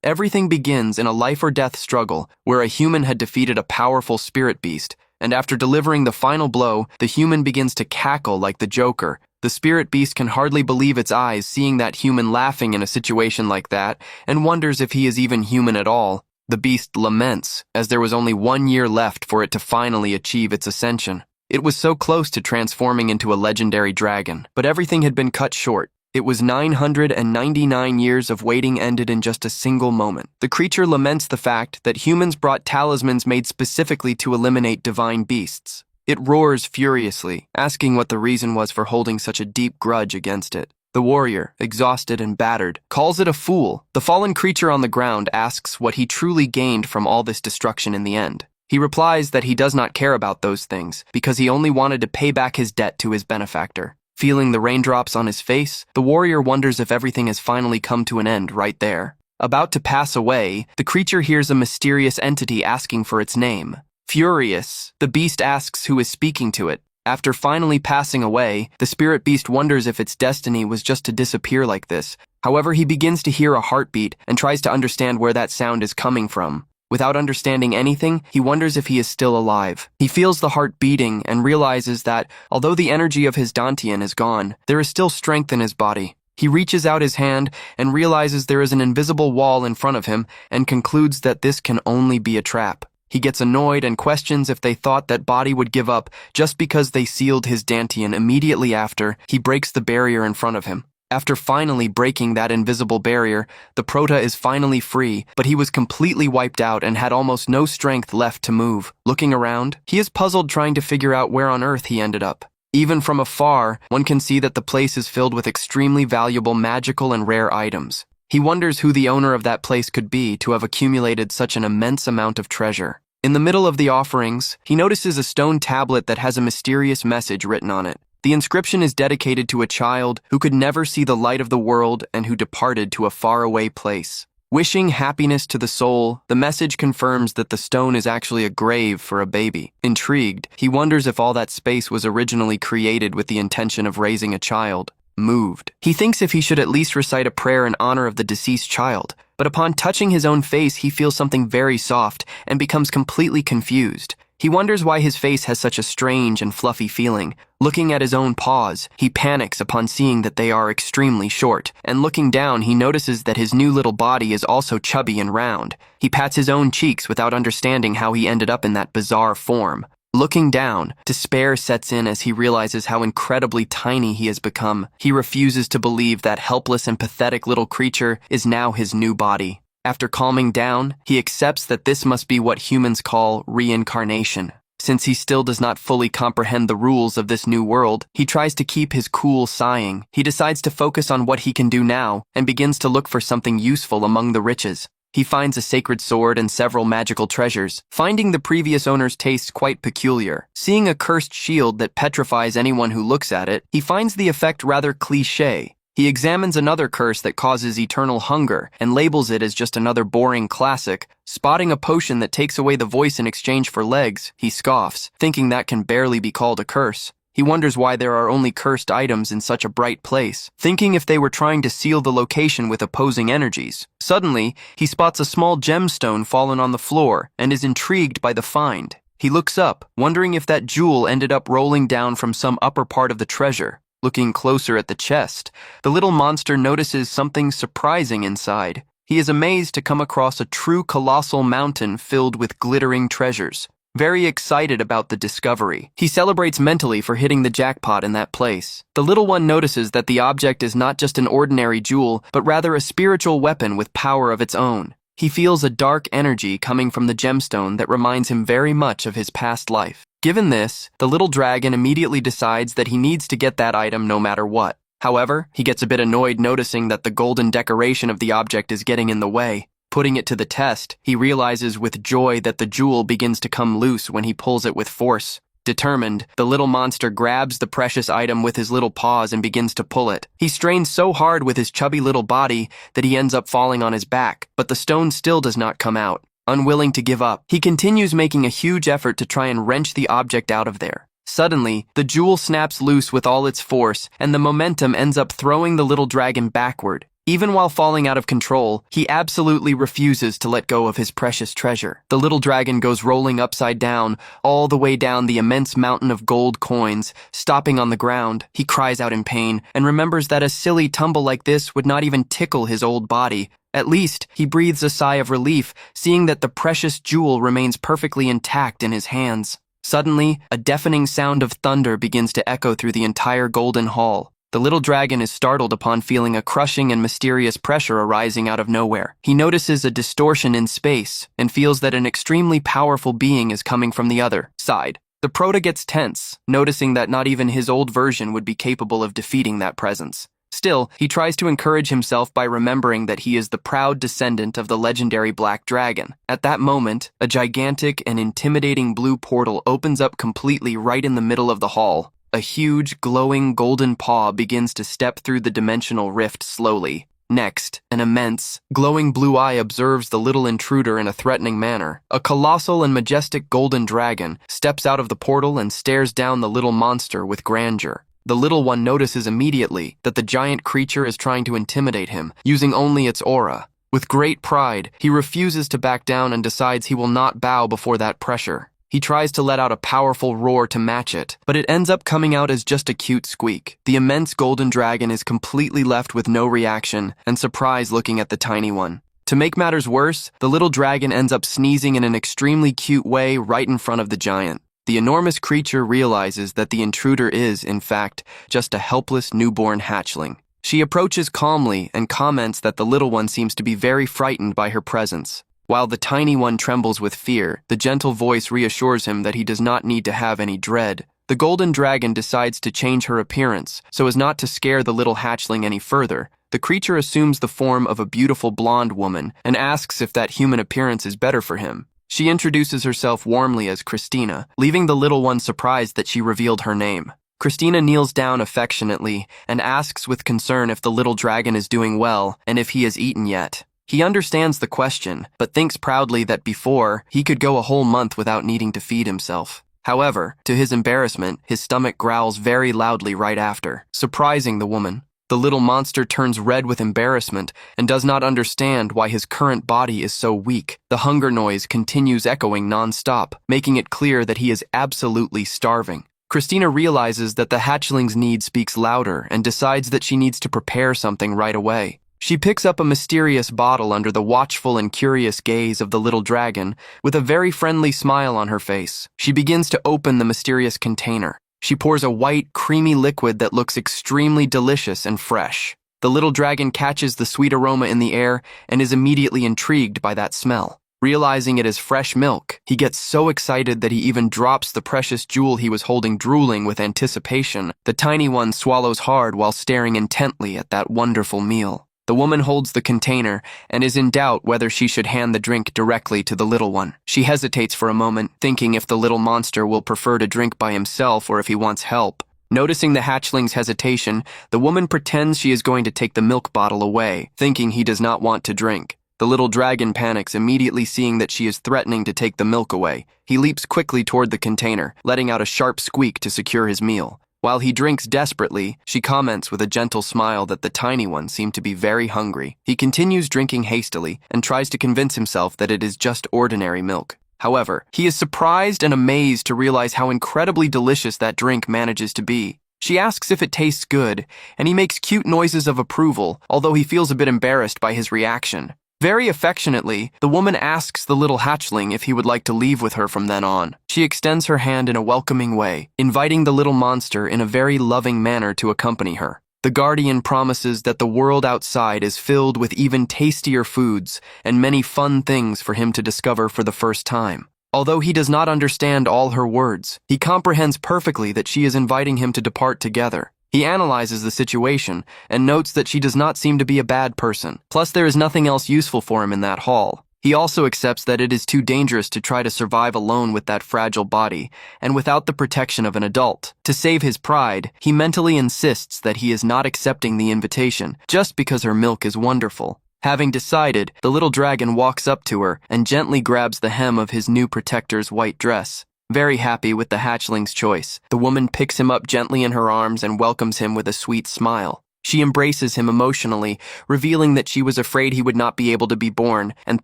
Everything begins in a life-or-death struggle where a human had defeated a powerful spirit beast, and after delivering the final blow, the human begins to cackle like the Joker. The spirit beast can hardly believe its eyes seeing that human laughing in a situation like that, and wonders if he is even human at all. The beast laments, as there was only 1 year left for it to finally achieve its ascension. It was so close to transforming into a legendary dragon, but everything had been cut short. It was 999 years of waiting ended in just a single moment. The creature laments the fact that humans brought talismans made specifically to eliminate divine beasts. It roars furiously, asking what the reason was for holding such a deep grudge against it. The warrior, exhausted and battered, calls it a fool. The fallen creature on the ground asks what he truly gained from all this destruction in the end. He replies that he does not care about those things because he only wanted to pay back his debt to his benefactor. Feeling the raindrops on his face, the warrior wonders if everything has finally come to an end right there. About to pass away, the creature hears a mysterious entity asking for its name. Furious, the beast asks who is speaking to it. After finally passing away, the spirit beast wonders if its destiny was just to disappear like this. However, he begins to hear a heartbeat and tries to understand where that sound is coming from. Without understanding anything, he wonders if he is still alive. He feels the heart beating and realizes that, although the energy of his Dantian is gone, there is still strength in his body. He reaches out his hand and realizes there is an invisible wall in front of him and concludes that this can only be a trap. He gets annoyed and questions if they thought that body would give up just because they sealed his Dantian immediately after he breaks the barrier in front of him. After finally breaking that invisible barrier, the Prota is finally free, but he was completely wiped out and had almost no strength left to move. Looking around, he is puzzled trying to figure out where on earth he ended up. Even from afar, one can see that the place is filled with extremely valuable magical and rare items. He wonders who the owner of that place could be to have accumulated such an immense amount of treasure. In the middle of the offerings, he notices a stone tablet that has a mysterious message written on it. The inscription is dedicated to a child who could never see the light of the world and who departed to a faraway place. Wishing happiness to the soul, the message confirms that the stone is actually a grave for a baby. Intrigued, he wonders if all that space was originally created with the intention of raising a child. Moved, he thinks if he should at least recite a prayer in honor of the deceased child, but upon touching his own face, he feels something very soft and becomes completely confused. He wonders why his face has such a strange and fluffy feeling. Looking at his own paws, he panics upon seeing that they are extremely short, and looking down, he notices that his new little body is also chubby and round. He pats his own cheeks without understanding how he ended up in that bizarre form. Looking down, despair sets in as he realizes how incredibly tiny he has become. He refuses to believe that helpless and pathetic little creature is now his new body. After calming down, he accepts that this must be what humans call reincarnation. Since he still does not fully comprehend the rules of this new world, he tries to keep his cool sighing. He decides to focus on what he can do now and begins to look for something useful among the riches. He finds a sacred sword and several magical treasures, finding the previous owner's tastes quite peculiar. Seeing a cursed shield that petrifies anyone who looks at it, he finds the effect rather cliché. He examines another curse that causes eternal hunger and labels it as just another boring classic. Spotting a potion that takes away the voice in exchange for legs, he scoffs, thinking that can barely be called a curse. He wonders why there are only cursed items in such a bright place, thinking if they were trying to seal the location with opposing energies. Suddenly, he spots a small gemstone fallen on the floor and is intrigued by the find. He looks up, wondering if that jewel ended up rolling down from some upper part of the treasure. Looking closer at the chest, the little monster notices something surprising inside. He is amazed to come across a true colossal mountain filled with glittering treasures. Very excited about the discovery, he celebrates mentally for hitting the jackpot in that place. The little one notices that the object is not just an ordinary jewel, but rather a spiritual weapon with power of its own. He feels a dark energy coming from the gemstone that reminds him very much of his past life. Given this, the little dragon immediately decides that he needs to get that item no matter what. However, he gets a bit annoyed noticing that the golden decoration of the object is getting in the way. Putting it to the test, he realizes with joy that the jewel begins to come loose when he pulls it with force. Determined, the little monster grabs the precious item with his little paws and begins to pull it. He strains so hard with his chubby little body that he ends up falling on his back, but the stone still does not come out. Unwilling to give up, he continues making a huge effort to try and wrench the object out of there. Suddenly, the jewel snaps loose with all its force, and the momentum ends up throwing the little dragon backward. Even while falling out of control, he absolutely refuses to let go of his precious treasure. The little dragon goes rolling upside down, all the way down the immense mountain of gold coins, stopping on the ground. He cries out in pain and remembers that a silly tumble like this would not even tickle his old body. At least, he breathes a sigh of relief, seeing that the precious jewel remains perfectly intact in his hands. Suddenly, a deafening sound of thunder begins to echo through the entire golden hall. The little dragon is startled upon feeling a crushing and mysterious pressure arising out of nowhere. He notices a distortion in space and feels that an extremely powerful being is coming from the other side. The Prota gets tense, noticing that not even his old version would be capable of defeating that presence. Still, he tries to encourage himself by remembering that he is the proud descendant of the legendary Black Dragon. At that moment, a gigantic and intimidating blue portal opens up completely right in the middle of the hall. A huge, glowing golden paw begins to step through the dimensional rift slowly. Next, an immense, glowing blue eye observes the little intruder in a threatening manner. A colossal and majestic golden dragon steps out of the portal and stares down the little monster with grandeur. The little one notices immediately that the giant creature is trying to intimidate him, using only its aura. With great pride, he refuses to back down and decides he will not bow before that pressure. He tries to let out a powerful roar to match it, but it ends up coming out as just a cute squeak. The immense golden dragon is completely left with no reaction and surprised looking at the tiny one. To make matters worse, the little dragon ends up sneezing in an extremely cute way right in front of the giant. The enormous creature realizes that the intruder is, in fact, just a helpless newborn hatchling. She approaches calmly and comments that the little one seems to be very frightened by her presence. While the tiny one trembles with fear, the gentle voice reassures him that he does not need to have any dread. The golden dragon decides to change her appearance so as not to scare the little hatchling any further. The creature assumes the form of a beautiful blonde woman and asks if that human appearance is better for him. She introduces herself warmly as Christina, leaving the little one surprised that she revealed her name. Christina kneels down affectionately and asks with concern if the little dragon is doing well and if he has eaten yet. He understands the question, but thinks proudly that before, he could go a whole month without needing to feed himself. However, to his embarrassment, his stomach growls very loudly right after, surprising the woman. The little monster turns red with embarrassment and does not understand why his current body is so weak. The hunger noise continues echoing non-stop, making it clear that he is absolutely starving. Christina realizes that the hatchling's need speaks louder and decides that she needs to prepare something right away. She picks up a mysterious bottle under the watchful and curious gaze of the little dragon, with a very friendly smile on her face. She begins to open the mysterious container. She pours a white, creamy liquid that looks extremely delicious and fresh. The little dragon catches the sweet aroma in the air and is immediately intrigued by that smell. Realizing it is fresh milk, he gets so excited that he even drops the precious jewel he was holding, drooling with anticipation. The tiny one swallows hard while staring intently at that wonderful meal. The woman holds the container and is in doubt whether she should hand the drink directly to the little one. She hesitates for a moment, thinking if the little monster will prefer to drink by himself or if he wants help. Noticing the hatchling's hesitation, the woman pretends she is going to take the milk bottle away, thinking he does not want to drink. The little dragon panics immediately, seeing that she is threatening to take the milk away. He leaps quickly toward the container, letting out a sharp squeak to secure his meal. While he drinks desperately, she comments with a gentle smile that the tiny one seemed to be very hungry. He continues drinking hastily and tries to convince himself that it is just ordinary milk. However, he is surprised and amazed to realize how incredibly delicious that drink manages to be. She asks if it tastes good, and he makes cute noises of approval, although he feels a bit embarrassed by his reaction. Very affectionately, the woman asks the little hatchling if he would like to leave with her from then on. She extends her hand in a welcoming way, inviting the little monster in a very loving manner to accompany her. The guardian promises that the world outside is filled with even tastier foods and many fun things for him to discover for the first time. Although he does not understand all her words, he comprehends perfectly that she is inviting him to depart together. He analyzes the situation and notes that she does not seem to be a bad person. Plus, there is nothing else useful for him in that hall. He also accepts that it is too dangerous to try to survive alone with that fragile body and without the protection of an adult. To save his pride, he mentally insists that he is not accepting the invitation just because her milk is wonderful. Having decided, the little dragon walks up to her and gently grabs the hem of his new protector's white dress. Very happy with the hatchling's choice, the woman picks him up gently in her arms and welcomes him with a sweet smile. She embraces him emotionally, revealing that she was afraid he would not be able to be born, and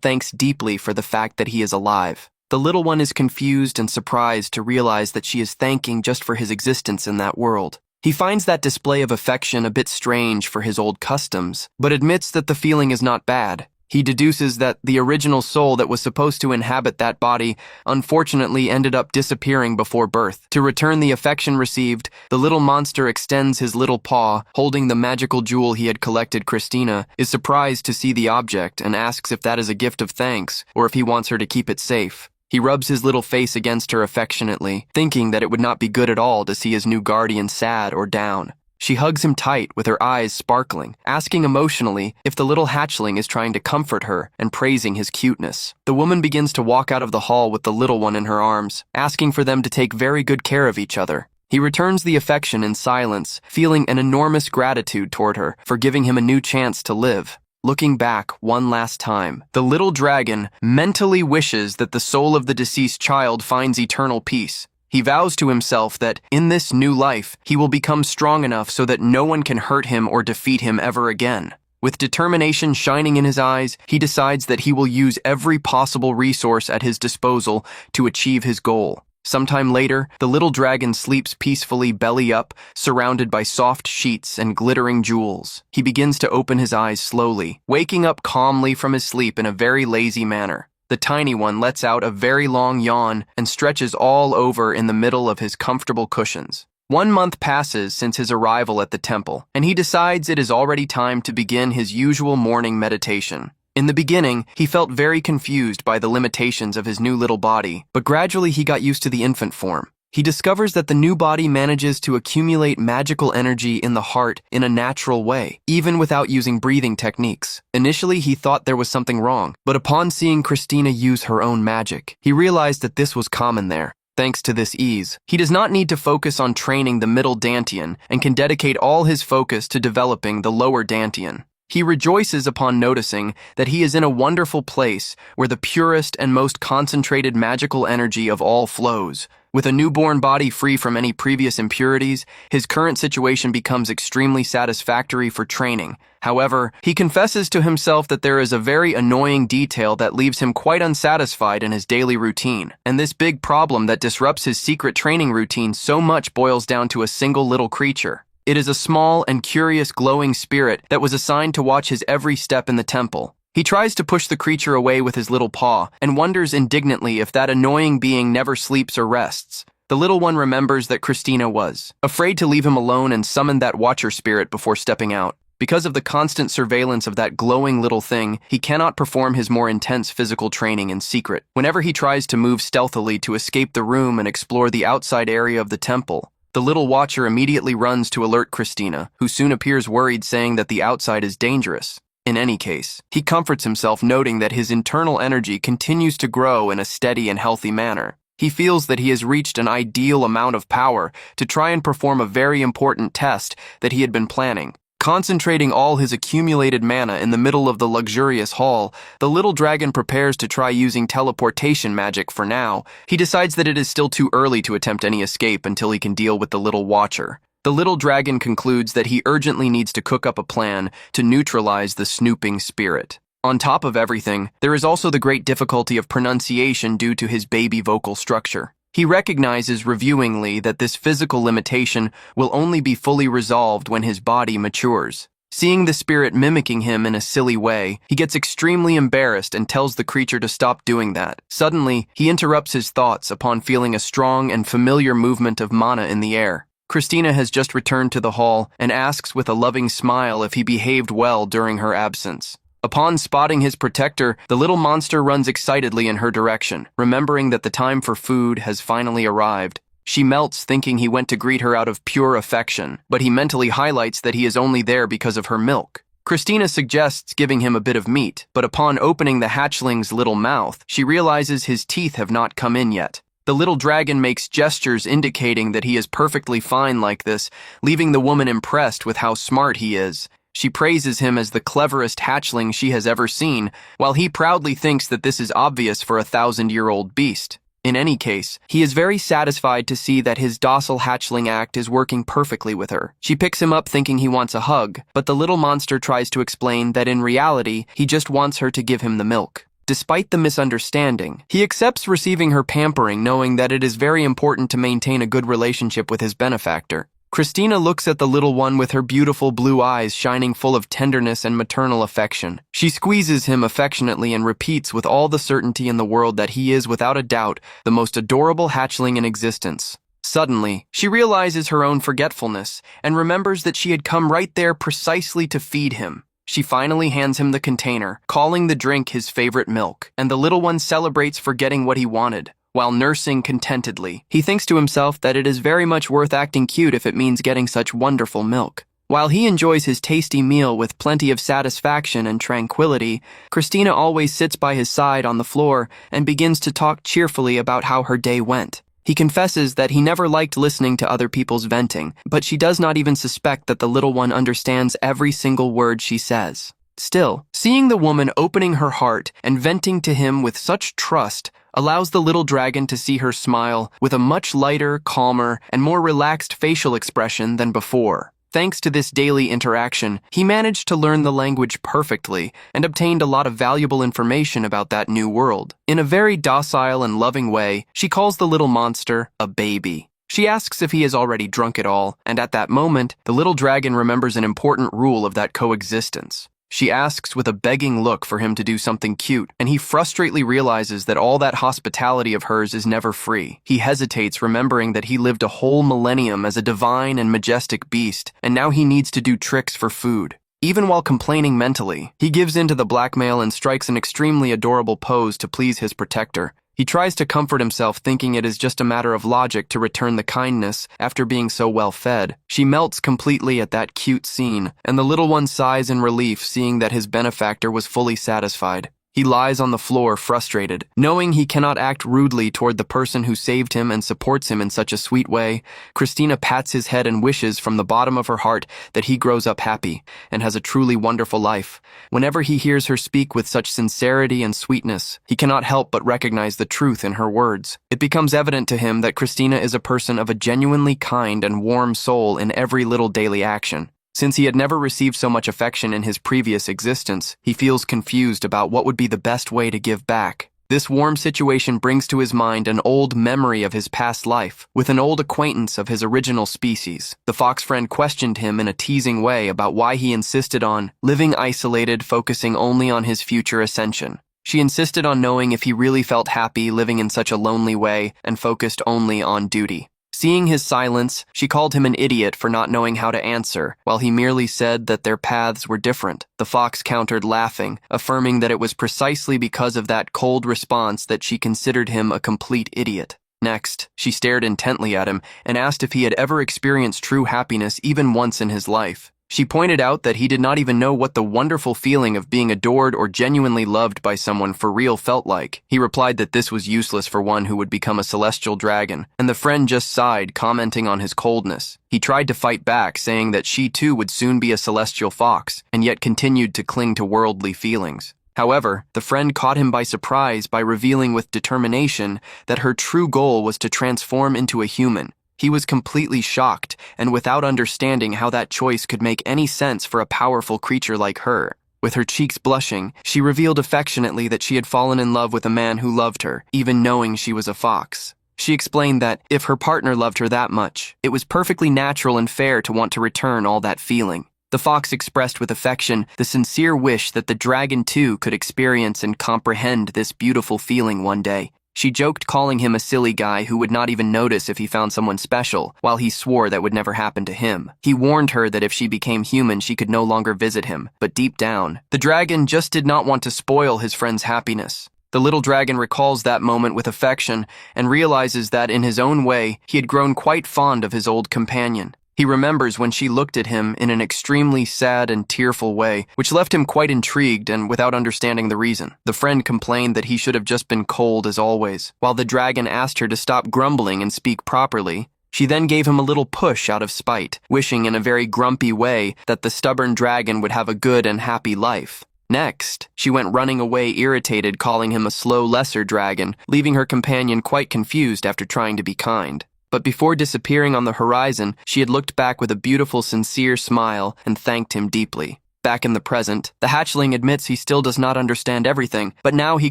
thanks deeply for the fact that he is alive. The little one is confused and surprised to realize that she is thanking just for his existence in that world. He finds that display of affection a bit strange for his old customs, but admits that the feeling is not bad. He deduces that the original soul that was supposed to inhabit that body unfortunately ended up disappearing before birth. To return the affection received, the little monster extends his little paw, holding the magical jewel he had collected. Christina is surprised to see the object and asks if that is a gift of thanks or if he wants her to keep it safe. He rubs his little face against her affectionately, thinking that it would not be good at all to see his new guardian sad or down. She hugs him tight with her eyes sparkling, asking emotionally if the little hatchling is trying to comfort her and praising his cuteness. The woman begins to walk out of the hall with the little one in her arms, asking for them to take very good care of each other. He returns the affection in silence, feeling an enormous gratitude toward her for giving him a new chance to live. Looking back one last time, the little dragon mentally wishes that the soul of the deceased child finds eternal peace. He vows to himself that, in this new life, he will become strong enough so that no one can hurt him or defeat him ever again. With determination shining in his eyes, he decides that he will use every possible resource at his disposal to achieve his goal. Sometime later, the little dragon sleeps peacefully belly up, surrounded by soft sheets and glittering jewels. He begins to open his eyes slowly, waking up calmly from his sleep in a very lazy manner. The tiny one lets out a very long yawn and stretches all over in the middle of his comfortable cushions. 1 month passes since his arrival at the temple, and he decides it is already time to begin his usual morning meditation. In the beginning, he felt very confused by the limitations of his new little body, but gradually he got used to the infant form. He discovers that the new body manages to accumulate magical energy in the heart in a natural way, even without using breathing techniques. Initially, he thought there was something wrong, but upon seeing Christina use her own magic, he realized that this was common there. Thanks to this ease, he does not need to focus on training the middle dantian and can dedicate all his focus to developing the lower dantian. He rejoices upon noticing that he is in a wonderful place where the purest and most concentrated magical energy of all flows. With a newborn body free from any previous impurities, his current situation becomes extremely satisfactory for training. However, he confesses to himself that there is a very annoying detail that leaves him quite unsatisfied in his daily routine, and this big problem that disrupts his secret training routine so much boils down to a single little creature. It is a small and curious glowing spirit that was assigned to watch his every step in the temple. He tries to push the creature away with his little paw and wonders indignantly if that annoying being never sleeps or rests. The little one remembers that Christina was afraid to leave him alone and summoned that watcher spirit before stepping out. Because of the constant surveillance of that glowing little thing, he cannot perform his more intense physical training in secret. Whenever he tries to move stealthily to escape the room and explore the outside area of the temple, the little watcher immediately runs to alert Christina, who soon appears worried, saying that the outside is dangerous. In any case, he comforts himself noting that his internal energy continues to grow in a steady and healthy manner. He feels that he has reached an ideal amount of power to try and perform a very important test that he had been planning. Concentrating all his accumulated mana in the middle of the luxurious hall, the little dragon prepares to try using teleportation magic for now. He decides that it is still too early to attempt any escape until he can deal with the little watcher. The little dragon concludes that he urgently needs to cook up a plan to neutralize the snooping spirit. On top of everything, there is also the great difficulty of pronunciation due to his baby vocal structure. He recognizes reviewingly that this physical limitation will only be fully resolved when his body matures. Seeing the spirit mimicking him in a silly way, he gets extremely embarrassed and tells the creature to stop doing that. Suddenly, he interrupts his thoughts upon feeling a strong and familiar movement of mana in the air. Christina has just returned to the hall and asks with a loving smile if he behaved well during her absence. Upon spotting his protector, the little monster runs excitedly in her direction, remembering that the time for food has finally arrived. She melts, thinking he went to greet her out of pure affection, but he mentally highlights that he is only there because of her milk. Christina suggests giving him a bit of meat, but upon opening the hatchling's little mouth, she realizes his teeth have not come in yet. The little dragon makes gestures indicating that he is perfectly fine like this, leaving the woman impressed with how smart he is. She praises him as the cleverest hatchling she has ever seen, while he proudly thinks that this is obvious for a 1,000-year-old beast. In any case, he is very satisfied to see that his docile hatchling act is working perfectly with her. She picks him up thinking he wants a hug, but the little monster tries to explain that in reality, he just wants her to give him the milk. Despite the misunderstanding, he accepts receiving her pampering, knowing that it is very important to maintain a good relationship with his benefactor. Christina looks at the little one with her beautiful blue eyes shining full of tenderness and maternal affection. She squeezes him affectionately and repeats with all the certainty in the world that he is, without a doubt, the most adorable hatchling in existence. Suddenly, she realizes her own forgetfulness and remembers that she had come right there precisely to feed him. She finally hands him the container, calling the drink his favorite milk, and the little one celebrates for getting what he wanted. While nursing contentedly, he thinks to himself that it is very much worth acting cute if it means getting such wonderful milk. While he enjoys his tasty meal with plenty of satisfaction and tranquility, Christina always sits by his side on the floor and begins to talk cheerfully about how her day went. He confesses that he never liked listening to other people's venting, but she does not even suspect that the little one understands every single word she says. Still, seeing the woman opening her heart and venting to him with such trust allows the little dragon to see her smile with a much lighter, calmer, and more relaxed facial expression than before. Thanks to this daily interaction, he managed to learn the language perfectly and obtained a lot of valuable information about that new world. In a very docile and loving way, she calls the little monster a baby. She asks if he has already drunk it all, and at that moment, the little dragon remembers an important rule of that coexistence. She asks with a begging look for him to do something cute, and he frustratedly realizes that all that hospitality of hers is never free. He hesitates, remembering that he lived a whole millennium as a divine and majestic beast, and now he needs to do tricks for food. Even while complaining mentally, he gives in to the blackmail and strikes an extremely adorable pose to please his protector. He tries to comfort himself, thinking it is just a matter of logic to return the kindness after being so well fed. She melts completely at that cute scene, and the little one sighs in relief, seeing that his benefactor was fully satisfied. He lies on the floor, frustrated. Knowing he cannot act rudely toward the person who saved him and supports him in such a sweet way, Christina pats his head and wishes from the bottom of her heart that he grows up happy and has a truly wonderful life. Whenever he hears her speak with such sincerity and sweetness, he cannot help but recognize the truth in her words. It becomes evident to him that Christina is a person of a genuinely kind and warm soul in every little daily action. Since he had never received so much affection in his previous existence, he feels confused about what would be the best way to give back. This warm situation brings to his mind an old memory of his past life, with an old acquaintance of his original species. The fox friend questioned him in a teasing way about why he insisted on living isolated, focusing only on his future ascension. She insisted on knowing if he really felt happy living in such a lonely way and focused only on duty. Seeing his silence, she called him an idiot for not knowing how to answer, while he merely said that their paths were different. The fox countered, laughing, affirming that it was precisely because of that cold response that she considered him a complete idiot. Next, she stared intently at him and asked if he had ever experienced true happiness even once in his life. She pointed out that he did not even know what the wonderful feeling of being adored or genuinely loved by someone for real felt like. He replied that this was useless for one who would become a celestial dragon, and the friend just sighed, commenting on his coldness. He tried to fight back, saying that she too would soon be a celestial fox, and yet continued to cling to worldly feelings. However, the friend caught him by surprise by revealing with determination that her true goal was to transform into a human. He was completely shocked and without understanding how that choice could make any sense for a powerful creature like her. With her cheeks blushing, she revealed affectionately that she had fallen in love with a man who loved her, even knowing she was a fox. She explained that if her partner loved her that much, it was perfectly natural and fair to want to return all that feeling. The fox expressed with affection the sincere wish that the dragon too could experience and comprehend this beautiful feeling one day. She joked, calling him a silly guy who would not even notice if he found someone special, while he swore that would never happen to him. He warned her that if she became human, she could no longer visit him, but deep down, the dragon just did not want to spoil his friend's happiness. The little dragon recalls that moment with affection and realizes that in his own way, he had grown quite fond of his old companion. He remembers when she looked at him in an extremely sad and tearful way, which left him quite intrigued and without understanding the reason. The friend complained that he should have just been cold as always. While the dragon asked her to stop grumbling and speak properly, she then gave him a little push out of spite, wishing in a very grumpy way that the stubborn dragon would have a good and happy life. Next, she went running away irritated, calling him a slow lesser dragon, leaving her companion quite confused after trying to be kind. But before disappearing on the horizon, she had looked back with a beautiful, sincere smile and thanked him deeply. Back in the present, the hatchling admits he still does not understand everything, but now he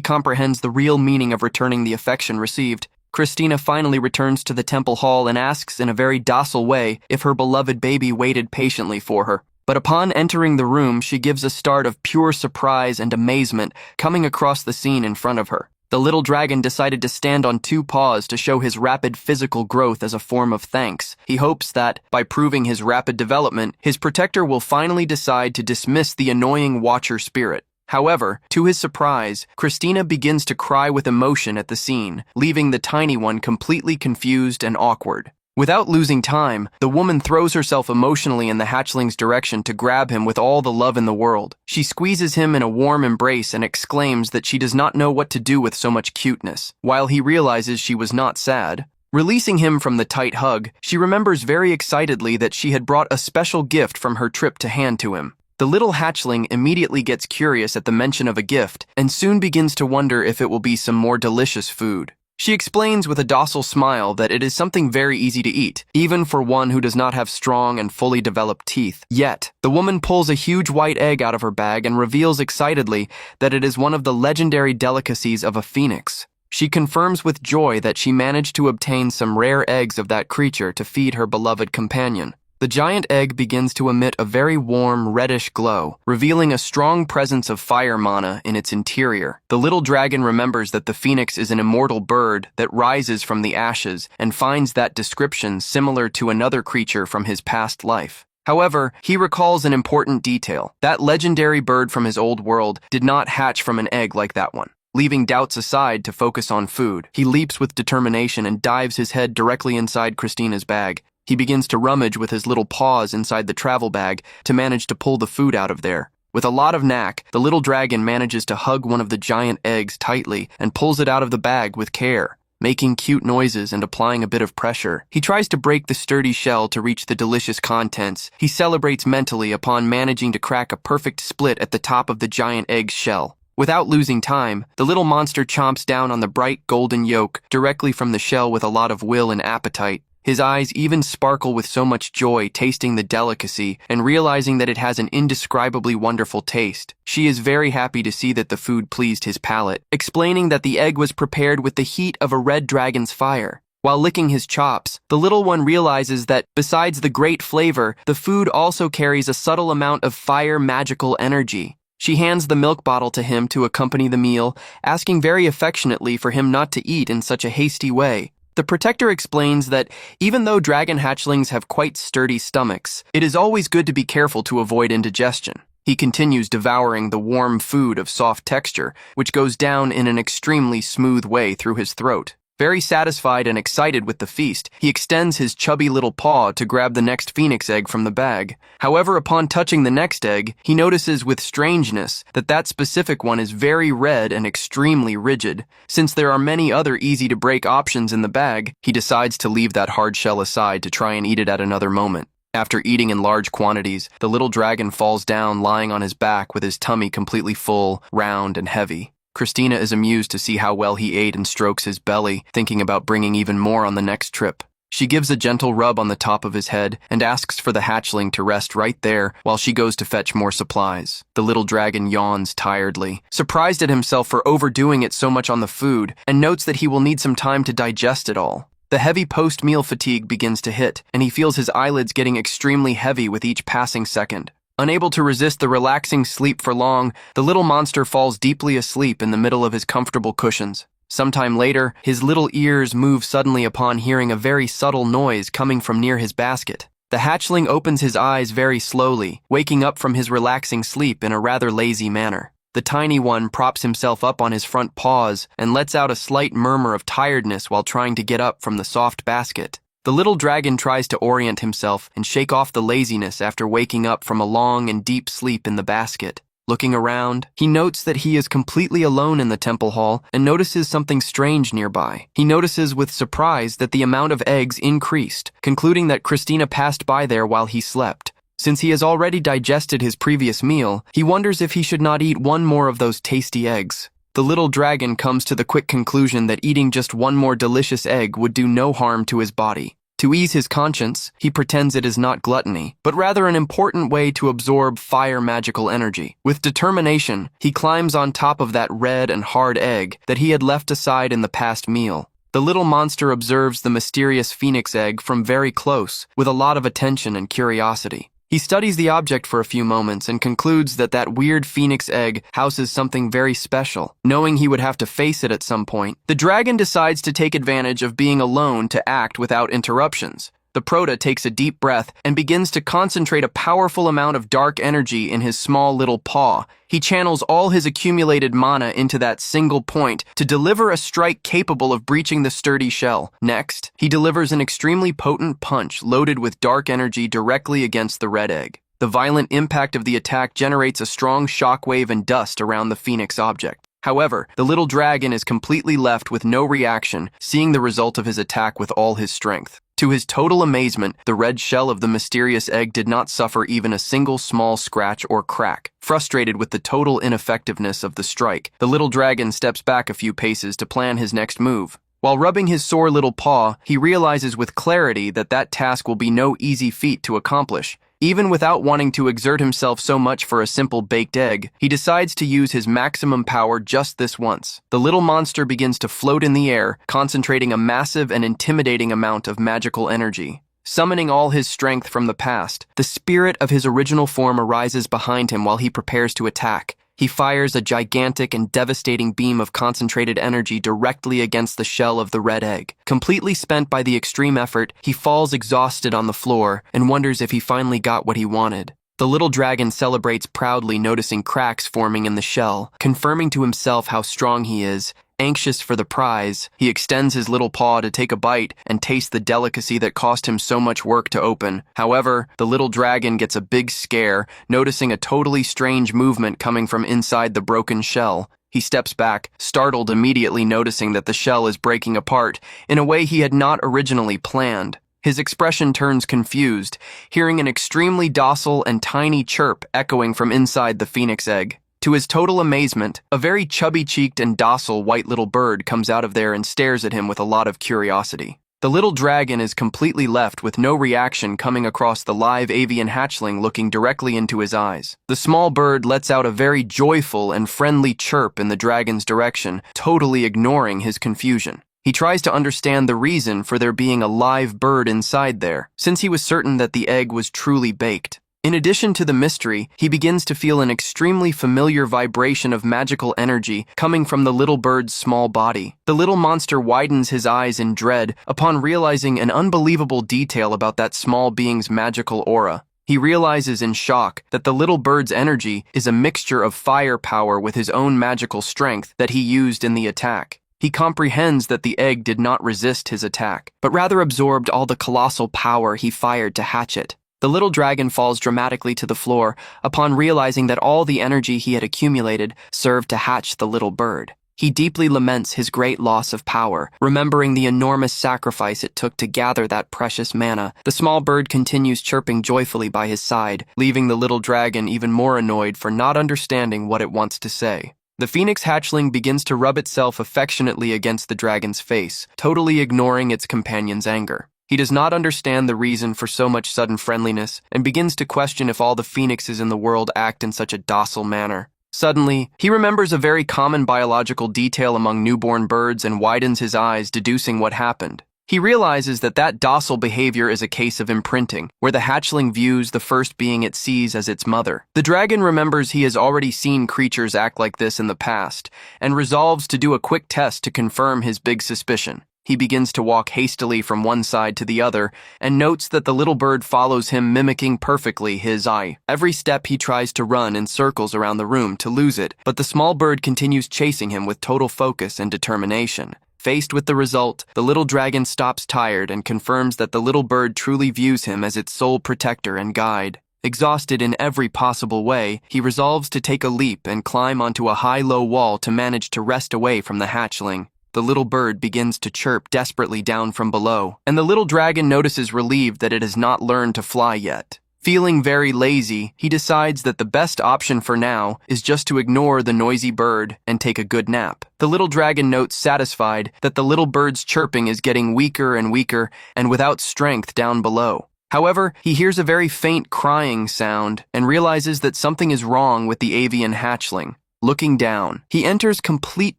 comprehends the real meaning of returning the affection received. Christina finally returns to the temple hall and asks in a very docile way if her beloved baby waited patiently for her. But upon entering the room, she gives a start of pure surprise and amazement coming across the scene in front of her. The little dragon decided to stand on 2 paws to show his rapid physical growth as a form of thanks. He hopes that, by proving his rapid development, his protector will finally decide to dismiss the annoying watcher spirit. However, to his surprise, Christina begins to cry with emotion at the scene, leaving the tiny one completely confused and awkward. Without losing time, the woman throws herself emotionally in the hatchling's direction to grab him with all the love in the world. She squeezes him in a warm embrace and exclaims that she does not know what to do with so much cuteness, while he realizes she was not sad. Releasing him from the tight hug, she remembers very excitedly that she had brought a special gift from her trip to hand to him. The little hatchling immediately gets curious at the mention of a gift and soon begins to wonder if it will be some more delicious food. She explains with a docile smile that it is something very easy to eat, even for one who does not have strong and fully developed teeth. Yet, the woman pulls a huge white egg out of her bag and reveals excitedly that it is one of the legendary delicacies of a phoenix. She confirms with joy that she managed to obtain some rare eggs of that creature to feed her beloved companion. The giant egg begins to emit a very warm, reddish glow, revealing a strong presence of fire mana in its interior. The little dragon remembers that the phoenix is an immortal bird that rises from the ashes and finds that description similar to another creature from his past life. However, he recalls an important detail. That legendary bird from his old world did not hatch from an egg like that one. Leaving doubts aside to focus on food, he leaps with determination and dives his head directly inside Christina's bag. He begins to rummage with his little paws inside the travel bag to manage to pull the food out of there. With a lot of knack, the little dragon manages to hug one of the giant eggs tightly and pulls it out of the bag with care, making cute noises and applying a bit of pressure. He tries to break the sturdy shell to reach the delicious contents. He celebrates mentally upon managing to crack a perfect split at the top of the giant egg's shell. Without losing time, the little monster chomps down on the bright golden yolk directly from the shell with a lot of will and appetite. His eyes even sparkle with so much joy tasting the delicacy and realizing that it has an indescribably wonderful taste. She is very happy to see that the food pleased his palate, explaining that the egg was prepared with the heat of a red dragon's fire. While licking his chops, the little one realizes that, besides the great flavor, the food also carries a subtle amount of fire magical energy. She hands the milk bottle to him to accompany the meal, asking very affectionately for him not to eat in such a hasty way. The protector explains that even though dragon hatchlings have quite sturdy stomachs, it is always good to be careful to avoid indigestion. He continues devouring the warm food of soft texture, which goes down in an extremely smooth way through his throat. Very satisfied and excited with the feast, he extends his chubby little paw to grab the next phoenix egg from the bag. However, upon touching the next egg, he notices with strangeness that that specific one is very red and extremely rigid. Since there are many other easy-to-break options in the bag, he decides to leave that hard shell aside to try and eat it at another moment. After eating in large quantities, the little dragon falls down lying on his back with his tummy completely full, round, and heavy. Christina is amused to see how well he ate and strokes his belly, thinking about bringing even more on the next trip. She gives a gentle rub on the top of his head and asks for the hatchling to rest right there while she goes to fetch more supplies. The little dragon yawns tiredly, surprised at himself for overdoing it so much on the food, and notes that he will need some time to digest it all. The heavy post-meal fatigue begins to hit, and he feels his eyelids getting extremely heavy with each passing second. Unable to resist the relaxing sleep for long, the little monster falls deeply asleep in the middle of his comfortable cushions. Sometime later, his little ears move suddenly upon hearing a very subtle noise coming from near his basket. The hatchling opens his eyes very slowly, waking up from his relaxing sleep in a rather lazy manner. The tiny one props himself up on his front paws and lets out a slight murmur of tiredness while trying to get up from the soft basket. The little dragon tries to orient himself and shake off the laziness after waking up from a long and deep sleep in the basket. Looking around, he notes that he is completely alone in the temple hall and notices something strange nearby. He notices with surprise that the amount of eggs increased, concluding that Christina passed by there while he slept. Since he has already digested his previous meal, he wonders if he should not eat one more of those tasty eggs. The little dragon comes to the quick conclusion that eating just one more delicious egg would do no harm to his body. To ease his conscience, he pretends it is not gluttony, but rather an important way to absorb fire magical energy. With determination, he climbs on top of that red and hard egg that he had left aside in the past meal. The little monster observes the mysterious phoenix egg from very close, with a lot of attention and curiosity. He studies the object for a few moments and concludes that that weird phoenix egg houses something very special. Knowing he would have to face it at some point, the dragon decides to take advantage of being alone to act without interruptions. The Proto takes a deep breath and begins to concentrate a powerful amount of dark energy in his small little paw. He channels all his accumulated mana into that single point to deliver a strike capable of breaching the sturdy shell. Next, he delivers an extremely potent punch loaded with dark energy directly against the red egg. The violent impact of the attack generates a strong shockwave and dust around the phoenix object. However, the little dragon is completely left with no reaction, seeing the result of his attack with all his strength. To his total amazement, the red shell of the mysterious egg did not suffer even a single small scratch or crack. Frustrated with the total ineffectiveness of the strike, the little dragon steps back a few paces to plan his next move. While rubbing his sore little paw, he realizes with clarity that that task will be no easy feat to accomplish. Even without wanting to exert himself so much for a simple baked egg, he decides to use his maximum power just this once. The little monster begins to float in the air, concentrating a massive and intimidating amount of magical energy. Summoning all his strength from the past, the spirit of his original form arises behind him while he prepares to attack. He fires a gigantic and devastating beam of concentrated energy directly against the shell of the red egg. Completely spent by the extreme effort, he falls exhausted on the floor and wonders if he finally got what he wanted. The little dragon celebrates proudly, noticing cracks forming in the shell, confirming to himself how strong he is. Anxious for the prize, he extends his little paw to take a bite and taste the delicacy that cost him so much work to open. However, the little dragon gets a big scare, noticing a totally strange movement coming from inside the broken shell. He steps back, startled, immediately noticing that the shell is breaking apart in a way he had not originally planned. His expression turns confused, hearing an extremely docile and tiny chirp echoing from inside the phoenix egg. To his total amazement, a very chubby-cheeked and docile white little bird comes out of there and stares at him with a lot of curiosity. The little dragon is completely left with no reaction, coming across the live avian hatchling looking directly into his eyes. The small bird lets out a very joyful and friendly chirp in the dragon's direction, totally ignoring his confusion. He tries to understand the reason for there being a live bird inside there, since he was certain that the egg was truly baked. In addition to the mystery, he begins to feel an extremely familiar vibration of magical energy coming from the little bird's small body. The little monster widens his eyes in dread upon realizing an unbelievable detail about that small being's magical aura. He realizes in shock that the little bird's energy is a mixture of fire power with his own magical strength that he used in the attack. He comprehends that the egg did not resist his attack, but rather absorbed all the colossal power he fired to hatch it. The little dragon falls dramatically to the floor upon realizing that all the energy he had accumulated served to hatch the little bird. He deeply laments his great loss of power, remembering the enormous sacrifice it took to gather that precious mana. The small bird continues chirping joyfully by his side, leaving the little dragon even more annoyed for not understanding what it wants to say. The phoenix hatchling begins to rub itself affectionately against the dragon's face, totally ignoring its companion's anger. He does not understand the reason for so much sudden friendliness and begins to question if all the phoenixes in the world act in such a docile manner. Suddenly, he remembers a very common biological detail among newborn birds and widens his eyes, deducing what happened. He realizes that that docile behavior is a case of imprinting, where the hatchling views the first being it sees as its mother. The dragon remembers he has already seen creatures act like this in the past, and resolves to do a quick test to confirm his big suspicion. He begins to walk hastily from one side to the other and notes that the little bird follows him, mimicking perfectly his eye. Every step he tries to run in circles around the room to lose it, but the small bird continues chasing him with total focus and determination. Faced with the result, the little dragon stops tired and confirms that the little bird truly views him as its sole protector and guide. Exhausted in every possible way, he resolves to take a leap and climb onto a high-low wall to manage to wrest away from the hatchling. The little bird begins to chirp desperately down from below, and the little dragon notices relieved that it has not learned to fly yet. Feeling very lazy, he decides that the best option for now is just to ignore the noisy bird and take a good nap. The little dragon notes satisfied that the little bird's chirping is getting weaker and weaker and without strength down below. However, he hears a very faint crying sound and realizes that something is wrong with the avian hatchling. Looking down, he enters complete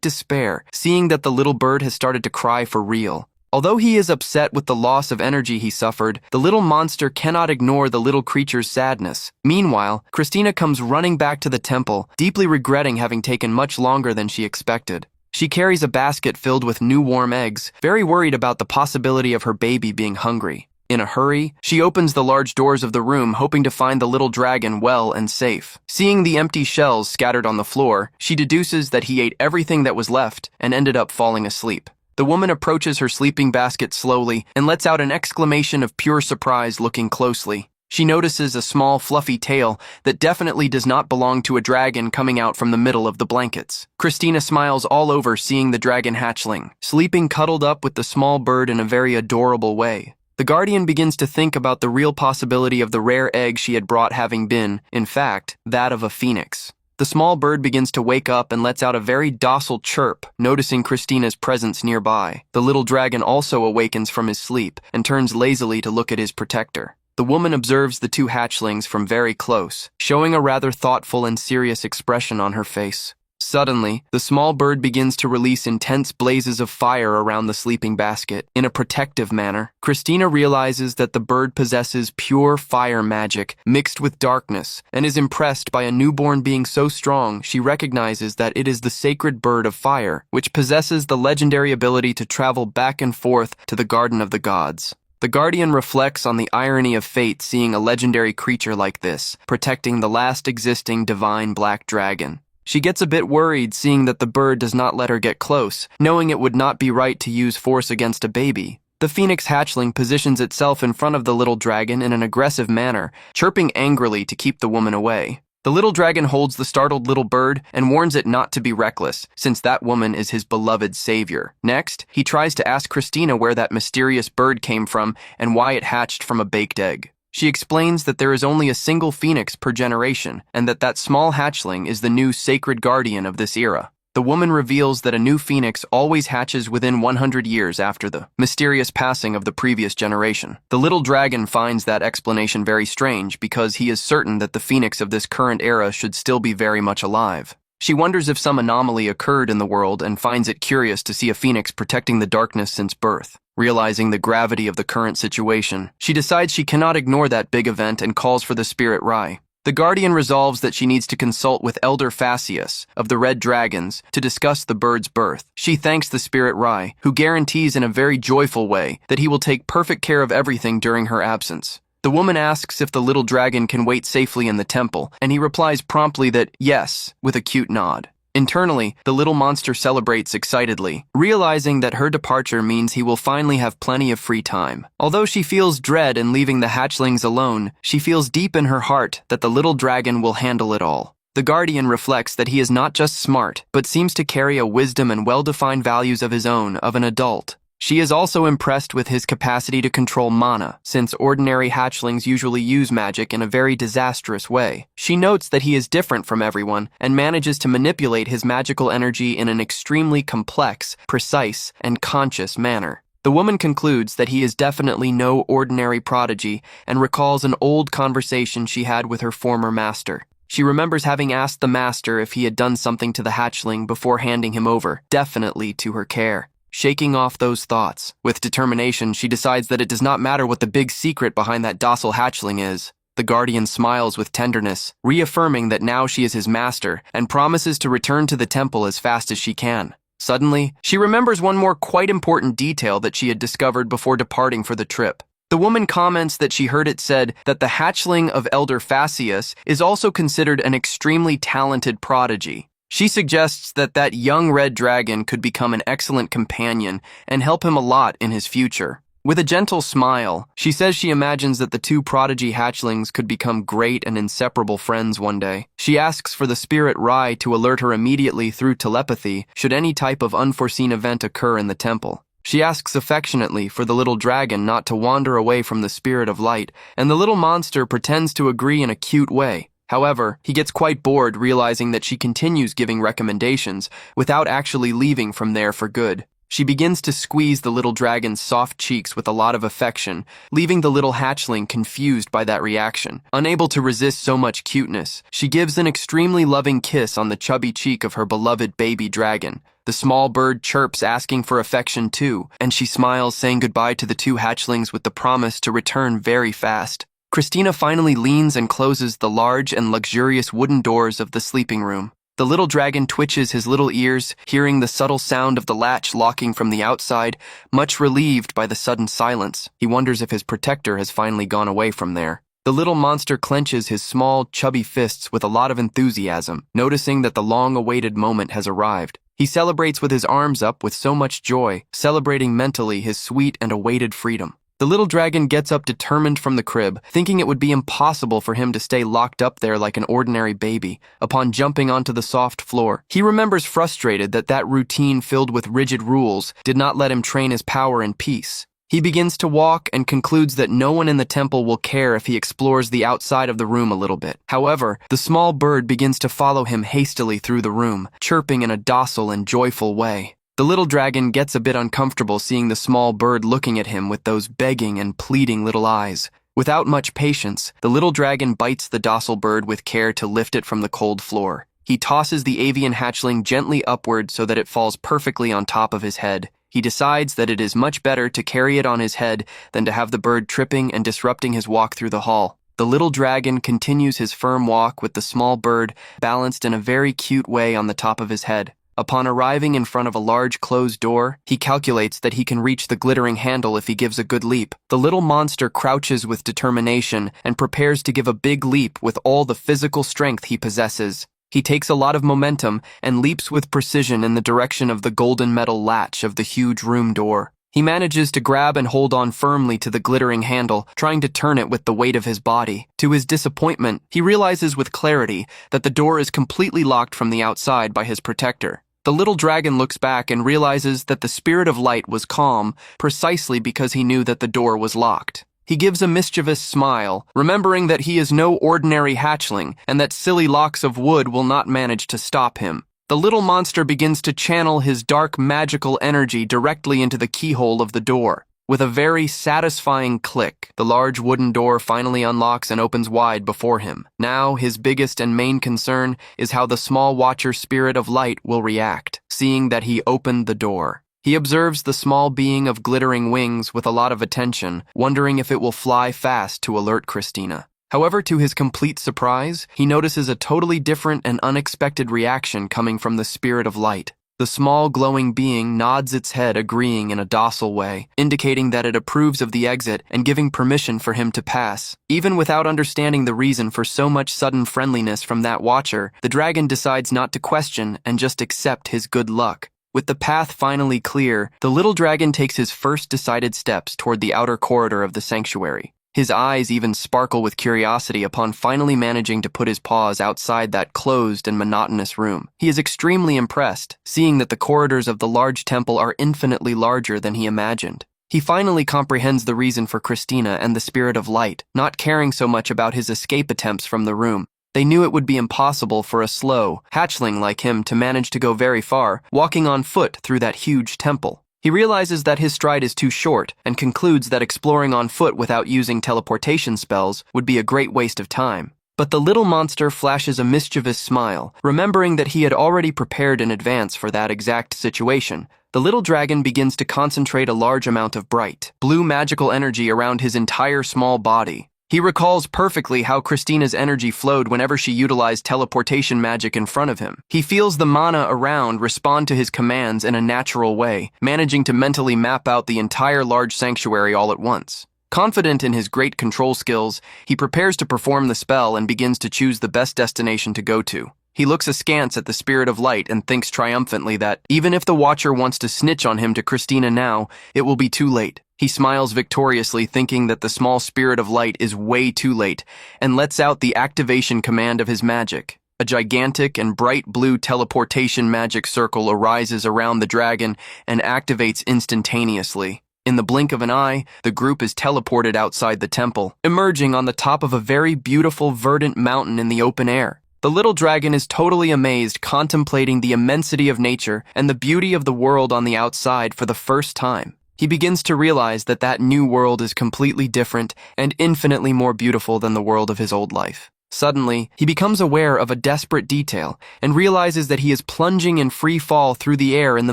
despair, seeing that the little bird has started to cry for real. Although he is upset with the loss of energy he suffered, the little monster cannot ignore the little creature's sadness. Meanwhile, Christina comes running back to the temple, deeply regretting having taken much longer than she expected. She carries a basket filled with new warm eggs, very worried about the possibility of her baby being hungry. In a hurry, she opens the large doors of the room, hoping to find the little dragon well and safe. Seeing the empty shells scattered on the floor, she deduces that he ate everything that was left and ended up falling asleep. The woman approaches her sleeping basket slowly and lets out an exclamation of pure surprise looking closely. She notices a small fluffy tail that definitely does not belong to a dragon coming out from the middle of the blankets. Christina smiles all over seeing the dragon hatchling, sleeping cuddled up with the small bird in a very adorable way. The guardian begins to think about the real possibility of the rare egg she had brought having been, in fact, that of a phoenix. The small bird begins to wake up and lets out a very docile chirp, noticing Christina's presence nearby. The little dragon also awakens from his sleep and turns lazily to look at his protector. The woman observes the two hatchlings from very close, showing a rather thoughtful and serious expression on her face. Suddenly, the small bird begins to release intense blazes of fire around the sleeping basket in a protective manner. Christina realizes that the bird possesses pure fire magic mixed with darkness and is impressed by a newborn being so strong she recognizes that it is the sacred bird of fire, which possesses the legendary ability to travel back and forth to the Garden of the Gods. The guardian reflects on the irony of fate seeing a legendary creature like this, protecting the last existing divine black dragon. She gets a bit worried seeing that the bird does not let her get close, knowing it would not be right to use force against a baby. The phoenix hatchling positions itself in front of the little dragon in an aggressive manner, chirping angrily to keep the woman away. The little dragon holds the startled little bird and warns it not to be reckless, since that woman is his beloved savior. Next, he tries to ask Christina where that mysterious bird came from and why it hatched from a baked egg. She explains that there is only a single phoenix per generation, and that small hatchling is the new sacred guardian of this era. The woman reveals that a new phoenix always hatches within 100 years after the mysterious passing of the previous generation. The little dragon finds that explanation very strange because he is certain that the phoenix of this current era should still be very much alive. She wonders if some anomaly occurred in the world and finds it curious to see a phoenix protecting the darkness since birth. Realizing the gravity of the current situation, she decides she cannot ignore that big event and calls for the spirit Rai. The guardian resolves that she needs to consult with Elder Phaseus of the Red Dragons to discuss the bird's birth. She thanks the spirit Rai, who guarantees in a very joyful way that he will take perfect care of everything during her absence. The woman asks if the little dragon can wait safely in the temple, and he replies promptly that yes, with a cute nod. Internally, the little monster celebrates excitedly, realizing that her departure means he will finally have plenty of free time. Although she feels dread in leaving the hatchlings alone, she feels deep in her heart that the little dragon will handle it all. The guardian reflects that he is not just smart, but seems to carry a wisdom and well-defined values of his own of an adult. She is also impressed with his capacity to control mana, since ordinary hatchlings usually use magic in a very disastrous way. She notes that he is different from everyone and manages to manipulate his magical energy in an extremely complex, precise, and conscious manner. The woman concludes that he is definitely no ordinary prodigy and recalls an old conversation she had with her former master. She remembers having asked the master if he had done something to the hatchling before handing him over, definitely to her care. Shaking off those thoughts, with determination, she decides that it does not matter what the big secret behind that docile hatchling is. The guardian smiles with tenderness, reaffirming that now she is his master, and promises to return to the temple as fast as she can. Suddenly, she remembers one more quite important detail that she had discovered before departing for the trip. The woman comments that she heard it said that the hatchling of Elder Phaseus is also considered an extremely talented prodigy. She suggests that young red dragon could become an excellent companion and help him a lot in his future. With a gentle smile, she says she imagines that the two prodigy hatchlings could become great and inseparable friends one day. She asks for the spirit Rai to alert her immediately through telepathy should any type of unforeseen event occur in the temple. She asks affectionately for the little dragon not to wander away from the spirit of light, and the little monster pretends to agree in a cute way. However, he gets quite bored realizing that she continues giving recommendations without actually leaving from there for good. She begins to squeeze the little dragon's soft cheeks with a lot of affection, leaving the little hatchling confused by that reaction. Unable to resist so much cuteness, she gives an extremely loving kiss on the chubby cheek of her beloved baby dragon. The small bird chirps asking for affection too, and she smiles saying goodbye to the two hatchlings with the promise to return very fast. Christina finally leans and closes the large and luxurious wooden doors of the sleeping room. The little dragon twitches his little ears, hearing the subtle sound of the latch locking from the outside, much relieved by the sudden silence. He wonders if his protector has finally gone away from there. The little monster clenches his small, chubby fists with a lot of enthusiasm, noticing that the long-awaited moment has arrived. He celebrates with his arms up with so much joy, celebrating mentally his sweet and awaited freedom. The little dragon gets up determined from the crib, thinking it would be impossible for him to stay locked up there like an ordinary baby. Upon jumping onto the soft floor, he remembers frustrated that routine filled with rigid rules did not let him train his power in peace. He begins to walk and concludes that no one in the temple will care if he explores the outside of the room a little bit. However, the small bird begins to follow him hastily through the room, chirping in a docile and joyful way. The little dragon gets a bit uncomfortable seeing the small bird looking at him with those begging and pleading little eyes. Without much patience, the little dragon bites the docile bird with care to lift it from the cold floor. He tosses the avian hatchling gently upward so that it falls perfectly on top of his head. He decides that it is much better to carry it on his head than to have the bird tripping and disrupting his walk through the hall. The little dragon continues his firm walk with the small bird balanced in a very cute way on the top of his head. Upon arriving in front of a large closed door, he calculates that he can reach the glittering handle if he gives a good leap. The little monster crouches with determination and prepares to give a big leap with all the physical strength he possesses. He takes a lot of momentum and leaps with precision in the direction of the golden metal latch of the huge room door. He manages to grab and hold on firmly to the glittering handle, trying to turn it with the weight of his body. To his disappointment, he realizes with clarity that the door is completely locked from the outside by his protector. The little dragon looks back and realizes that the spirit of light was calm precisely because he knew that the door was locked. He gives a mischievous smile, remembering that he is no ordinary hatchling and that silly locks of wood will not manage to stop him. The little monster begins to channel his dark magical energy directly into the keyhole of the door. With a very satisfying click, the large wooden door finally unlocks and opens wide before him. Now, his biggest and main concern is how the small watcher spirit of light will react, seeing that he opened the door. He observes the small being of glittering wings with a lot of attention, wondering if it will fly fast to alert Christina. However, to his complete surprise, he notices a totally different and unexpected reaction coming from the spirit of light. The small glowing being nods its head agreeing in a docile way, indicating that it approves of the exit and giving permission for him to pass. Even without understanding the reason for so much sudden friendliness from that watcher, the dragon decides not to question and just accept his good luck. With the path finally clear, the little dragon takes his first decided steps toward the outer corridor of the sanctuary. His eyes even sparkle with curiosity upon finally managing to put his paws outside that closed and monotonous room. He is extremely impressed, seeing that the corridors of the large temple are infinitely larger than he imagined. He finally comprehends the reason for Christina and the spirit of light, not caring so much about his escape attempts from the room. They knew it would be impossible for a slow, hatchling like him to manage to go very far, walking on foot through that huge temple. He realizes that his stride is too short and concludes that exploring on foot without using teleportation spells would be a great waste of time. But the little monster flashes a mischievous smile, remembering that he had already prepared in advance for that exact situation. The little dragon begins to concentrate a large amount of bright, blue magical energy around his entire small body. He recalls perfectly how Christina's energy flowed whenever she utilized teleportation magic in front of him. He feels the mana around respond to his commands in a natural way, managing to mentally map out the entire large sanctuary all at once. Confident in his great control skills, he prepares to perform the spell and begins to choose the best destination to go to. He looks askance at the spirit of light and thinks triumphantly that, even if the Watcher wants to snitch on him to Christina now, it will be too late. He smiles victoriously, thinking that the small spirit of light is way too late, and lets out the activation command of his magic. A gigantic and bright blue teleportation magic circle arises around the dragon and activates instantaneously. In the blink of an eye, the group is teleported outside the temple, emerging on the top of a very beautiful verdant mountain in the open air. The little dragon is totally amazed, contemplating the immensity of nature and the beauty of the world on the outside for the first time. He begins to realize that that new world is completely different and infinitely more beautiful than the world of his old life. Suddenly, he becomes aware of a desperate detail and realizes that he is plunging in free fall through the air in the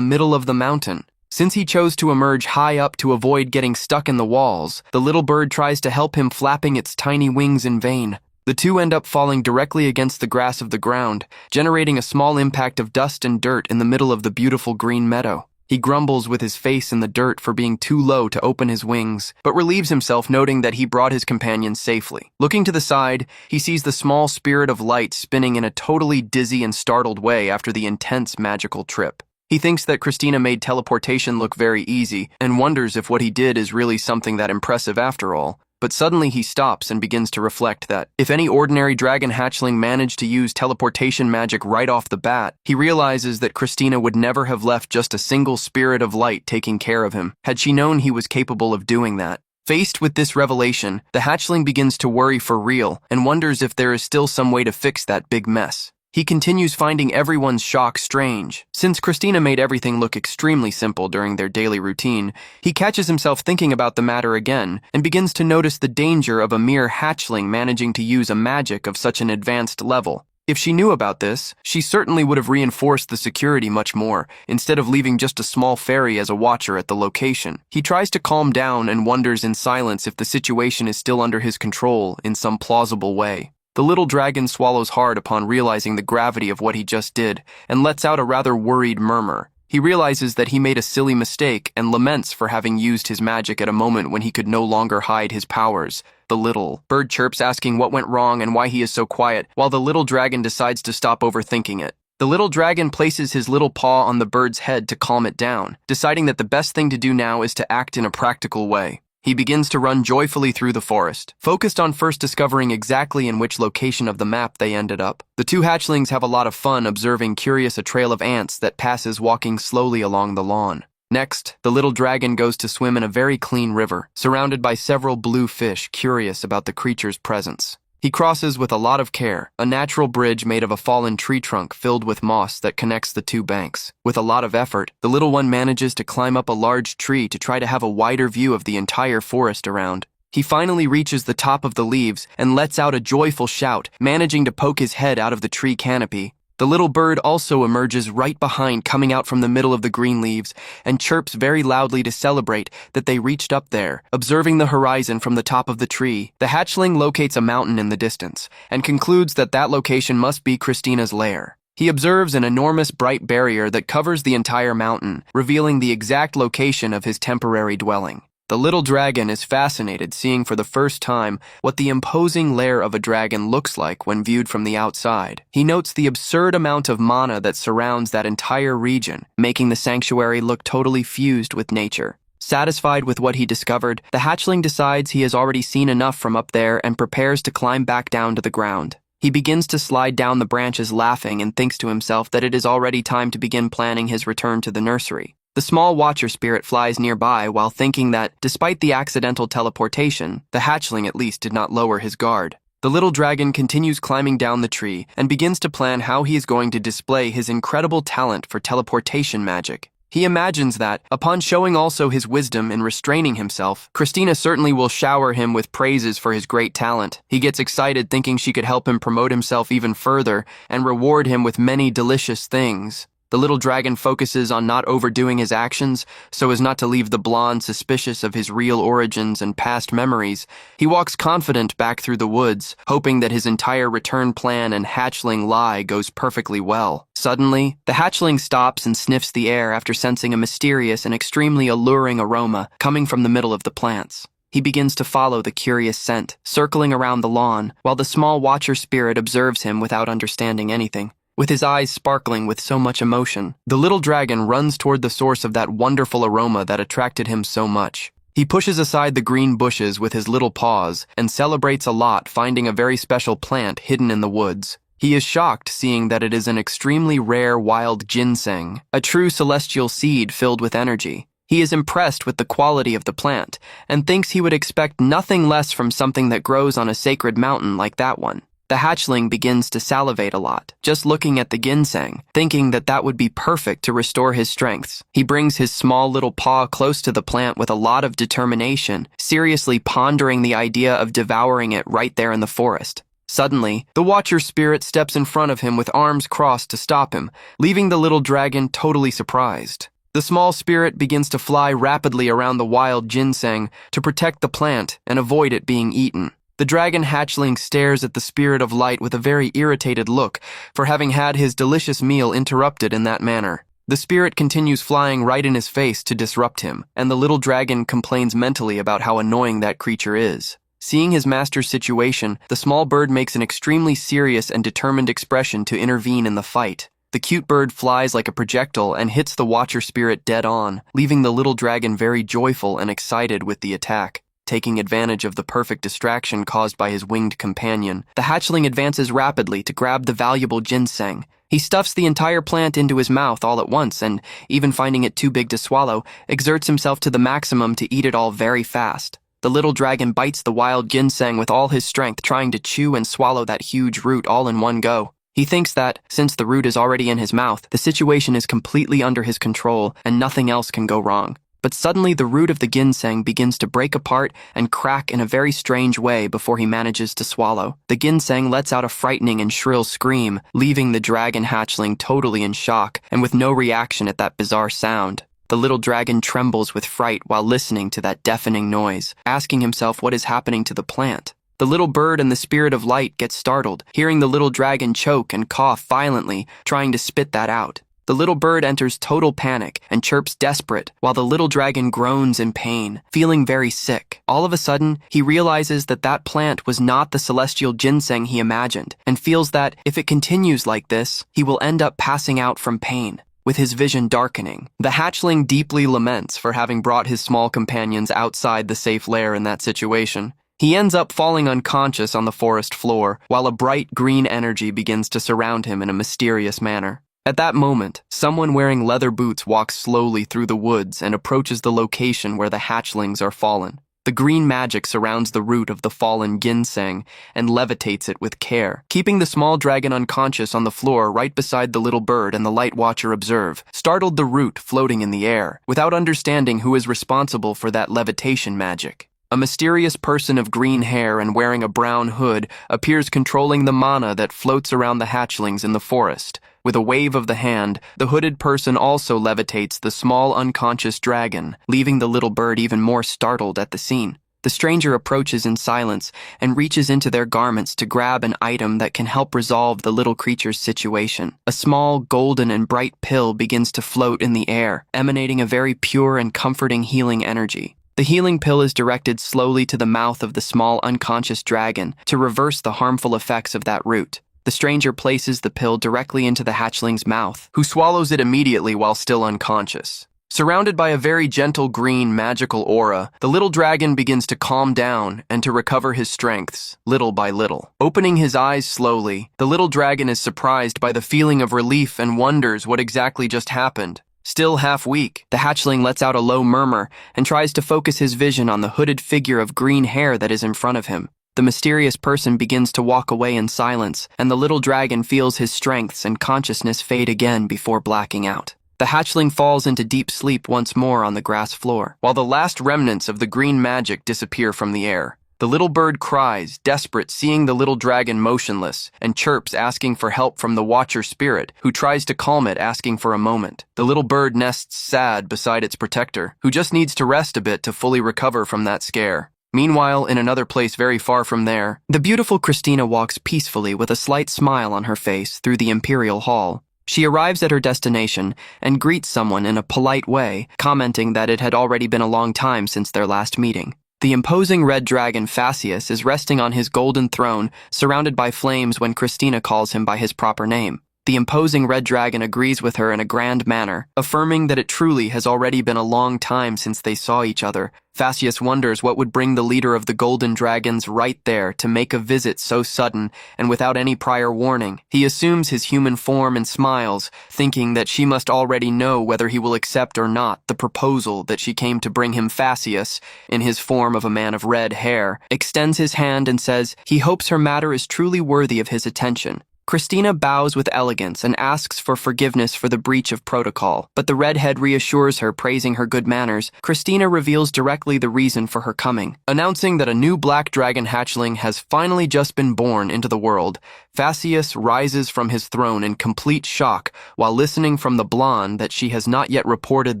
middle of the mountain. Since he chose to emerge high up to avoid getting stuck in the walls, the little bird tries to help him, flapping its tiny wings in vain. The two end up falling directly against the grass of the ground, generating a small impact of dust and dirt in the middle of the beautiful green meadow. He grumbles with his face in the dirt for being too low to open his wings, but relieves himself noting that he brought his companion safely. Looking to the side, he sees the small spirit of light spinning in a totally dizzy and startled way after the intense magical trip. He thinks that Christina made teleportation look very easy and wonders if what he did is really something that impressive after all. But suddenly he stops and begins to reflect that if any ordinary dragon hatchling managed to use teleportation magic right off the bat, he realizes that Christina would never have left just a single spirit of light taking care of him, had she known he was capable of doing that. Faced with this revelation, the hatchling begins to worry for real and wonders if there is still some way to fix that big mess. He continues finding everyone's shock strange. Since Christina made everything look extremely simple during their daily routine, he catches himself thinking about the matter again and begins to notice the danger of a mere hatchling managing to use a magic of such an advanced level. If she knew about this, she certainly would have reinforced the security much more, instead of leaving just a small fairy as a watcher at the location. He tries to calm down and wonders in silence if the situation is still under his control in some plausible way. The little dragon swallows hard upon realizing the gravity of what he just did and lets out a rather worried murmur. He realizes that he made a silly mistake and laments for having used his magic at a moment when he could no longer hide his powers. The little bird chirps, asking what went wrong and why he is so quiet, while the little dragon decides to stop overthinking it. The little dragon places his little paw on the bird's head to calm it down, deciding that the best thing to do now is to act in a practical way. He begins to run joyfully through the forest, focused on first discovering exactly in which location of the map they ended up. The two hatchlings have a lot of fun observing a trail of ants that passes walking slowly along the lawn. Next, the little dragon goes to swim in a very clean river, surrounded by several blue fish curious about the creature's presence. He crosses with a lot of care a natural bridge made of a fallen tree trunk filled with moss that connects the two banks. With a lot of effort, the little one manages to climb up a large tree to try to have a wider view of the entire forest around. He finally reaches the top of the leaves and lets out a joyful shout, managing to poke his head out of the tree canopy. The little bird also emerges right behind, coming out from the middle of the green leaves, and chirps very loudly to celebrate that they reached up there. Observing the horizon from the top of the tree, the hatchling locates a mountain in the distance, and concludes that that location must be Christina's lair. He observes an enormous bright barrier that covers the entire mountain, revealing the exact location of his temporary dwelling. The little dragon is fascinated, seeing for the first time what the imposing lair of a dragon looks like when viewed from the outside. He notes the absurd amount of mana that surrounds that entire region, making the sanctuary look totally fused with nature. Satisfied with what he discovered, the hatchling decides he has already seen enough from up there and prepares to climb back down to the ground. He begins to slide down the branches, laughing, and thinks to himself that it is already time to begin planning his return to the nursery. The small watcher spirit flies nearby while thinking that, despite the accidental teleportation, the hatchling at least did not lower his guard. The little dragon continues climbing down the tree and begins to plan how he is going to display his incredible talent for teleportation magic. He imagines that, upon showing also his wisdom in restraining himself, Christina certainly will shower him with praises for his great talent. He gets excited thinking she could help him promote himself even further and reward him with many delicious things. The little dragon focuses on not overdoing his actions so as not to leave the blonde suspicious of his real origins and past memories. He walks confident back through the woods, hoping that his entire return plan and hatchling lie goes perfectly well. Suddenly, the hatchling stops and sniffs the air after sensing a mysterious and extremely alluring aroma coming from the middle of the plants. He begins to follow the curious scent, circling around the lawn, while the small watcher spirit observes him without understanding anything. With his eyes sparkling with so much emotion, the little dragon runs toward the source of that wonderful aroma that attracted him so much. He pushes aside the green bushes with his little paws and celebrates a lot, finding a very special plant hidden in the woods. He is shocked seeing that it is an extremely rare wild ginseng, a true celestial seed filled with energy. He is impressed with the quality of the plant and thinks he would expect nothing less from something that grows on a sacred mountain like that one. The hatchling begins to salivate a lot, just looking at the ginseng, thinking that that would be perfect to restore his strengths. He brings his small little paw close to the plant with a lot of determination, seriously pondering the idea of devouring it right there in the forest. Suddenly, the Watcher spirit steps in front of him with arms crossed to stop him, leaving the little dragon totally surprised. The small spirit begins to fly rapidly around the wild ginseng to protect the plant and avoid it being eaten. The dragon hatchling stares at the spirit of light with a very irritated look for having had his delicious meal interrupted in that manner. The spirit continues flying right in his face to disrupt him, and the little dragon complains mentally about how annoying that creature is. Seeing his master's situation, the small bird makes an extremely serious and determined expression to intervene in the fight. The cute bird flies like a projectile and hits the Watcher spirit dead on, leaving the little dragon very joyful and excited with the attack. Taking advantage of the perfect distraction caused by his winged companion, the hatchling advances rapidly to grab the valuable ginseng. He stuffs the entire plant into his mouth all at once and, even finding it too big to swallow, exerts himself to the maximum to eat it all very fast. The little dragon bites the wild ginseng with all his strength, trying to chew and swallow that huge root all in one go. He thinks that, since the root is already in his mouth, the situation is completely under his control and nothing else can go wrong. But suddenly the root of the ginseng begins to break apart and crack in a very strange way before he manages to swallow. The ginseng lets out a frightening and shrill scream, leaving the dragon hatchling totally in shock and with no reaction at that bizarre sound. The little dragon trembles with fright while listening to that deafening noise, asking himself what is happening to the plant. The little bird and the spirit of light get startled, hearing the little dragon choke and cough violently, trying to spit that out. The little bird enters total panic and chirps desperate, while the little dragon groans in pain, feeling very sick. All of a sudden, he realizes that that plant was not the celestial ginseng he imagined, and feels that, if it continues like this, he will end up passing out from pain, with his vision darkening. The hatchling deeply laments for having brought his small companions outside the safe lair in that situation. He ends up falling unconscious on the forest floor, while a bright green energy begins to surround him in a mysterious manner. At that moment, someone wearing leather boots walks slowly through the woods and approaches the location where the hatchlings are fallen. The green magic surrounds the root of the fallen ginseng and levitates it with care, keeping the small dragon unconscious on the floor right beside the little bird, and the Light Watcher observe, startled, the root floating in the air, without understanding who is responsible for that levitation magic. A mysterious person of green hair and wearing a brown hood appears, controlling the mana that floats around the hatchlings in the forest. With a wave of the hand, the hooded person also levitates the small unconscious dragon, leaving the little bird even more startled at the scene. The stranger approaches in silence and reaches into their garments to grab an item that can help resolve the little creature's situation. A small, golden and bright pill begins to float in the air, emanating a very pure and comforting healing energy. The healing pill is directed slowly to the mouth of the small unconscious dragon to reverse the harmful effects of that root. The stranger places the pill directly into the hatchling's mouth, who swallows it immediately while still unconscious. Surrounded by a very gentle green magical aura, the little dragon begins to calm down and to recover his strengths, little by little. Opening his eyes slowly, the little dragon is surprised by the feeling of relief and wonders what exactly just happened. Still half weak, the hatchling lets out a low murmur and tries to focus his vision on the hooded figure of green hair that is in front of him. The mysterious person begins to walk away in silence, and the little dragon feels his strengths and consciousness fade again before blacking out. The hatchling falls into deep sleep once more on the grass floor, while the last remnants of the green magic disappear from the air. The little bird cries, desperate, seeing the little dragon motionless, and chirps, asking for help from the Watcher spirit, who tries to calm it, asking for a moment. The little bird nests sad beside its protector, who just needs to rest a bit to fully recover from that scare. Meanwhile, in another place very far from there, the beautiful Christina walks peacefully with a slight smile on her face through the Imperial Hall. She arrives at her destination and greets someone in a polite way, commenting that it had already been a long time since their last meeting. The imposing red dragon Phaseus is resting on his golden throne, surrounded by flames when Christina calls him by his proper name. The imposing red dragon agrees with her in a grand manner, affirming that it truly has already been a long time since they saw each other. Phaseus wonders what would bring the leader of the golden dragons right there to make a visit so sudden and without any prior warning. He assumes his human form and smiles, thinking that she must already know whether he will accept or not the proposal that she came to bring him. Phaseus, in his form of a man of red hair, extends his hand and says he hopes her matter is truly worthy of his attention. Christina bows with elegance and asks for forgiveness for the breach of protocol, but the redhead reassures her, praising her good manners. Christina reveals directly the reason for her coming, announcing that a new black dragon hatchling has finally just been born into the world. Phaseus rises from his throne in complete shock while listening from the blonde that she has not yet reported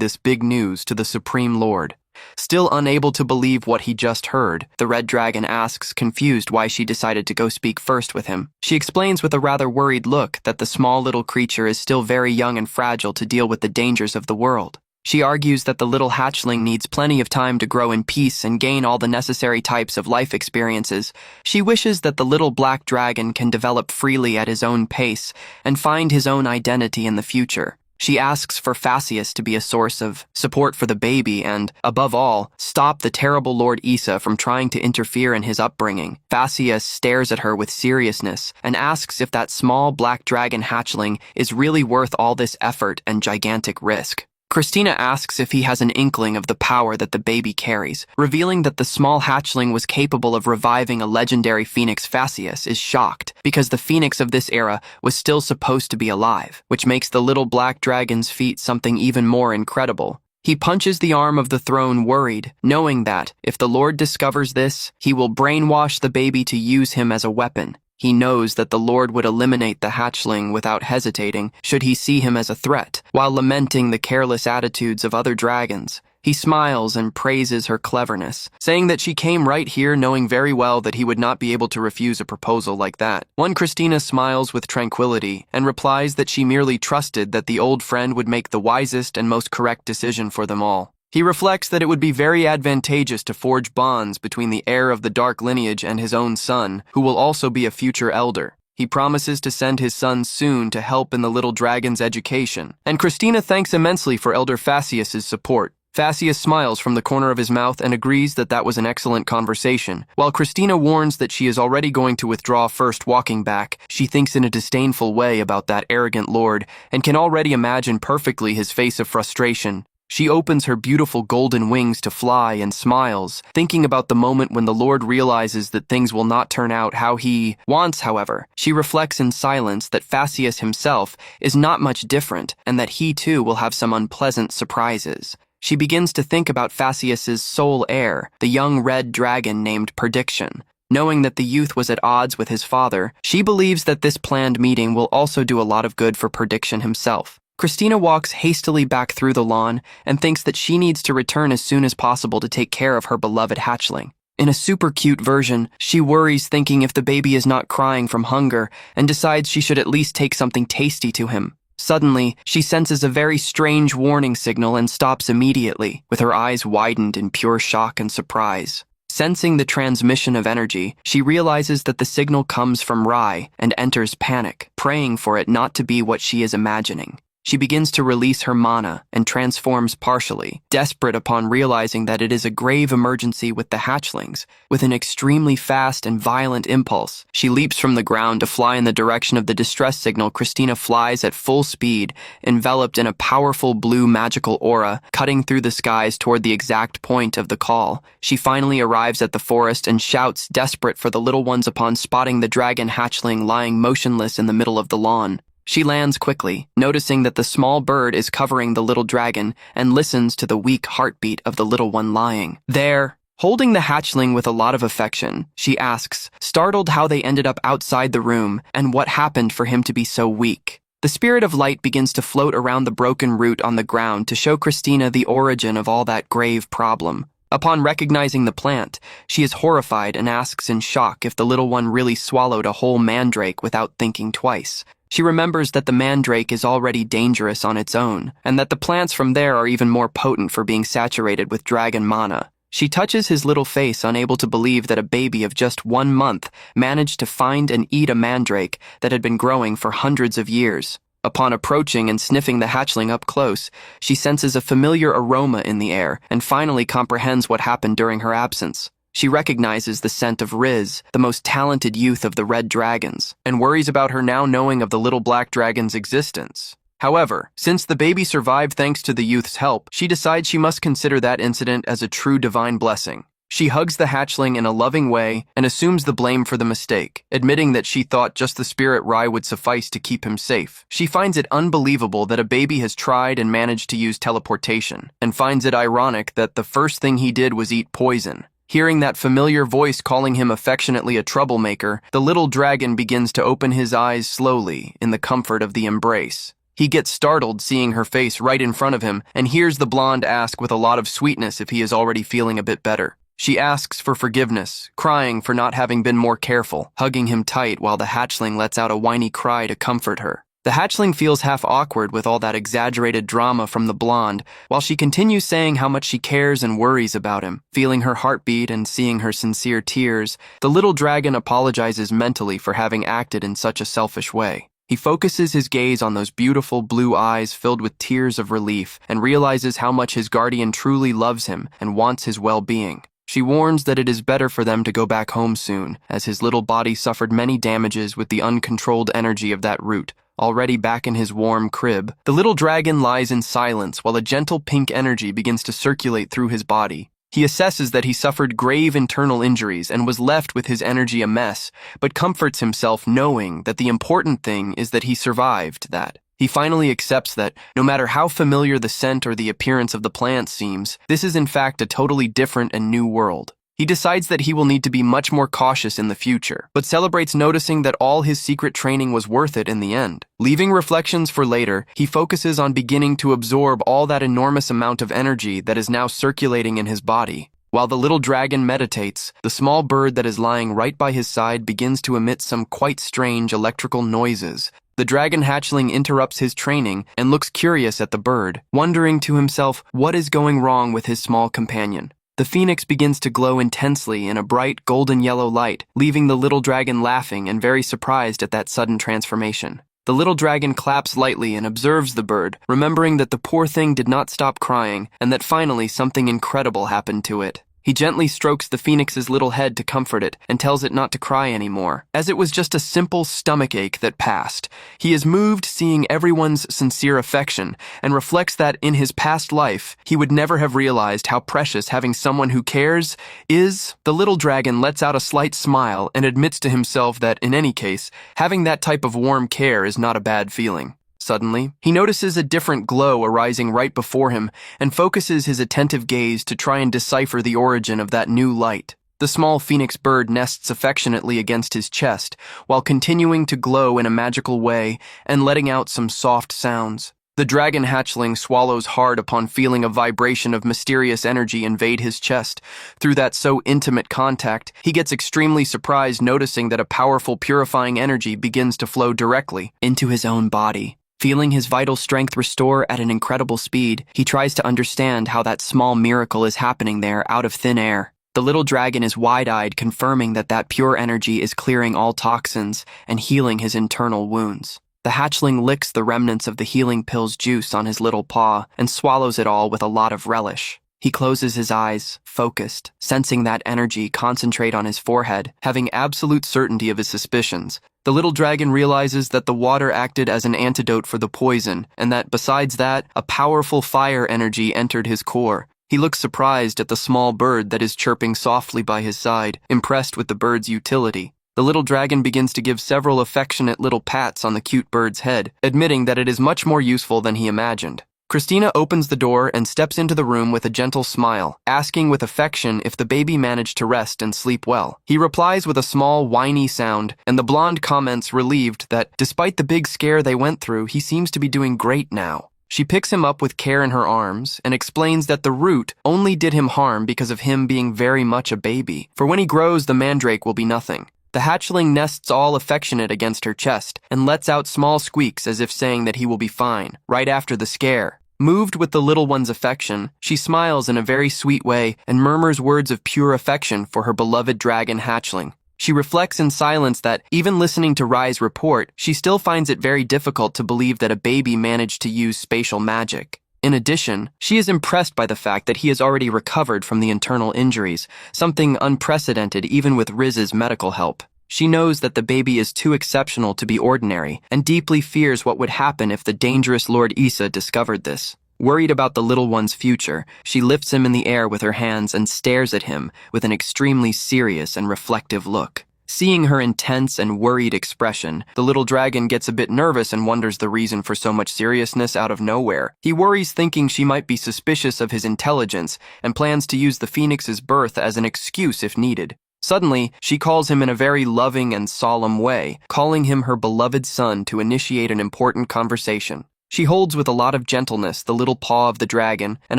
this big news to the Supreme Lord. Still unable to believe what he just heard, the red dragon asks, confused, why she decided to go speak first with him. She explains with a rather worried look that the small little creature is still very young and fragile to deal with the dangers of the world. She argues that the little hatchling needs plenty of time to grow in peace and gain all the necessary types of life experiences. She wishes that the little black dragon can develop freely at his own pace and find his own identity in the future. She asks for Phaseus to be a source of support for the baby and, above all, stop the terrible Lord Issa from trying to interfere in his upbringing. Phaseus stares at her with seriousness and asks if that small black dragon hatchling is really worth all this effort and gigantic risk. Christina asks if he has an inkling of the power that the baby carries, revealing that the small hatchling was capable of reviving a legendary phoenix. Phaseus is shocked because the phoenix of this era was still supposed to be alive, which makes the little black dragon's feat something even more incredible. He punches the arm of the throne, worried, knowing that, if the Lord discovers this, he will brainwash the baby to use him as a weapon. He knows that the Lord would eliminate the hatchling without hesitating should he see him as a threat, while lamenting the careless attitudes of other dragons. He smiles and praises her cleverness, saying that she came right here knowing very well that he would not be able to refuse a proposal like that. Christina smiles with tranquility and replies that she merely trusted that the old friend would make the wisest and most correct decision for them all. He reflects that it would be very advantageous to forge bonds between the heir of the dark lineage and his own son, who will also be a future elder. He promises to send his son soon to help in the little dragon's education, and Christina thanks immensely for Elder Phaseus's support. Phaseus smiles from the corner of his mouth and agrees that that was an excellent conversation. While Christina warns that she is already going to withdraw first, walking back, she thinks in a disdainful way about that arrogant lord and can already imagine perfectly his face of frustration. She opens her beautiful golden wings to fly and smiles, thinking about the moment when the Lord realizes that things will not turn out how he wants. However, she reflects in silence that Phaseus himself is not much different and that he too will have some unpleasant surprises. She begins to think about Phaseus's sole heir, the young red dragon named Prediction. Knowing that the youth was at odds with his father, she believes that this planned meeting will also do a lot of good for Prediction himself. Christina walks hastily back through the lawn and thinks that she needs to return as soon as possible to take care of her beloved hatchling. In a super cute version, she worries, thinking if the baby is not crying from hunger, and decides she should at least take something tasty to him. Suddenly, she senses a very strange warning signal and stops immediately, with her eyes widened in pure shock and surprise. Sensing the transmission of energy, she realizes that the signal comes from Rai and enters panic, praying for it not to be what she is imagining. She begins to release her mana and transforms partially, desperate upon realizing that it is a grave emergency with the hatchlings. With an extremely fast and violent impulse, she leaps from the ground to fly in the direction of the distress signal. Christina flies at full speed, enveloped in a powerful blue magical aura, cutting through the skies toward the exact point of the call. She finally arrives at the forest and shouts, desperate for the little ones, upon spotting the dragon hatchling lying motionless in the middle of the lawn. She lands quickly, noticing that the small bird is covering the little dragon, and listens to the weak heartbeat of the little one lying there. Holding the hatchling with a lot of affection, she asks, startled how they ended up outside the room and what happened for him to be so weak. The spirit of light begins to float around the broken root on the ground to show Christina the origin of all that grave problem. Upon recognizing the plant, she is horrified and asks in shock if the little one really swallowed a whole mandrake without thinking twice. She remembers that the mandrake is already dangerous on its own, and that the plants from there are even more potent for being saturated with dragon mana. She touches his little face, unable to believe that a baby of just 1 month managed to find and eat a mandrake that had been growing for hundreds of years. Upon approaching and sniffing the hatchling up close, she senses a familiar aroma in the air and finally comprehends what happened during her absence. She recognizes the scent of Riz, the most talented youth of the Red Dragons, and worries about her now knowing of the little black dragon's existence. However, since the baby survived thanks to the youth's help, she decides she must consider that incident as a true divine blessing. She hugs the hatchling in a loving way and assumes the blame for the mistake, admitting that she thought just the spirit Rai would suffice to keep him safe. She finds it unbelievable that a baby has tried and managed to use teleportation, and finds it ironic that the first thing he did was eat poison. Hearing that familiar voice calling him affectionately a troublemaker, the little dragon begins to open his eyes slowly in the comfort of the embrace. He gets startled seeing her face right in front of him and hears the blonde ask with a lot of sweetness if he is already feeling a bit better. She asks for forgiveness, crying for not having been more careful, hugging him tight while the hatchling lets out a whiny cry to comfort her. The hatchling feels half awkward with all that exaggerated drama from the blonde, while she continues saying how much she cares and worries about him. Feeling her heartbeat and seeing her sincere tears, the little dragon apologizes mentally for having acted in such a selfish way. He focuses his gaze on those beautiful blue eyes filled with tears of relief and realizes how much his guardian truly loves him and wants his well-being. She warns that it is better for them to go back home soon, as his little body suffered many damages with the uncontrolled energy of that root. Already back in his warm crib, the little dragon lies in silence while a gentle pink energy begins to circulate through his body. He assesses that he suffered grave internal injuries and was left with his energy a mess, but comforts himself knowing that the important thing is that he survived that. He finally accepts that, no matter how familiar the scent or the appearance of the plant seems, this is in fact a totally different and new world. He decides that he will need to be much more cautious in the future, but celebrates noticing that all his secret training was worth it in the end. Leaving reflections for later, he focuses on beginning to absorb all that enormous amount of energy that is now circulating in his body. While the little dragon meditates, the small bird that is lying right by his side begins to emit some quite strange electrical noises. The dragon hatchling interrupts his training and looks curious at the bird, wondering to himself what is going wrong with his small companion. The phoenix begins to glow intensely in a bright golden yellow light, leaving the little dragon laughing and very surprised at that sudden transformation. The little dragon claps lightly and observes the bird, remembering that the poor thing did not stop crying and that finally something incredible happened to it. He gently strokes the phoenix's little head to comfort it and tells it not to cry anymore, as it was just a simple stomachache that passed. He is moved seeing everyone's sincere affection and reflects that in his past life, he would never have realized how precious having someone who cares is. The little dragon lets out a slight smile and admits to himself that, in any case, having that type of warm care is not a bad feeling. Suddenly, he notices a different glow arising right before him and focuses his attentive gaze to try and decipher the origin of that new light. The small phoenix bird nests affectionately against his chest while continuing to glow in a magical way and letting out some soft sounds. The dragon hatchling swallows hard upon feeling a vibration of mysterious energy invade his chest. Through that so intimate contact, he gets extremely surprised noticing that a powerful purifying energy begins to flow directly into his own body. Feeling his vital strength restore at an incredible speed, he tries to understand how that small miracle is happening there out of thin air. The little dragon is wide-eyed, confirming that that pure energy is clearing all toxins and healing his internal wounds. The hatchling licks the remnants of the healing pill's juice on his little paw and swallows it all with a lot of relish. He closes his eyes, focused, sensing that energy concentrate on his forehead, having absolute certainty of his suspicions. The little dragon realizes that the water acted as an antidote for the poison, and that, besides that, a powerful fire energy entered his core. He looks surprised at the small bird that is chirping softly by his side, impressed with the bird's utility. The little dragon begins to give several affectionate little pats on the cute bird's head, admitting that it is much more useful than he imagined. Christina opens the door and steps into the room with a gentle smile, asking with affection if the baby managed to rest and sleep well. He replies with a small, whiny sound, and the blonde comments relieved that, despite the big scare they went through, he seems to be doing great now. She picks him up with care in her arms and explains that the root only did him harm because of him being very much a baby, for when he grows the mandrake will be nothing. The hatchling nests all affectionate against her chest and lets out small squeaks as if saying that he will be fine, right after the scare. Moved with the little one's affection, she smiles in a very sweet way and murmurs words of pure affection for her beloved dragon hatchling. She reflects in silence that, even listening to Rai's report, she still finds it very difficult to believe that a baby managed to use spatial magic. In addition, she is impressed by the fact that he has already recovered from the internal injuries, something unprecedented even with Riz's medical help. She knows that the baby is too exceptional to be ordinary and deeply fears what would happen if the dangerous Lord Issa discovered this. Worried about the little one's future, she lifts him in the air with her hands and stares at him with an extremely serious and reflective look. Seeing her intense and worried expression, the little dragon gets a bit nervous and wonders the reason for so much seriousness out of nowhere. He worries, thinking she might be suspicious of his intelligence and plans to use the phoenix's birth as an excuse if needed. Suddenly, she calls him in a very loving and solemn way, calling him her beloved son to initiate an important conversation. She holds with a lot of gentleness the little paw of the dragon and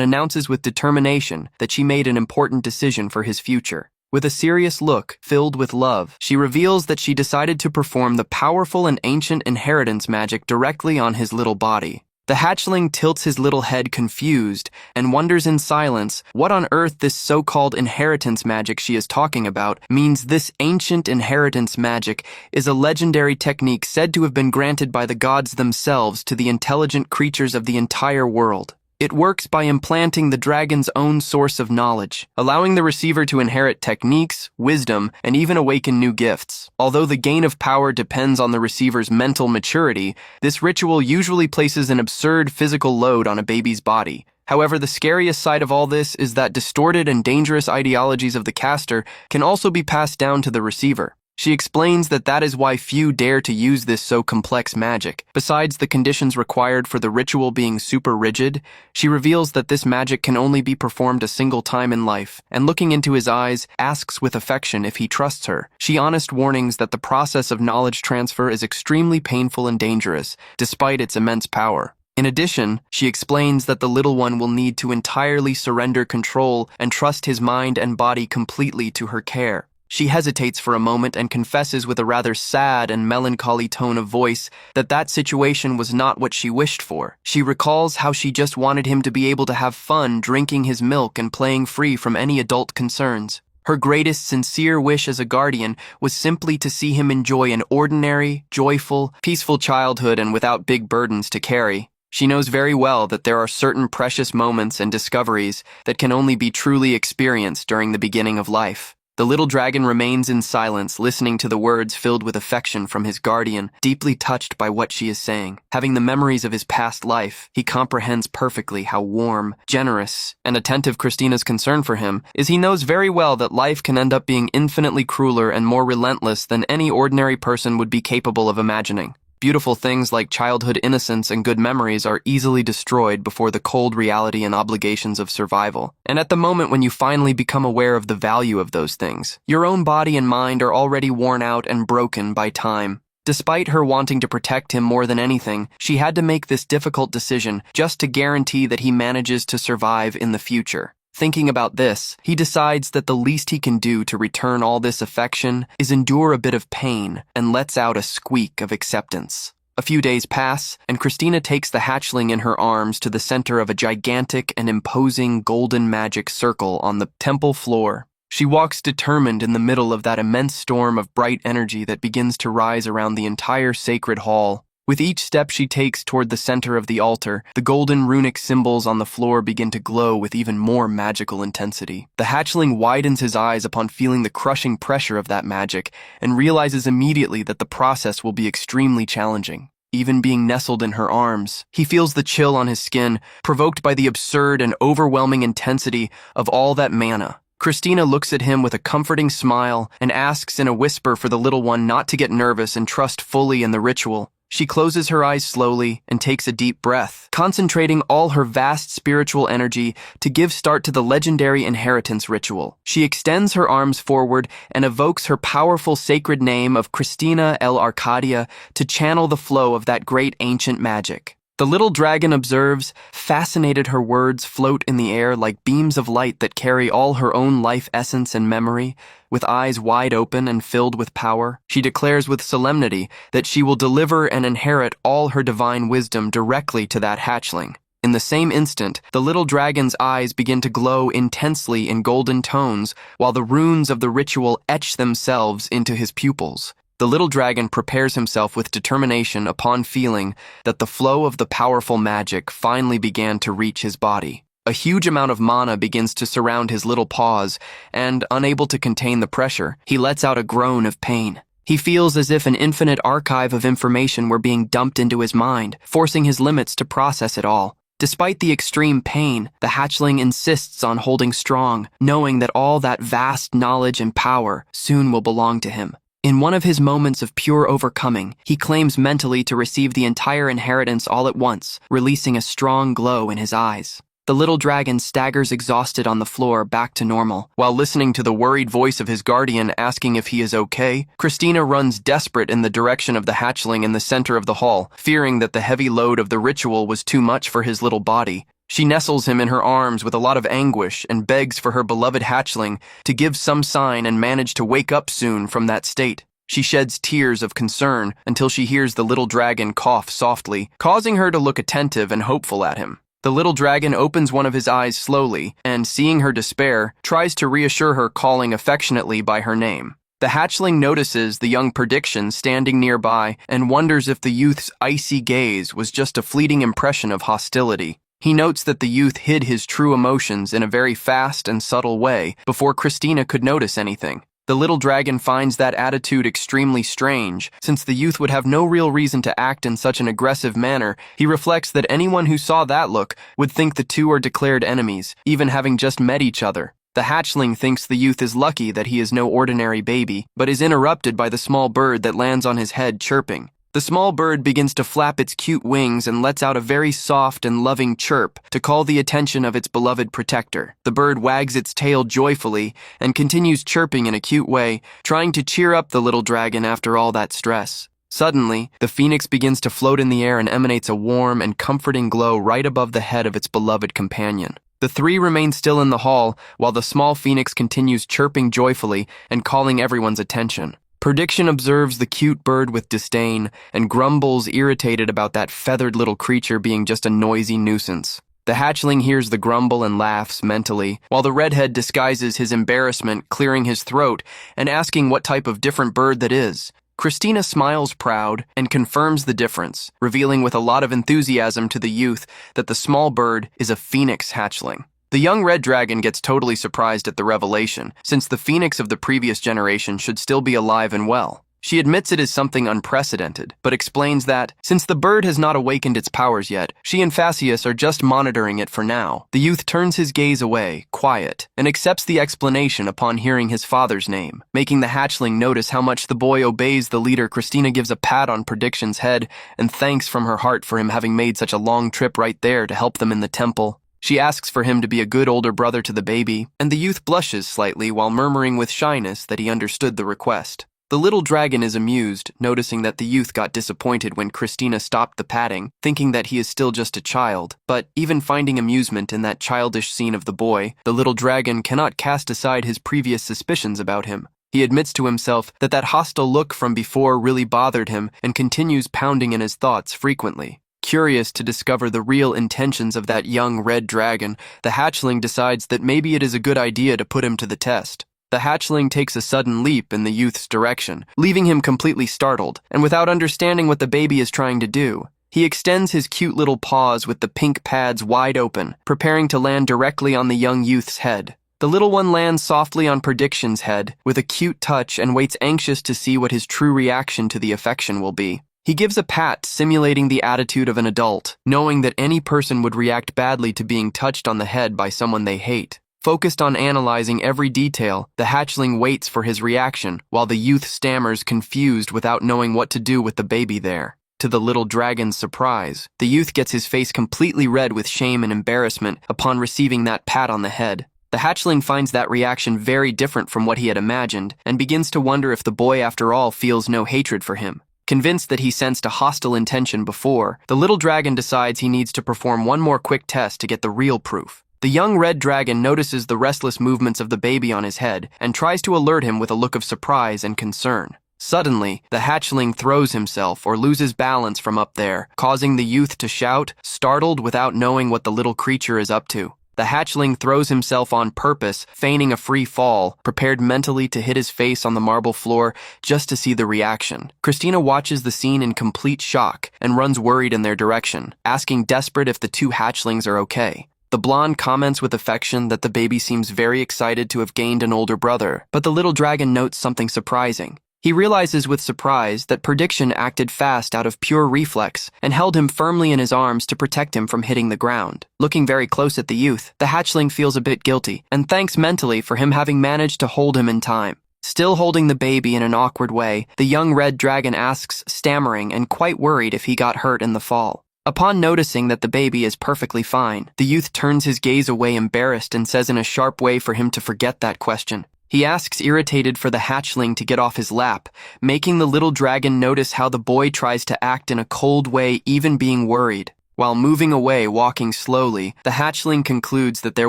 announces with determination that she made an important decision for his future. With a serious look, filled with love, she reveals that she decided to perform the powerful and ancient inheritance magic directly on his little body. The hatchling tilts his little head confused and wonders in silence what on earth this so-called inheritance magic she is talking about means. This ancient inheritance magic is a legendary technique said to have been granted by the gods themselves to the intelligent creatures of the entire world. It works by implanting the dragon's own source of knowledge, allowing the receiver to inherit techniques, wisdom, and even awaken new gifts. Although the gain of power depends on the receiver's mental maturity, this ritual usually places an absurd physical load on a baby's body. However, the scariest side of all this is that distorted and dangerous ideologies of the caster can also be passed down to the receiver. She explains that that is why few dare to use this so complex magic. Besides the conditions required for the ritual being super rigid, she reveals that this magic can only be performed a single time in life, and looking into his eyes, asks with affection if he trusts her. She honest warnings that the process of knowledge transfer is extremely painful and dangerous, despite its immense power. In addition, she explains that the little one will need to entirely surrender control and trust his mind and body completely to her care. She hesitates for a moment and confesses with a rather sad and melancholy tone of voice that that situation was not what she wished for. She recalls how she just wanted him to be able to have fun drinking his milk and playing free from any adult concerns. Her greatest sincere wish as a guardian was simply to see him enjoy an ordinary, joyful, peaceful childhood and without big burdens to carry. She knows very well that there are certain precious moments and discoveries that can only be truly experienced during the beginning of life. The little dragon remains in silence, listening to the words filled with affection from his guardian, deeply touched by what she is saying. Having the memories of his past life, he comprehends perfectly how warm, generous, and attentive Christina's concern for him is. He knows very well that life can end up being infinitely crueler and more relentless than any ordinary person would be capable of imagining. Beautiful things like childhood innocence and good memories are easily destroyed before the cold reality and obligations of survival. And at the moment when you finally become aware of the value of those things, your own body and mind are already worn out and broken by time. Despite her wanting to protect him more than anything, she had to make this difficult decision just to guarantee that he manages to survive in the future. Thinking about this, he decides that the least he can do to return all this affection is endure a bit of pain and lets out a squeak of acceptance. A few days pass, and Christina takes the hatchling in her arms to the center of a gigantic and imposing golden magic circle on the temple floor. She walks determined in the middle of that immense storm of bright energy that begins to rise around the entire sacred hall. With each step she takes toward the center of the altar, the golden runic symbols on the floor begin to glow with even more magical intensity. The hatchling widens his eyes upon feeling the crushing pressure of that magic and realizes immediately that the process will be extremely challenging. Even being nestled in her arms, he feels the chill on his skin, provoked by the absurd and overwhelming intensity of all that mana. Christina looks at him with a comforting smile and asks in a whisper for the little one not to get nervous and trust fully in the ritual. She closes her eyes slowly and takes a deep breath, concentrating all her vast spiritual energy to give start to the legendary inheritance ritual. She extends her arms forward and evokes her powerful sacred name of Christina El Arcadia to channel the flow of that great ancient magic. The little dragon observes, fascinated. Her words float in the air like beams of light that carry all her own life essence and memory. With eyes wide open and filled with power, she declares with solemnity that she will deliver and inherit all her divine wisdom directly to that hatchling. In the same instant, the little dragon's eyes begin to glow intensely in golden tones, while the runes of the ritual etch themselves into his pupils. The little dragon prepares himself with determination upon feeling that the flow of the powerful magic finally began to reach his body. A huge amount of mana begins to surround his little paws, and, unable to contain the pressure, he lets out a groan of pain. He feels as if an infinite archive of information were being dumped into his mind, forcing his limits to process it all. Despite the extreme pain, the hatchling insists on holding strong, knowing that all that vast knowledge and power soon will belong to him. In one of his moments of pure overcoming, he claims mentally to receive the entire inheritance all at once, releasing a strong glow in his eyes. The little dragon staggers exhausted on the floor back to normal. While listening to the worried voice of his guardian asking if he is okay, Christina runs desperate in the direction of the hatchling in the center of the hall, fearing that the heavy load of the ritual was too much for his little body. She nestles him in her arms with a lot of anguish and begs for her beloved hatchling to give some sign and manage to wake up soon from that state. She sheds tears of concern until she hears the little dragon cough softly, causing her to look attentive and hopeful at him. The little dragon opens one of his eyes slowly and, seeing her despair, tries to reassure her, calling affectionately by her name. The hatchling notices the young prediction standing nearby and wonders if the youth's icy gaze was just a fleeting impression of hostility. He notes that the youth hid his true emotions in a very fast and subtle way before Christina could notice anything. The little dragon finds that attitude extremely strange. Since the youth would have no real reason to act in such an aggressive manner, he reflects that anyone who saw that look would think the two are declared enemies, even having just met each other. The hatchling thinks the youth is lucky that he is no ordinary baby, but is interrupted by the small bird that lands on his head chirping. The small bird begins to flap its cute wings and lets out a very soft and loving chirp to call the attention of its beloved protector. The bird wags its tail joyfully and continues chirping in a cute way, trying to cheer up the little dragon after all that stress. Suddenly, the phoenix begins to float in the air and emanates a warm and comforting glow right above the head of its beloved companion. The three remain still in the hall while the small phoenix continues chirping joyfully and calling everyone's attention. Prediction observes the cute bird with disdain and grumbles irritated about that feathered little creature being just a noisy nuisance. The hatchling hears the grumble and laughs mentally, while the redhead disguises his embarrassment, clearing his throat and asking what type of different bird that is. Christina smiles proud and confirms the difference, revealing with a lot of enthusiasm to the youth that the small bird is a phoenix hatchling. The young red dragon gets totally surprised at the revelation, since the phoenix of the previous generation should still be alive and well. She admits it is something unprecedented, but explains that, since the bird has not awakened its powers yet, she and Phaseus are just monitoring it for now. The youth turns his gaze away, quiet, and accepts the explanation upon hearing his father's name. Making the hatchling notice how much the boy obeys the leader, Christina gives a pat on Prediction's head and thanks from her heart for him having made such a long trip right there to help them in the temple. She asks for him to be a good older brother to the baby, and the youth blushes slightly while murmuring with shyness that he understood the request. The little dragon is amused, noticing that the youth got disappointed when Christina stopped the patting, thinking that he is still just a child. But even finding amusement in that childish scene of the boy, the little dragon cannot cast aside his previous suspicions about him. He admits to himself that that hostile look from before really bothered him and continues pounding in his thoughts frequently. Curious to discover the real intentions of that young red dragon, the hatchling decides that maybe it is a good idea to put him to the test. The hatchling takes a sudden leap in the youth's direction, leaving him completely startled, and without understanding what the baby is trying to do. He extends his cute little paws with the pink pads wide open, preparing to land directly on the young youth's head. The little one lands softly on Prediction's head, with a cute touch, and waits anxious to see what his true reaction to the affection will be. He gives a pat, simulating the attitude of an adult, knowing that any person would react badly to being touched on the head by someone they hate. Focused on analyzing every detail, the hatchling waits for his reaction, while the youth stammers confused without knowing what to do with the baby there. To the little dragon's surprise, the youth gets his face completely red with shame and embarrassment upon receiving that pat on the head. The hatchling finds that reaction very different from what he had imagined, and begins to wonder if the boy after all feels no hatred for him. Convinced that he sensed a hostile intention before, the little dragon decides he needs to perform one more quick test to get the real proof. The young red dragon notices the restless movements of the baby on his head and tries to alert him with a look of surprise and concern. Suddenly, the hatchling throws himself or loses balance from up there, causing the youth to shout, startled without knowing what the little creature is up to. The hatchling throws himself on purpose, feigning a free fall, prepared mentally to hit his face on the marble floor just to see the reaction. Christina watches the scene in complete shock and runs worried in their direction, asking desperate if the two hatchlings are okay. The blonde comments with affection that the baby seems very excited to have gained an older brother, but the little dragon notes something surprising. He realizes with surprise that Prediction acted fast out of pure reflex and held him firmly in his arms to protect him from hitting the ground. Looking very close at the youth, the hatchling feels a bit guilty and thanks mentally for him having managed to hold him in time. Still holding the baby in an awkward way, the young red dragon asks, stammering and quite worried if he got hurt in the fall. Upon noticing that the baby is perfectly fine, the youth turns his gaze away embarrassed and says in a sharp way for him to forget that question. He asks irritated for the hatchling to get off his lap, making the little dragon notice how the boy tries to act in a cold way, even being worried. While moving away, walking slowly, the hatchling concludes that there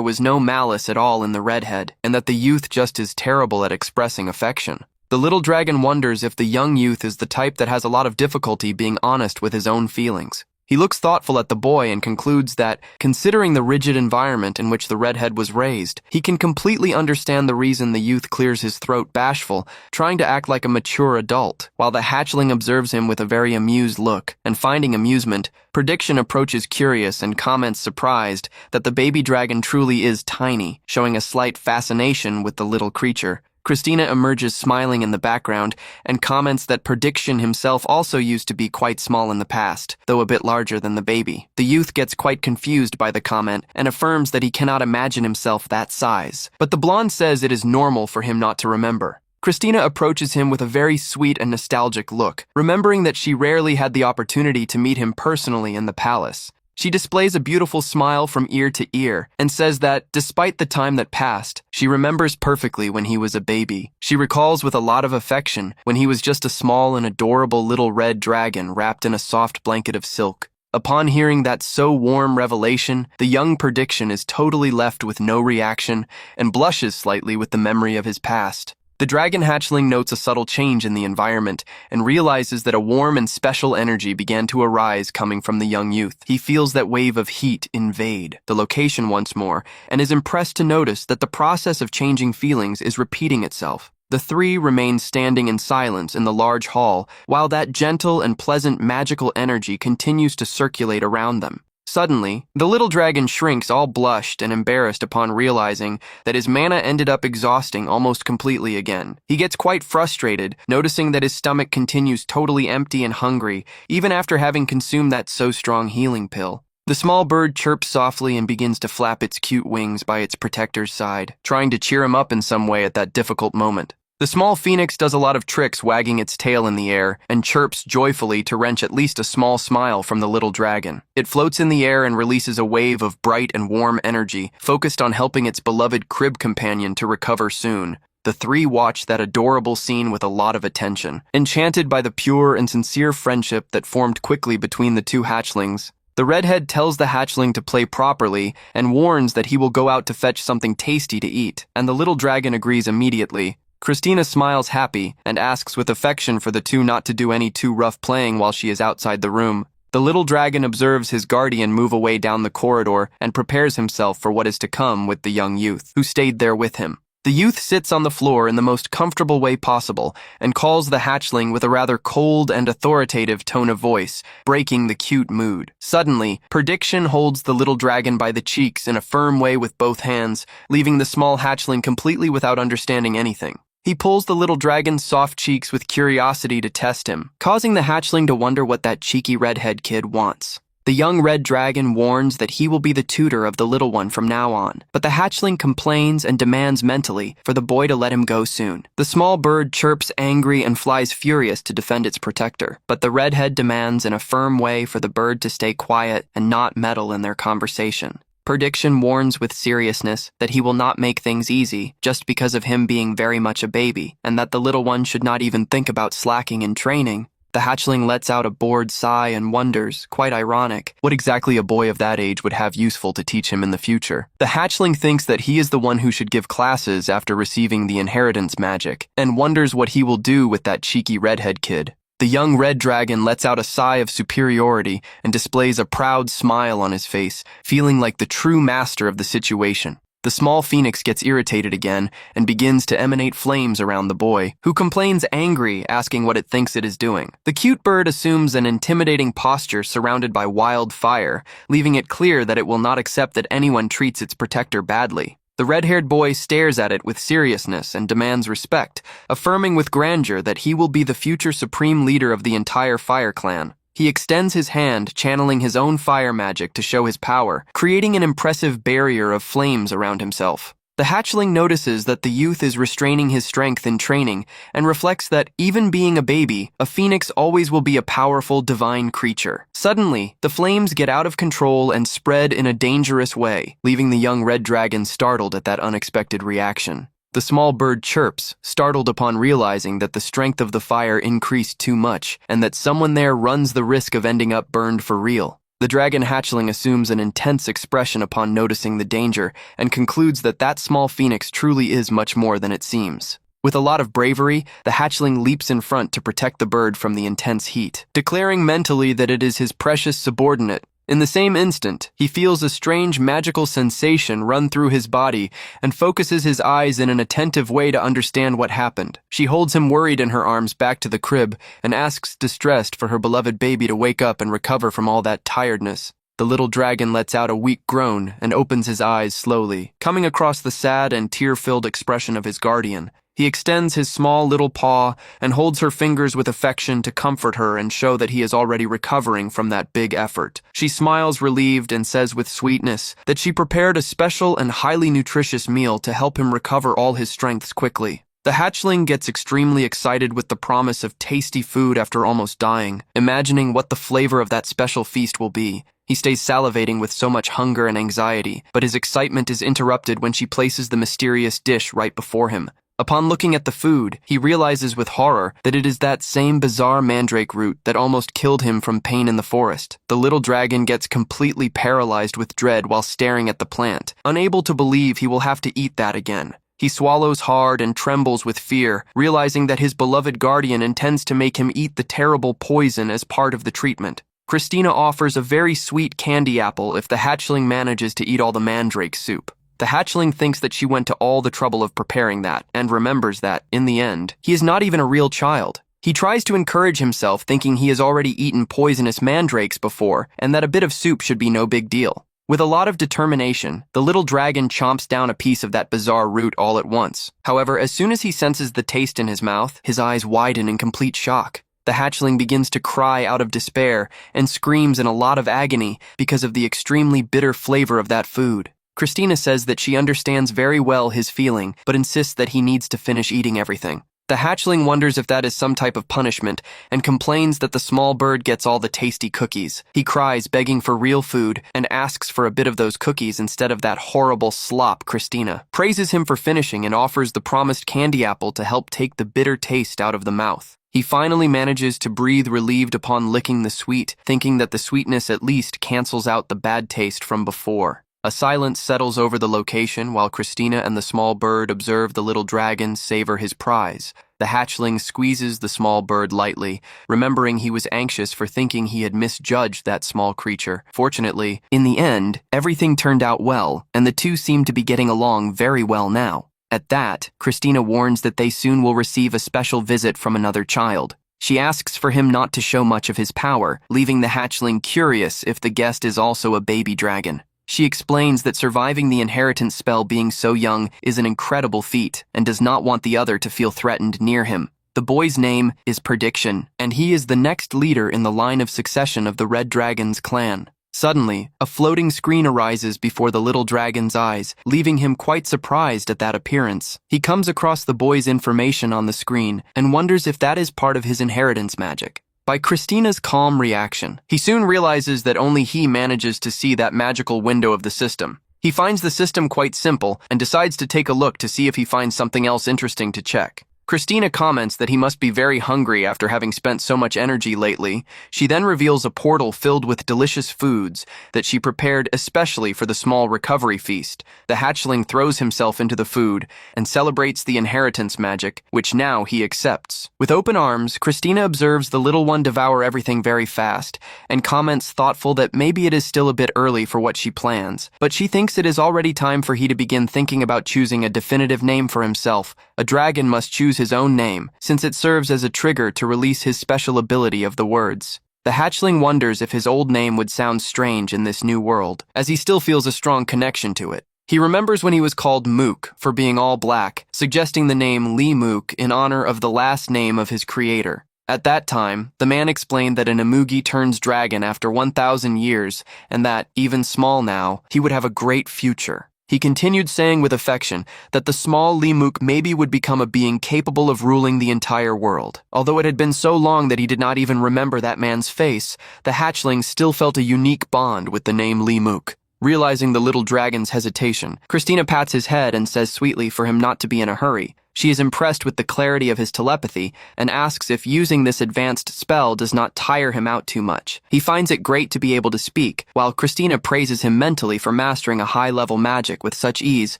was no malice at all in the redhead, and that the youth just is terrible at expressing affection. The little dragon wonders if the young youth is the type that has a lot of difficulty being honest with his own feelings. He looks thoughtful at the boy and concludes that, considering the rigid environment in which the redhead was raised, he can completely understand the reason the youth clears his throat bashful, trying to act like a mature adult, while the hatchling observes him with a very amused look, and finding amusement, Prediction approaches curious and comments surprised that the baby dragon truly is tiny, showing a slight fascination with the little creature. Christina emerges smiling in the background and comments that Prediction himself also used to be quite small in the past, though a bit larger than the baby. The youth gets quite confused by the comment and affirms that he cannot imagine himself that size, but the blonde says it is normal for him not to remember. Christina approaches him with a very sweet and nostalgic look, remembering that she rarely had the opportunity to meet him personally in the palace. She displays a beautiful smile from ear to ear and says that, despite the time that passed, she remembers perfectly when he was a baby. She recalls with a lot of affection when he was just a small and adorable little red dragon wrapped in a soft blanket of silk. Upon hearing that so warm revelation, the young Prediction is totally left with no reaction and blushes slightly with the memory of his past. The dragon hatchling notes a subtle change in the environment and realizes that a warm and special energy began to arise coming from the young youth. He feels that wave of heat invade the location once more and is impressed to notice that the process of changing feelings is repeating itself. The three remain standing in silence in the large hall while that gentle and pleasant magical energy continues to circulate around them. Suddenly, the little dragon shrinks all blushed and embarrassed upon realizing that his mana ended up exhausting almost completely again. He gets quite frustrated, noticing that his stomach continues totally empty and hungry, even after having consumed that so strong healing pill. The small bird chirps softly and begins to flap its cute wings by its protector's side, trying to cheer him up in some way at that difficult moment. The small phoenix does a lot of tricks, wagging its tail in the air and chirps joyfully to wrench at least a small smile from the little dragon. It floats in the air and releases a wave of bright and warm energy, focused on helping its beloved crib companion to recover soon. The three watch that adorable scene with a lot of attention, enchanted by the pure and sincere friendship that formed quickly between the two hatchlings. The redhead tells the hatchling to play properly and warns that he will go out to fetch something tasty to eat, and the little dragon agrees immediately. Christina smiles happy and asks with affection for the two not to do any too rough playing while she is outside the room. The little dragon observes his guardian move away down the corridor and prepares himself for what is to come with the young youth, who stayed there with him. The youth sits on the floor in the most comfortable way possible and calls the hatchling with a rather cold and authoritative tone of voice, breaking the cute mood. Suddenly, Prediction holds the little dragon by the cheeks in a firm way with both hands, leaving the small hatchling completely without understanding anything. He pulls the little dragon's soft cheeks with curiosity to test him, causing the hatchling to wonder what that cheeky redhead kid wants. The young red dragon warns that he will be the tutor of the little one from now on, but the hatchling complains and demands mentally for the boy to let him go soon. The small bird chirps angry and flies furious to defend its protector, but the redhead demands in a firm way for the bird to stay quiet and not meddle in their conversation. Prediction warns with seriousness that he will not make things easy just because of him being very much a baby, and that the little one should not even think about slacking in training. The hatchling lets out a bored sigh and wonders, quite ironic, what exactly a boy of that age would have useful to teach him in the future. The hatchling thinks that he is the one who should give classes after receiving the inheritance magic, and wonders what he will do with that cheeky redhead kid. The young red dragon lets out a sigh of superiority and displays a proud smile on his face, feeling like the true master of the situation. The small phoenix gets irritated again and begins to emanate flames around the boy, who complains angry, asking what it thinks it is doing. The cute bird assumes an intimidating posture surrounded by wild fire, leaving it clear that it will not accept that anyone treats its protector badly. The red-haired boy stares at it with seriousness and demands respect, affirming with grandeur that he will be the future supreme leader of the entire fire clan. He extends his hand, channeling his own fire magic to show his power, creating an impressive barrier of flames around himself. The hatchling notices that the youth is restraining his strength in training and reflects that, even being a baby, a phoenix always will be a powerful, divine creature. Suddenly, the flames get out of control and spread in a dangerous way, leaving the young red dragon startled at that unexpected reaction. The small bird chirps, startled upon realizing that the strength of the fire increased too much, and that someone there runs the risk of ending up burned for real. The dragon hatchling assumes an intense expression upon noticing the danger, and concludes that that small phoenix truly is much more than it seems. With a lot of bravery, the hatchling leaps in front to protect the bird from the intense heat, declaring mentally that it is his precious subordinate. In the same instant, he feels a strange magical sensation run through his body and focuses his eyes in an attentive way to understand what happened. She holds him worried in her arms back to the crib and asks distressed for her beloved baby to wake up and recover from all that tiredness. The little dragon lets out a weak groan and opens his eyes slowly, coming across the sad and tear-filled expression of his guardian. He extends his small little paw and holds her fingers with affection to comfort her and show that he is already recovering from that big effort. She smiles relieved and says with sweetness that she prepared a special and highly nutritious meal to help him recover all his strengths quickly. The hatchling gets extremely excited with the promise of tasty food after almost dying, imagining what the flavor of that special feast will be. He stays salivating with so much hunger and anxiety, but his excitement is interrupted when she places the mysterious dish right before him. Upon looking at the food, he realizes with horror that it is that same bizarre mandrake root that almost killed him from pain in the forest. The little dragon gets completely paralyzed with dread while staring at the plant, unable to believe he will have to eat that again. He swallows hard and trembles with fear, realizing that his beloved guardian intends to make him eat the terrible poison as part of the treatment. Christina offers a very sweet candy apple if the hatchling manages to eat all the mandrake soup. The hatchling thinks that she went to all the trouble of preparing that, and remembers that, in the end, he is not even a real child. He tries to encourage himself, thinking he has already eaten poisonous mandrakes before, and that a bit of soup should be no big deal. With a lot of determination, the little dragon chomps down a piece of that bizarre root all at once. However, as soon as he senses the taste in his mouth, his eyes widen in complete shock. The hatchling begins to cry out of despair and screams in a lot of agony because of the extremely bitter flavor of that food. Christina says that she understands very well his feeling, but insists that he needs to finish eating everything. The hatchling wonders if that is some type of punishment, and complains that the small bird gets all the tasty cookies. He cries, begging for real food, and asks for a bit of those cookies instead of that horrible slop. Christina praises him for finishing and offers the promised candy apple to help take the bitter taste out of the mouth. He finally manages to breathe relieved upon licking the sweet, thinking that the sweetness at least cancels out the bad taste from before. A silence settles over the location while Christina and the small bird observe the little dragon savor his prize. The hatchling squeezes the small bird lightly, remembering he was anxious for thinking he had misjudged that small creature. Fortunately, in the end, everything turned out well, and the two seem to be getting along very well now. At that, Christina warns that they soon will receive a special visit from another child. She asks for him not to show much of his power, leaving the hatchling curious if the guest is also a baby dragon. She explains that surviving the inheritance spell being so young is an incredible feat and does not want the other to feel threatened near him. The boy's name is Prediction, and he is the next leader in the line of succession of the Red Dragon's clan. Suddenly, a floating screen arises before the little dragon's eyes, leaving him quite surprised at that appearance. He comes across the boy's information on the screen and wonders if that is part of his inheritance magic. By Christina's calm reaction, he soon realizes that only he manages to see that magical window of the system. He finds the system quite simple and decides to take a look to see if he finds something else interesting to check. Christina comments that he must be very hungry after having spent so much energy lately. She then reveals a portal filled with delicious foods that she prepared especially for the small recovery feast. The hatchling throws himself into the food and celebrates the inheritance magic, which now he accepts. With open arms, Christina observes the little one devour everything very fast and comments thoughtful that maybe it is still a bit early for what she plans, but she thinks it is already time for he to begin thinking about choosing a definitive name for himself. A dragon must choose his own name, since it serves as a trigger to release his special ability of the words. The hatchling wonders if his old name would sound strange in this new world, as he still feels a strong connection to it. He remembers when he was called Mook for being all black, suggesting the name Lee Mook in honor of the last name of his creator. At that time, the man explained that an Imugi turns dragon after 1,000 years, and that, even small now, he would have a great future. He continued saying with affection that the small Limuk maybe would become a being capable of ruling the entire world. Although it had been so long that he did not even remember that man's face, the hatchling still felt a unique bond with the name Limuk. Realizing the little dragon's hesitation, Christina pats his head and says sweetly for him not to be in a hurry. She is impressed with the clarity of his telepathy and asks if using this advanced spell does not tire him out too much. He finds it great to be able to speak, while Christina praises him mentally for mastering a high-level magic with such ease.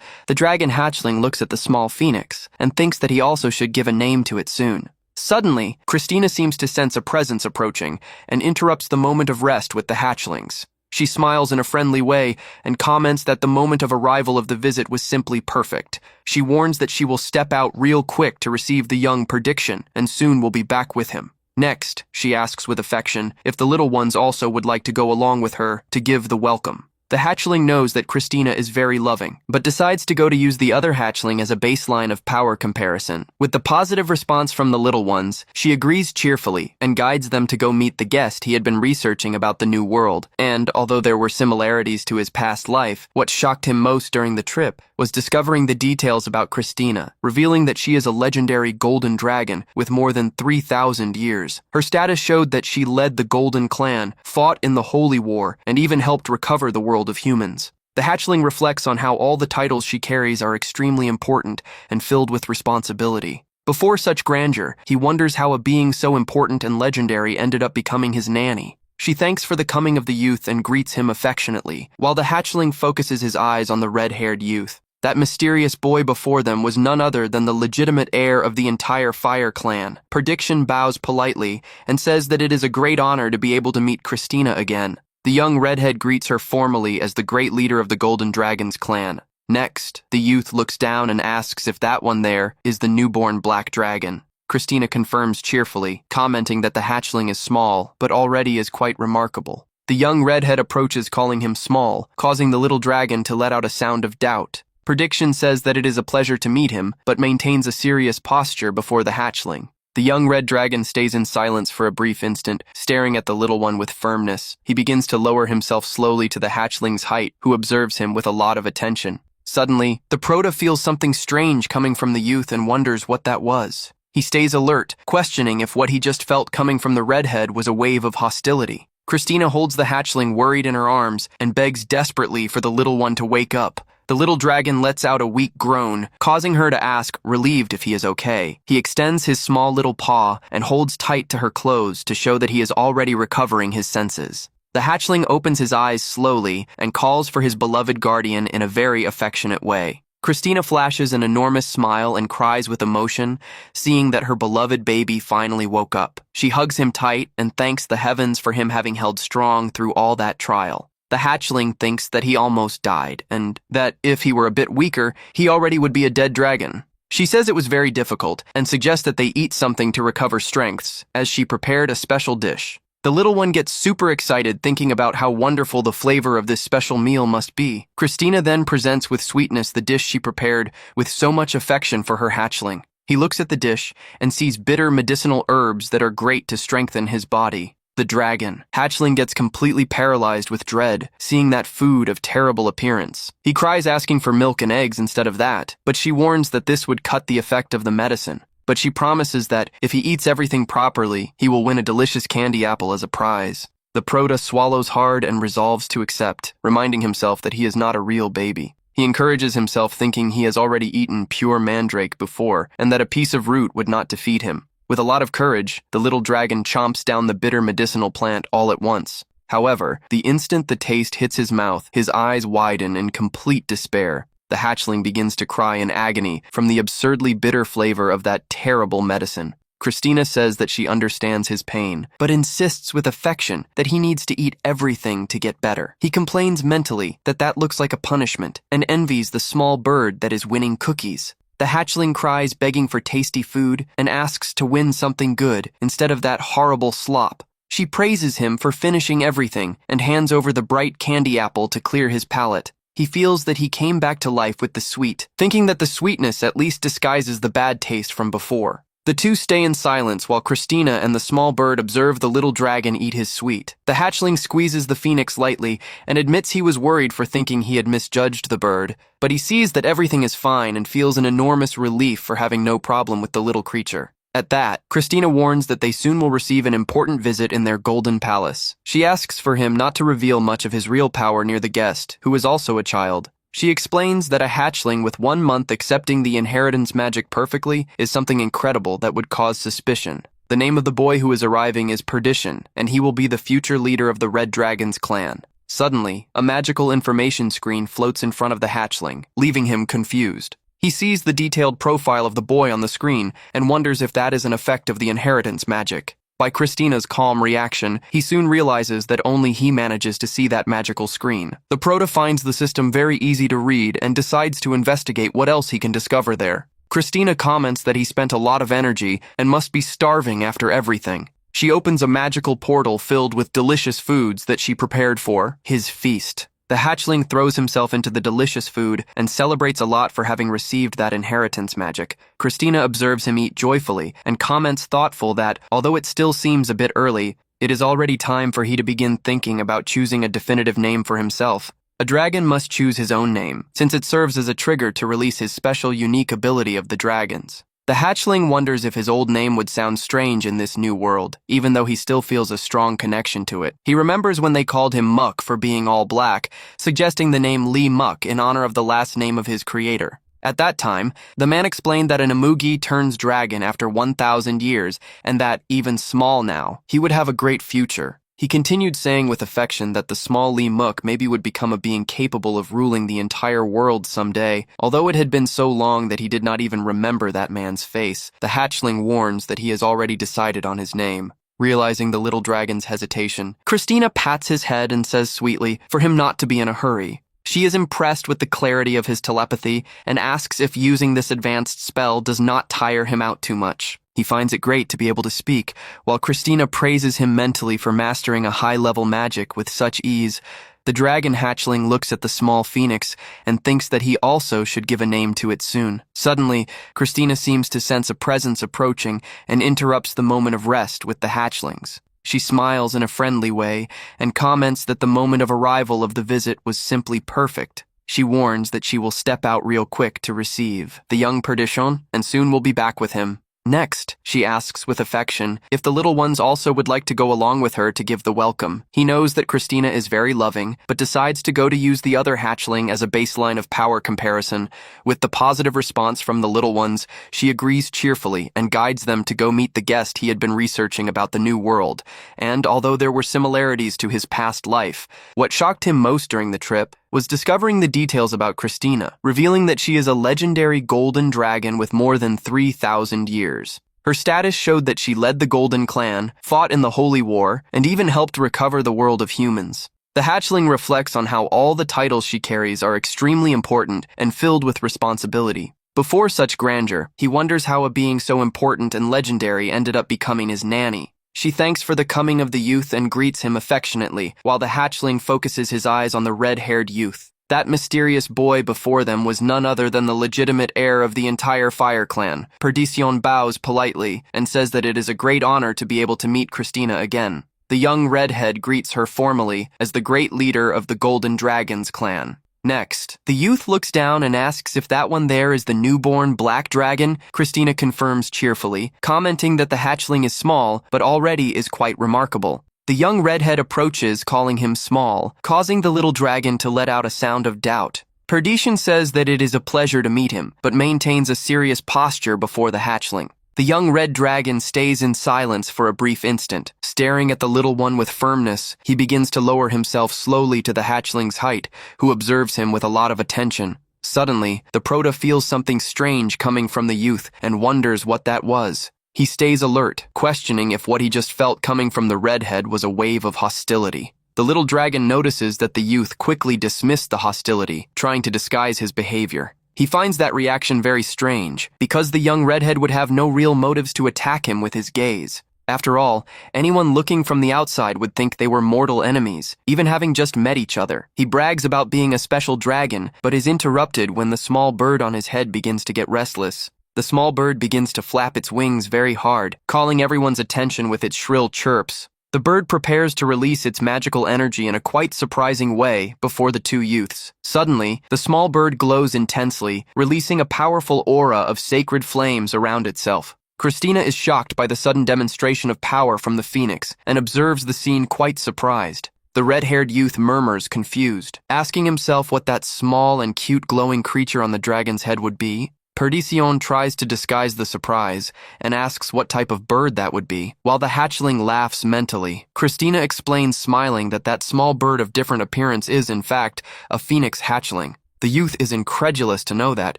The dragon hatchling looks at the small phoenix and thinks that he also should give a name to it soon. Suddenly, Christina seems to sense a presence approaching and interrupts the moment of rest with the hatchlings. She smiles in a friendly way and comments that the moment of arrival of the visit was simply perfect. She warns that she will step out real quick to receive the young prediction and soon will be back with him. Next, she asks with affection if the little ones also would like to go along with her to give the welcome. The hatchling knows that Christina is very loving, but decides to go to use the other hatchling as a baseline of power comparison. With the positive response from the little ones, she agrees cheerfully and guides them to go meet the guest he had been researching about the new world. And, although there were similarities to his past life, what shocked him most during the trip was discovering the details about Christina, revealing that she is a legendary golden dragon with more than 3,000 years. Her status showed that she led the Golden Clan, fought in the Holy War, and even helped recover the world of humans. The hatchling reflects on how all the titles she carries are extremely important and filled with responsibility. Before such grandeur, he wonders how a being so important and legendary ended up becoming his nanny. She thanks for the coming of the youth and greets him affectionately, while the hatchling focuses his eyes on the red-haired youth. That mysterious boy before them was none other than the legitimate heir of the entire Fire clan. Prediction bows politely and says that it is a great honor to be able to meet Christina again. The young redhead greets her formally as the great leader of the Golden Dragon's clan. Next, the youth looks down and asks if that one there is the newborn black dragon. Christina confirms cheerfully, commenting that the hatchling is small, but already is quite remarkable. The young redhead approaches calling him small, causing the little dragon to let out a sound of doubt. Prediction says that it is a pleasure to meet him, but maintains a serious posture before the hatchling. The young red dragon stays in silence for a brief instant, staring at the little one with firmness. He begins to lower himself slowly to the hatchling's height, who observes him with a lot of attention. Suddenly, the Proto feels something strange coming from the youth and wonders what that was. He stays alert, questioning if what he just felt coming from the redhead was a wave of hostility. Christina holds the hatchling worried in her arms and begs desperately for the little one to wake up. The little dragon lets out a weak groan, causing her to ask, relieved if he is okay. He extends his small little paw and holds tight to her clothes to show that he is already recovering his senses. The hatchling opens his eyes slowly and calls for his beloved guardian in a very affectionate way. Christina flashes an enormous smile and cries with emotion, seeing that her beloved baby finally woke up. She hugs him tight and thanks the heavens for him having held strong through all that trial. The hatchling thinks that he almost died, and that if he were a bit weaker, he already would be a dead dragon. She says it was very difficult, and suggests that they eat something to recover strengths, as she prepared a special dish. The little one gets super excited thinking about how wonderful the flavor of this special meal must be. Christina then presents with sweetness the dish she prepared with so much affection for her hatchling. He looks at the dish and sees bitter medicinal herbs that are great to strengthen his body. The dragon. Hatchling gets completely paralyzed with dread, seeing that food of terrible appearance. He cries asking for milk and eggs instead of that, but she warns that this would cut the effect of the medicine. But she promises that if he eats everything properly, he will win a delicious candy apple as a prize. The Proto swallows hard and resolves to accept, reminding himself that he is not a real baby. He encourages himself thinking he has already eaten pure mandrake before and that a piece of root would not defeat him. With a lot of courage, the little dragon chomps down the bitter medicinal plant all at once. However, the instant the taste hits his mouth, his eyes widen in complete despair. The hatchling begins to cry in agony from the absurdly bitter flavor of that terrible medicine. Christina says that she understands his pain, but insists with affection that he needs to eat everything to get better. He complains mentally that that looks like a punishment and envies the small bird that is winning cookies. The hatchling cries begging for tasty food and asks to win something good instead of that horrible slop. She praises him for finishing everything and hands over the bright candy apple to clear his palate. He feels that he came back to life with the sweet, thinking that the sweetness at least disguises the bad taste from before. The two stay in silence while Christina and the small bird observe the little dragon eat his sweet. The hatchling squeezes the phoenix lightly and admits he was worried for thinking he had misjudged the bird, but he sees that everything is fine and feels an enormous relief for having no problem with the little creature. At that, Christina warns that they soon will receive an important visit in their golden palace. She asks for him not to reveal much of his real power near the guest, who is also a child. She explains that a hatchling with 1 month accepting the inheritance magic perfectly is something incredible that would cause suspicion. The name of the boy who is arriving is Perdition, and he will be the future leader of the Red Dragon's clan. Suddenly, a magical information screen floats in front of the hatchling, leaving him confused. He sees the detailed profile of the boy on the screen and wonders if that is an effect of the inheritance magic. By Christina's calm reaction, he soon realizes that only he manages to see that magical screen. The Proto finds the system very easy to read and decides to investigate what else he can discover there. Christina comments that he spent a lot of energy and must be starving after everything. She opens a magical portal filled with delicious foods that she prepared for his feast. The hatchling throws himself into the delicious food and celebrates a lot for having received that inheritance magic. Christina observes him eat joyfully and comments thoughtful that, although it still seems a bit early, it is already time for he to begin thinking about choosing a definitive name for himself. A dragon must choose his own name, since it serves as a trigger to release his special unique ability of the dragons. The hatchling wonders if his old name would sound strange in this new world, even though he still feels a strong connection to it. He remembers when they called him Muck for being all black, suggesting the name Lee Muck in honor of the last name of his creator. At that time, the man explained that an Amugi turns dragon after 1,000 years, and that, even small now, he would have a great future. He continued saying with affection that the small Lee Mook maybe would become a being capable of ruling the entire world someday. Although it had been so long that he did not even remember that man's face, the hatchling warns that he has already decided on his name. Realizing the little dragon's hesitation, Christina pats his head and says sweetly for him not to be in a hurry. She is impressed with the clarity of his telepathy and asks if using this advanced spell does not tire him out too much. He finds it great to be able to speak, while Christina praises him mentally for mastering a high-level magic with such ease. The dragon hatchling looks at the small phoenix and thinks that he also should give a name to it soon. Suddenly, Christina seems to sense a presence approaching and interrupts the moment of rest with the hatchlings. She smiles in a friendly way and comments that the moment of arrival of the visit was simply perfect. She warns that she will step out real quick to receive the young Perdition and soon will be back with him. Next, she asks with affection if the little ones also would like to go along with her to give the welcome. He knows that Christina is very loving, but decides to go to use the other hatchling as a baseline of power comparison. With the positive response from the little ones, she agrees cheerfully and guides them to go meet the guest he had been researching about the new world. And although there were similarities to his past life, what shocked him most during the trip was discovering the details about Christina, revealing that she is a legendary golden dragon with more than 3,000 years. Her status showed that she led the Golden Clan, fought in the Holy War, and even helped recover the world of humans. The hatchling reflects on how all the titles she carries are extremely important and filled with responsibility. Before such grandeur, he wonders how a being so important and legendary ended up becoming his nanny. She thanks for the coming of the youth and greets him affectionately, while the hatchling focuses his eyes on the red-haired youth. That mysterious boy before them was none other than the legitimate heir of the entire Fire Clan. Perdition bows politely and says that it is a great honor to be able to meet Christina again. The young redhead greets her formally as the great leader of the Golden Dragons clan. Next, the youth looks down and asks if that one there is the newborn black dragon. Christina confirms cheerfully, commenting that the hatchling is small, but already is quite remarkable. The young redhead approaches, calling him small, causing the little dragon to let out a sound of doubt. Perditian says that it is a pleasure to meet him, but maintains a serious posture before the hatchling. The young red dragon stays in silence for a brief instant. Staring at the little one with firmness, he begins to lower himself slowly to the hatchling's height, who observes him with a lot of attention. Suddenly, the Proto feels something strange coming from the youth and wonders what that was. He stays alert, questioning if what he just felt coming from the redhead was a wave of hostility. The little dragon notices that the youth quickly dismissed the hostility, trying to disguise his behavior. He finds that reaction very strange, because the young redhead would have no real motives to attack him with his gaze. After all, anyone looking from the outside would think they were mortal enemies, even having just met each other. He brags about being a special dragon, but is interrupted when the small bird on his head begins to get restless. The small bird begins to flap its wings very hard, calling everyone's attention with its shrill chirps. The bird prepares to release its magical energy in a quite surprising way before the two youths. Suddenly, the small bird glows intensely, releasing a powerful aura of sacred flames around itself. Christina is shocked by the sudden demonstration of power from the phoenix and observes the scene quite surprised. The red-haired youth murmurs, confused, asking himself what that small and cute glowing creature on the dragon's head would be. Perditian tries to disguise the surprise and asks what type of bird that would be, while the hatchling laughs mentally. Christina explains, smiling, that that small bird of different appearance is, in fact, a phoenix hatchling. The youth is incredulous to know that,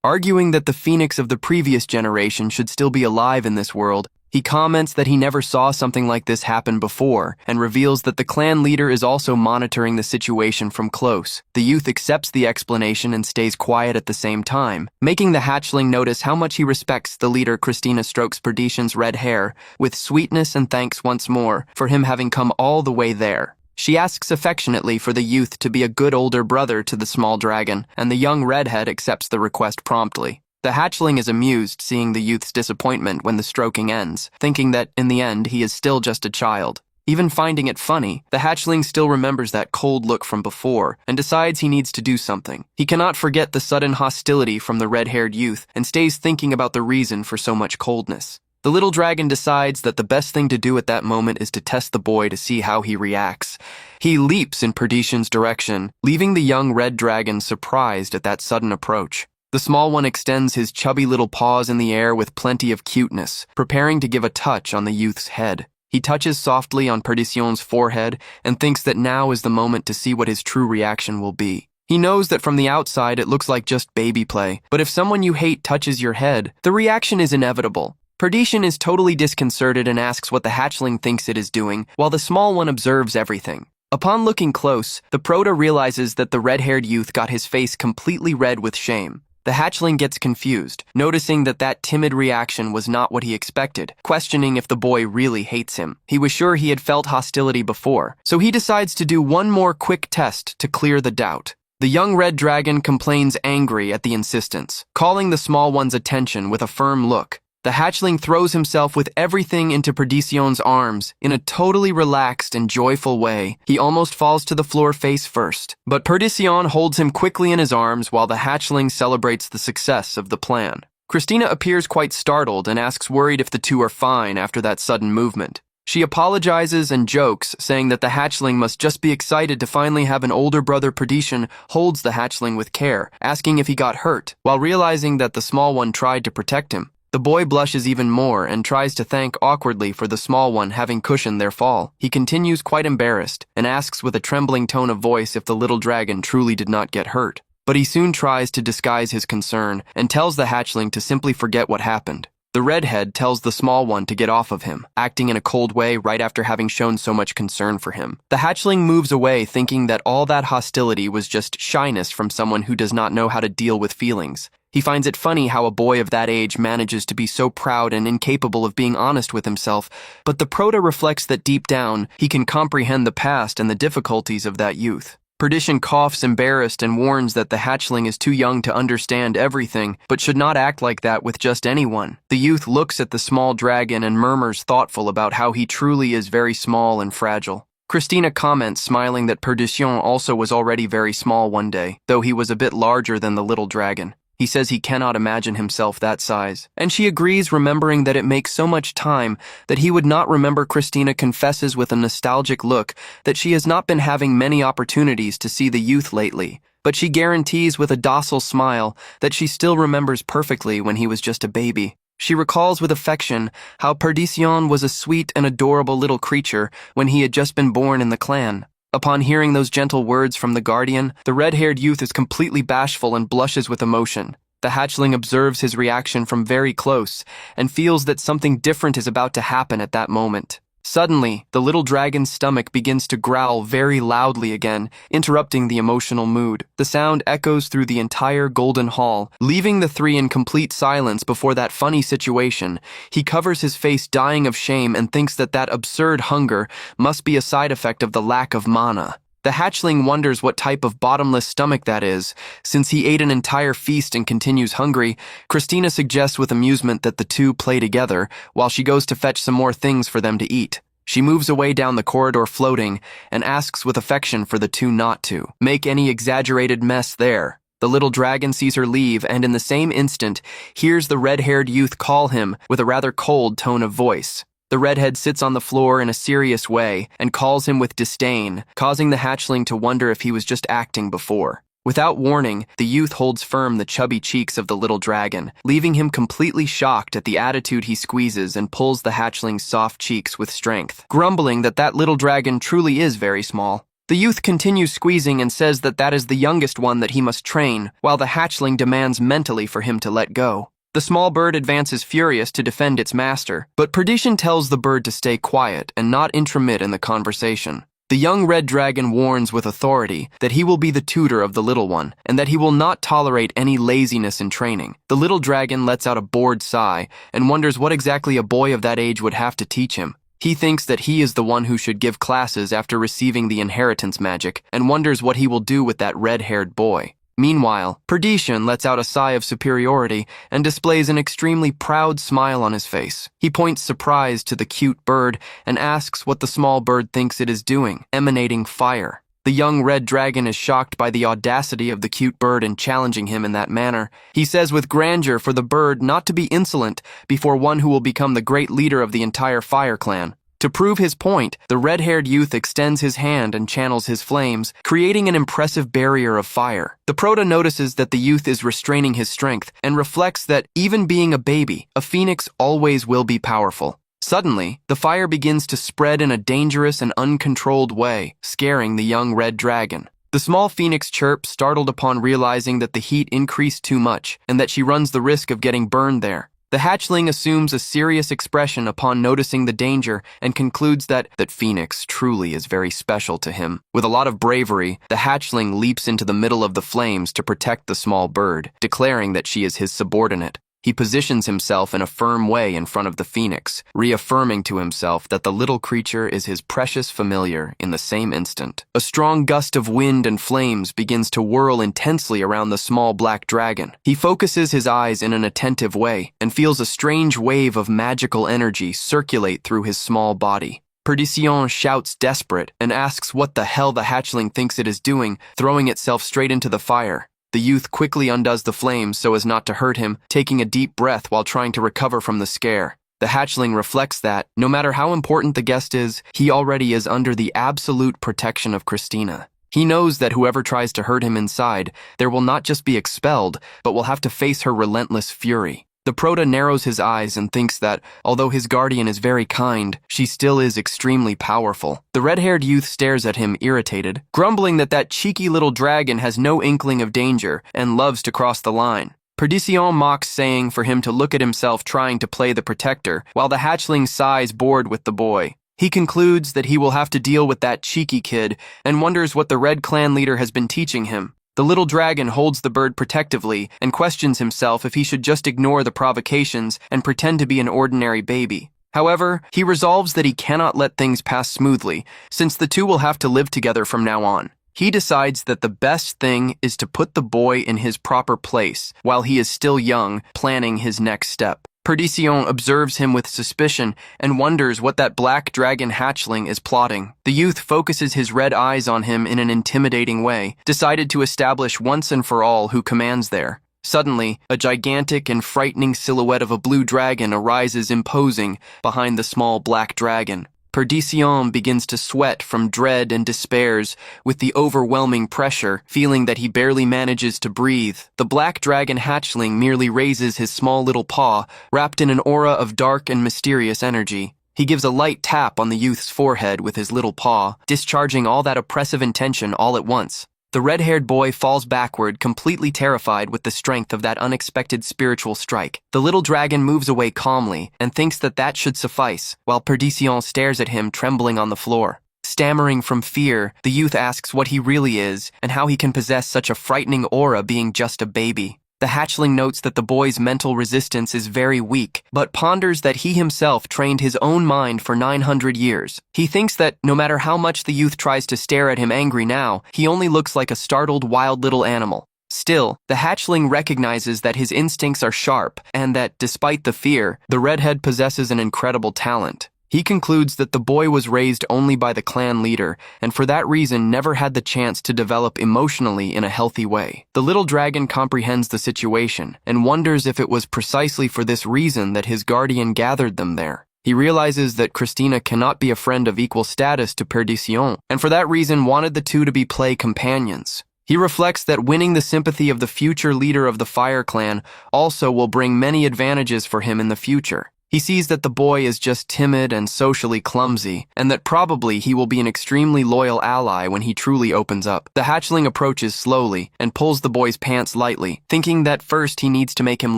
arguing that the phoenix of the previous generation should still be alive in this world. He comments that he never saw something like this happen before, and reveals that the clan leader is also monitoring the situation from close. The youth accepts the explanation and stays quiet at the same time, making the hatchling notice how much he respects the leader. Christina strokes Perditian's red hair with sweetness and thanks once more for him having come all the way there. She asks affectionately for the youth to be a good older brother to the small dragon, and the young redhead accepts the request promptly. The hatchling is amused seeing the youth's disappointment when the stroking ends, thinking that, in the end, he is still just a child. Even finding it funny, the hatchling still remembers that cold look from before and decides he needs to do something. He cannot forget the sudden hostility from the red-haired youth and stays thinking about the reason for so much coldness. The little dragon decides that the best thing to do at that moment is to test the boy to see how he reacts. He leaps in Perditian's direction, leaving the young red dragon surprised at that sudden approach. The small one extends his chubby little paws in the air with plenty of cuteness, preparing to give a touch on the youth's head. He touches softly on Perditian's forehead and thinks that now is the moment to see what his true reaction will be. He knows that from the outside it looks like just baby play, but if someone you hate touches your head, the reaction is inevitable. Perditian is totally disconcerted and asks what the hatchling thinks it is doing, while the small one observes everything. Upon looking close, the Proto realizes that the red-haired youth got his face completely red with shame. The hatchling gets confused, noticing that that timid reaction was not what he expected, questioning if the boy really hates him. He was sure he had felt hostility before, so he decides to do one more quick test to clear the doubt. The young red dragon complains angry at the insistence, calling the small one's attention with a firm look. The hatchling throws himself with everything into Perditian's arms in a totally relaxed and joyful way. He almost falls to the floor face first, but Perditian holds him quickly in his arms while the hatchling celebrates the success of the plan. Christina appears quite startled and asks worried if the two are fine after that sudden movement. She apologizes and jokes, saying that the hatchling must just be excited to finally have an older brother. Perditian holds the hatchling with care, asking if he got hurt, while realizing that the small one tried to protect him. The boy blushes even more and tries to thank awkwardly for the small one having cushioned their fall. He continues quite embarrassed and asks with a trembling tone of voice if the little dragon truly did not get hurt. But he soon tries to disguise his concern and tells the hatchling to simply forget what happened. The redhead tells the small one to get off of him, acting in a cold way right after having shown so much concern for him. The hatchling moves away, thinking that all that hostility was just shyness from someone who does not know how to deal with feelings. He finds it funny how a boy of that age manages to be so proud and incapable of being honest with himself, but the Proto reflects that deep down, he can comprehend the past and the difficulties of that youth. Perditian coughs embarrassed and warns that the hatchling is too young to understand everything, but should not act like that with just anyone. The youth looks at the small dragon and murmurs thoughtful about how he truly is very small and fragile. Christina comments, smiling, that Perditian also was already very small one day, though he was a bit larger than the little dragon. He says he cannot imagine himself that size, and she agrees, remembering that it makes so much time that he would not remember. Christina confesses with a nostalgic look that she has not been having many opportunities to see the youth lately, but she guarantees with a docile smile that she still remembers perfectly when he was just a baby. She recalls with affection how Perdition was a sweet and adorable little creature when he had just been born in the clan. Upon hearing those gentle words from the guardian, the red-haired youth is completely bashful and blushes with emotion. The hatchling observes his reaction from very close and feels that something different is about to happen at that moment. Suddenly, the little dragon's stomach begins to growl very loudly again, interrupting the emotional mood. The sound echoes through the entire golden hall, leaving the three in complete silence before that funny situation. He covers his face, dying of shame, and thinks that that absurd hunger must be a side effect of the lack of mana. The hatchling wonders what type of bottomless stomach that is. Since he ate an entire feast and continues hungry, Christina suggests with amusement that the two play together while she goes to fetch some more things for them to eat. She moves away down the corridor floating and asks with affection for the two not to make any exaggerated mess there. The little dragon sees her leave and in the same instant hears the red-haired youth call him with a rather cold tone of voice. The redhead sits on the floor in a serious way and calls him with disdain, causing the hatchling to wonder if he was just acting before. Without warning, the youth holds firm the chubby cheeks of the little dragon, leaving him completely shocked at the attitude he squeezes and pulls the hatchling's soft cheeks with strength, grumbling that that little dragon truly is very small. The youth continues squeezing and says that that is the youngest one that he must train, while the hatchling demands mentally for him to let go. The small bird advances furious to defend its master, but Perdition tells the bird to stay quiet and not intromit in the conversation. The young red dragon warns with authority that he will be the tutor of the little one, and that he will not tolerate any laziness in training. The little dragon lets out a bored sigh and wonders what exactly a boy of that age would have to teach him. He thinks that he is the one who should give classes after receiving the inheritance magic, and wonders what he will do with that red-haired boy. Meanwhile, Perdition lets out a sigh of superiority and displays an extremely proud smile on his face. He points surprised to the cute bird and asks what the small bird thinks it is doing, emanating fire. The young red dragon is shocked by the audacity of the cute bird in challenging him in that manner. He says with grandeur for the bird not to be insolent before one who will become the great leader of the entire fire clan. To prove his point, the red-haired youth extends his hand and channels his flames, creating an impressive barrier of fire. The proto notices that the youth is restraining his strength and reflects that, even being a baby, a phoenix always will be powerful. Suddenly, the fire begins to spread in a dangerous and uncontrolled way, scaring the young red dragon. The small phoenix chirps, startled upon realizing that the heat increased too much and that she runs the risk of getting burned there. The hatchling assumes a serious expression upon noticing the danger and concludes that Phoenix truly is very special to him. With a lot of bravery, the hatchling leaps into the middle of the flames to protect the small bird, declaring that she is his subordinate. He positions himself in a firm way in front of the phoenix, reaffirming to himself that the little creature is his precious familiar in the same instant. A strong gust of wind and flames begins to whirl intensely around the small black dragon. He focuses his eyes in an attentive way and feels a strange wave of magical energy circulate through his small body. Perdition shouts desperate and asks what the hell the hatchling thinks it is doing, throwing itself straight into the fire. The youth quickly undoes the flames so as not to hurt him, taking a deep breath while trying to recover from the scare. The hatchling reflects that, no matter how important the guest is, he already is under the absolute protection of Christina. He knows that whoever tries to hurt him inside, there will not just be expelled, but will have to face her relentless fury. The proto narrows his eyes and thinks that, although his guardian is very kind, she still is extremely powerful. The red-haired youth stares at him irritated, grumbling that that cheeky little dragon has no inkling of danger and loves to cross the line. Perdition mocks, saying for him to look at himself trying to play the protector, while the hatchling sighs bored with the boy. He concludes that he will have to deal with that cheeky kid and wonders what the Red Clan leader has been teaching him. The little dragon holds the bird protectively and questions himself if he should just ignore the provocations and pretend to be an ordinary baby. However, he resolves that he cannot let things pass smoothly, since the two will have to live together from now on. He decides that the best thing is to put the boy in his proper place while he is still young, planning his next step. Perdition observes him with suspicion and wonders what that black dragon hatchling is plotting. The youth focuses his red eyes on him in an intimidating way, decided to establish once and for all who commands there. Suddenly, a gigantic and frightening silhouette of a blue dragon arises imposing behind the small black dragon. Perdition begins to sweat from dread and despairs with the overwhelming pressure, feeling that he barely manages to breathe. The black dragon hatchling merely raises his small little paw, wrapped in an aura of dark and mysterious energy. He gives a light tap on the youth's forehead with his little paw, discharging all that oppressive intention all at once. The red-haired boy falls backward, completely terrified with the strength of that unexpected spiritual strike. The little dragon moves away calmly and thinks that that should suffice, while Perdition stares at him, trembling on the floor. Stammering from fear, the youth asks what he really is and how he can possess such a frightening aura being just a baby. The hatchling notes that the boy's mental resistance is very weak, but ponders that he himself trained his own mind for 900 years. He thinks that no matter how much the youth tries to stare at him angry now, he only looks like a startled wild little animal. Still, the hatchling recognizes that his instincts are sharp and that, despite the fear, the redhead possesses an incredible talent. He concludes that the boy was raised only by the clan leader, and for that reason never had the chance to develop emotionally in a healthy way. The little dragon comprehends the situation, and wonders if it was precisely for this reason that his guardian gathered them there. He realizes that Christina cannot be a friend of equal status to Perdition, and for that reason wanted the two to be play companions. He reflects that winning the sympathy of the future leader of the Fire Clan also will bring many advantages for him in the future. He sees that the boy is just timid and socially clumsy, and that probably he will be an extremely loyal ally when he truly opens up. The hatchling approaches slowly and pulls the boy's pants lightly, thinking that first he needs to make him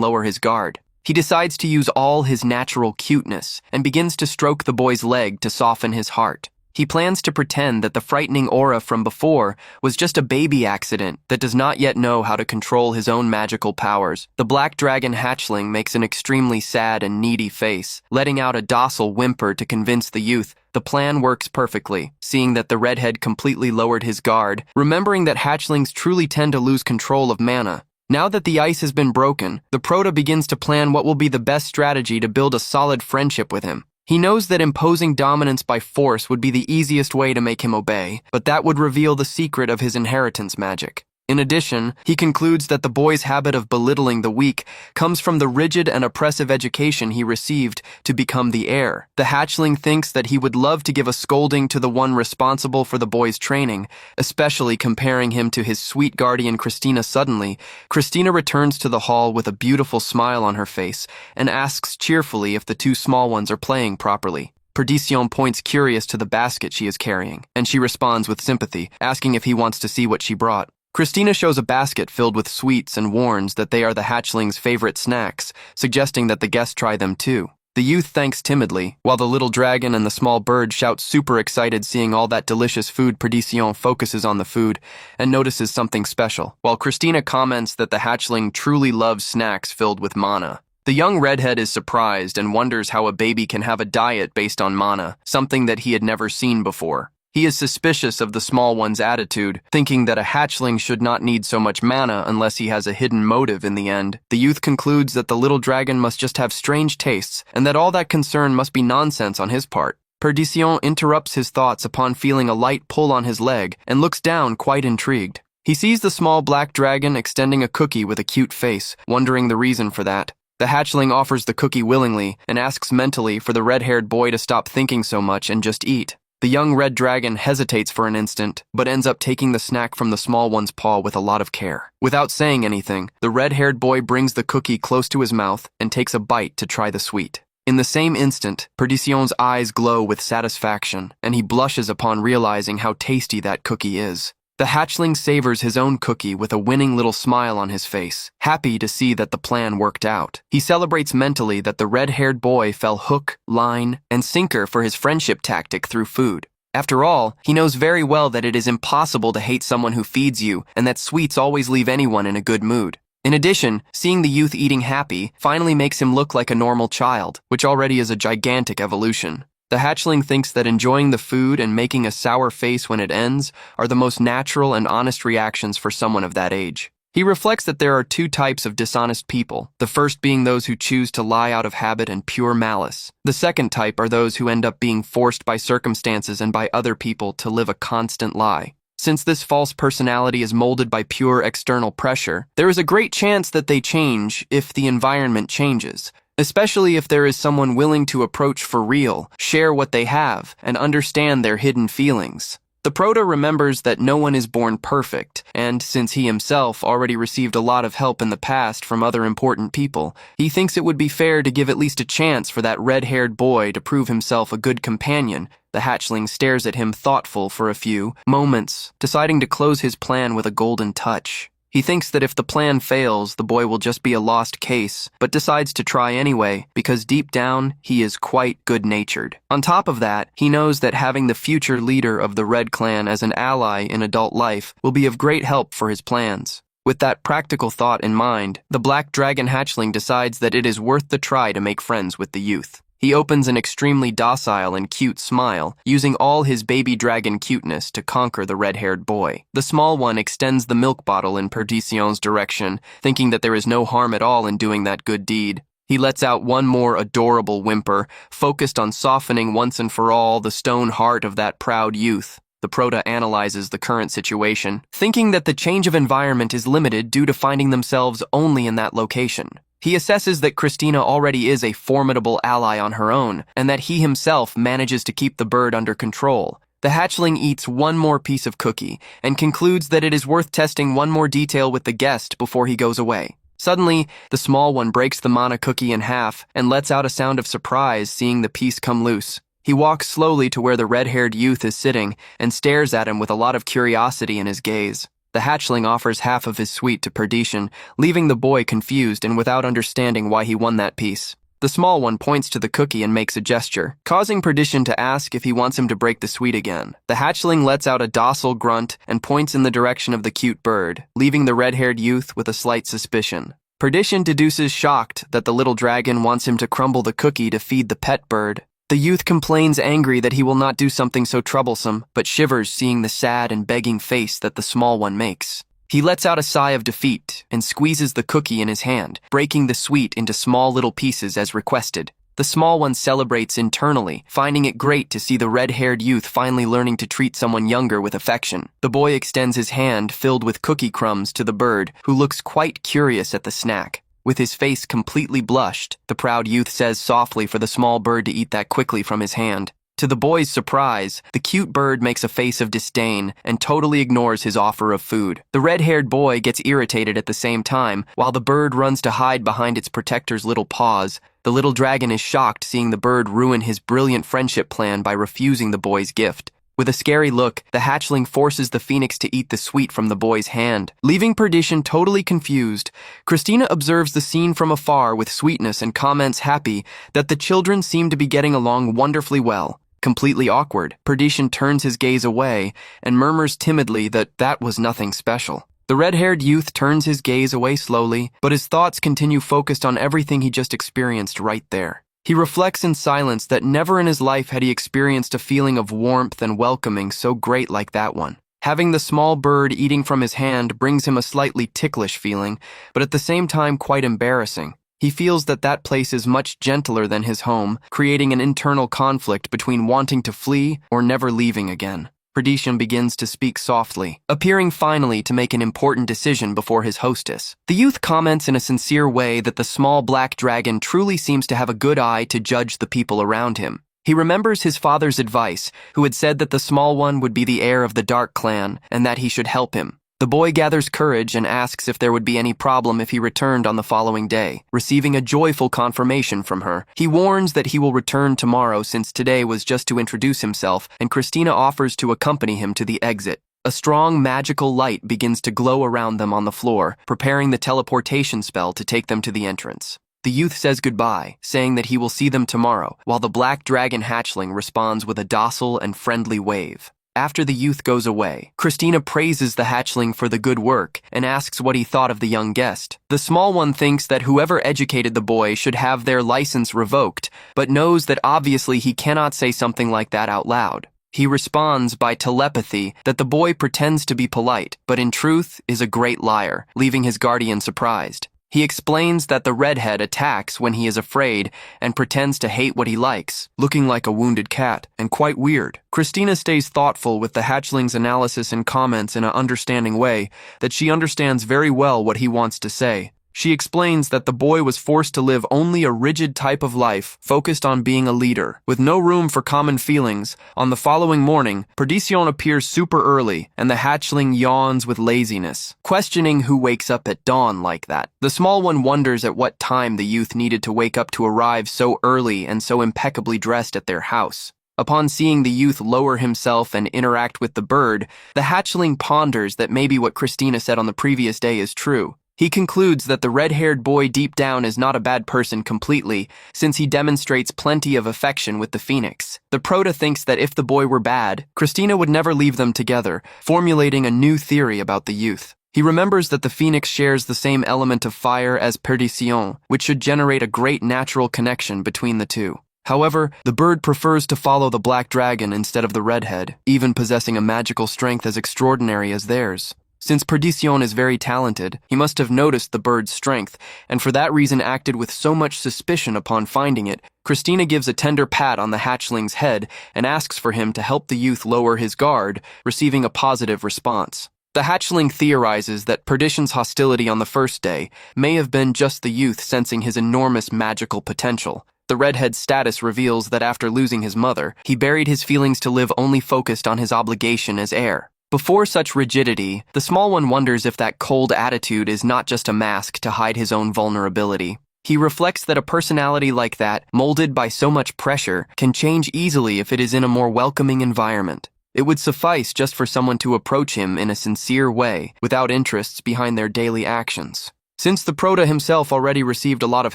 lower his guard. He decides to use all his natural cuteness and begins to stroke the boy's leg to soften his heart. He plans to pretend that the frightening aura from before was just a baby accident that does not yet know how to control his own magical powers. The black dragon hatchling makes an extremely sad and needy face, letting out a docile whimper to convince the youth the plan works perfectly. Seeing that the redhead completely lowered his guard, remembering that hatchlings truly tend to lose control of mana. Now that the ice has been broken, the Proto begins to plan what will be the best strategy to build a solid friendship with him. He knows that imposing dominance by force would be the easiest way to make him obey, but that would reveal the secret of his inheritance magic. In addition, he concludes that the boy's habit of belittling the weak comes from the rigid and oppressive education he received to become the heir. The hatchling thinks that he would love to give a scolding to the one responsible for the boy's training, especially comparing him to his sweet guardian Christina. Suddenly, Christina returns to the hall with a beautiful smile on her face and asks cheerfully if the two small ones are playing properly. Perdition points curious to the basket she is carrying, and she responds with sympathy, asking if he wants to see what she brought. Christina shows a basket filled with sweets and warns that they are the hatchling's favorite snacks, suggesting that the guests try them too. The youth thanks timidly, while the little dragon and the small bird shout super excited seeing all that delicious food. Perdition focuses on the food and notices something special, while Christina comments that the hatchling truly loves snacks filled with mana. The young redhead is surprised and wonders how a baby can have a diet based on mana, something that he had never seen before. He is suspicious of the small one's attitude, thinking that a hatchling should not need so much mana unless he has a hidden motive in the end. The youth concludes that the little dragon must just have strange tastes, and that all that concern must be nonsense on his part. Perdition interrupts his thoughts upon feeling a light pull on his leg, and looks down quite intrigued. He sees the small black dragon extending a cookie with a cute face, wondering the reason for that. The hatchling offers the cookie willingly, and asks mentally for the red-haired boy to stop thinking so much and just eat. The young red dragon hesitates for an instant, but ends up taking the snack from the small one's paw with a lot of care. Without saying anything, the red-haired boy brings the cookie close to his mouth and takes a bite to try the sweet. In the same instant, Perdition's eyes glow with satisfaction, and he blushes upon realizing how tasty that cookie is. The hatchling savors his own cookie with a winning little smile on his face, happy to see that the plan worked out. He celebrates mentally that the red-haired boy fell hook, line, and sinker for his friendship tactic through food. After all, he knows very well that it is impossible to hate someone who feeds you, and that sweets always leave anyone in a good mood. In addition, seeing the youth eating happy finally makes him look like a normal child, which already is a gigantic evolution. The hatchling thinks that enjoying the food and making a sour face when it ends are the most natural and honest reactions for someone of that age. He reflects that there are two types of dishonest people, the first being those who choose to lie out of habit and pure malice. The second type are those who end up being forced by circumstances and by other people to live a constant lie. Since this false personality is molded by pure external pressure, there is a great chance that they change if the environment changes. especially if there is someone willing to approach for real, share what they have, and understand their hidden feelings. The Proto remembers that no one is born perfect, and since he himself already received a lot of help in the past from other important people, he thinks it would be fair to give at least a chance for that red-haired boy to prove himself a good companion. The hatchling stares at him thoughtful for a few moments, deciding to close his plan with a golden touch. He thinks that if the plan fails, the boy will just be a lost case, but decides to try anyway, because deep down, he is quite good-natured. On top of that, he knows that having the future leader of the Red Clan as an ally in adult life will be of great help for his plans. With that practical thought in mind, the Black Dragon hatchling decides that it is worth the try to make friends with the youth. He opens an extremely docile and cute smile, using all his baby dragon cuteness to conquer the red-haired boy. The small one extends the milk bottle in Perdicion's direction, thinking that there is no harm at all in doing that good deed. He lets out one more adorable whimper, focused on softening once and for all the stone heart of that proud youth. The Proto analyzes the current situation, thinking that the change of environment is limited due to finding themselves only in that location. He assesses that Christina already is a formidable ally on her own, and that he himself manages to keep the bird under control. The hatchling eats one more piece of cookie, and concludes that it is worth testing one more detail with the guest before he goes away. Suddenly, the small one breaks the mana cookie in half, and lets out a sound of surprise seeing the piece come loose. He walks slowly to where the red-haired youth is sitting, and stares at him with a lot of curiosity in his gaze. The hatchling offers half of his sweet to Perdition, leaving the boy confused and without understanding why he won that piece. The small one points to the cookie and makes a gesture, causing Perdition to ask if he wants him to break the sweet again. The hatchling lets out a docile grunt and points in the direction of the cute bird, leaving the red-haired youth with a slight suspicion. Perdition deduces shocked that the little dragon wants him to crumble the cookie to feed the pet bird. The youth complains angry that he will not do something so troublesome, but shivers seeing the sad and begging face that the small one makes. He lets out a sigh of defeat and squeezes the cookie in his hand, breaking the sweet into small little pieces as requested. The small one celebrates internally, finding it great to see the red-haired youth finally learning to treat someone younger with affection. The boy extends his hand filled with cookie crumbs to the bird, who looks quite curious at the snack. With his face completely blushed, the proud youth says softly for the small bird to eat that quickly from his hand. To the boy's surprise, the cute bird makes a face of disdain and totally ignores his offer of food. The red-haired boy gets irritated at the same time, while the bird runs to hide behind its protector's little paws. The little dragon is shocked seeing the bird ruin his brilliant friendship plan by refusing the boy's gift. With a scary look, the hatchling forces the phoenix to eat the sweet from the boy's hand, leaving Perdition totally confused. Christina observes the scene from afar with sweetness and comments happy that the children seem to be getting along wonderfully well. Completely awkward, Perdition turns his gaze away and murmurs timidly that was nothing special. The red-haired youth turns his gaze away slowly, but his thoughts continue focused on everything he just experienced right there. He reflects in silence that never in his life had he experienced a feeling of warmth and welcoming so great like that one. Having the small bird eating from his hand brings him a slightly ticklish feeling, but at the same time quite embarrassing. He feels that that place is much gentler than his home, creating an internal conflict between wanting to flee or never leaving again. Perdition begins to speak softly, appearing finally to make an important decision before his hostess. The youth comments in a sincere way that the small black dragon truly seems to have a good eye to judge the people around him. He remembers his father's advice, who had said that the small one would be the heir of the Dark Clan and that he should help him. The boy gathers courage and asks if there would be any problem if he returned on the following day, receiving a joyful confirmation from her. He warns that he will return tomorrow since today was just to introduce himself, and Christina offers to accompany him to the exit. A strong magical light begins to glow around them on the floor, preparing the teleportation spell to take them to the entrance. The youth says goodbye, saying that he will see them tomorrow, while the black dragon hatchling responds with a docile and friendly wave. After the youth goes away, Christina praises the hatchling for the good work and asks what he thought of the young guest. The small one thinks that whoever educated the boy should have their license revoked, but knows that obviously he cannot say something like that out loud. He responds by telepathy that the boy pretends to be polite, but in truth is a great liar, leaving his guardian surprised. He explains that the redhead attacks when he is afraid and pretends to hate what he likes, looking like a wounded cat, and quite weird. Christina stays thoughtful with the hatchling's analysis and comments in an understanding way that she understands very well what he wants to say. She explains that the boy was forced to live only a rigid type of life, focused on being a leader, with no room for common feelings. On the following morning, Perdition appears super early, and the hatchling yawns with laziness, questioning who wakes up at dawn like that. The small one wonders at what time the youth needed to wake up to arrive so early and so impeccably dressed at their house. Upon seeing the youth lower himself and interact with the bird, the hatchling ponders that maybe what Christina said on the previous day is true. He concludes that the red-haired boy deep down is not a bad person completely, since he demonstrates plenty of affection with the phoenix. The Proto thinks that if the boy were bad, Christina would never leave them together, formulating a new theory about the youth. He remembers that the phoenix shares the same element of fire as Perdition, which should generate a great natural connection between the two. However, the bird prefers to follow the black dragon instead of the redhead, even possessing a magical strength as extraordinary as theirs. Since Perdition is very talented, he must have noticed the bird's strength, and for that reason acted with so much suspicion upon finding it. Christina gives a tender pat on the hatchling's head and asks for him to help the youth lower his guard, receiving a positive response. The hatchling theorizes that Perdition's hostility on the first day may have been just the youth sensing his enormous magical potential. The redhead's status reveals that after losing his mother, he buried his feelings to live only focused on his obligation as heir. Before such rigidity, the small one wonders if that cold attitude is not just a mask to hide his own vulnerability. He reflects that a personality like that, molded by so much pressure, can change easily if it is in a more welcoming environment. It would suffice just for someone to approach him in a sincere way, without interests behind their daily actions. Since the Proto himself already received a lot of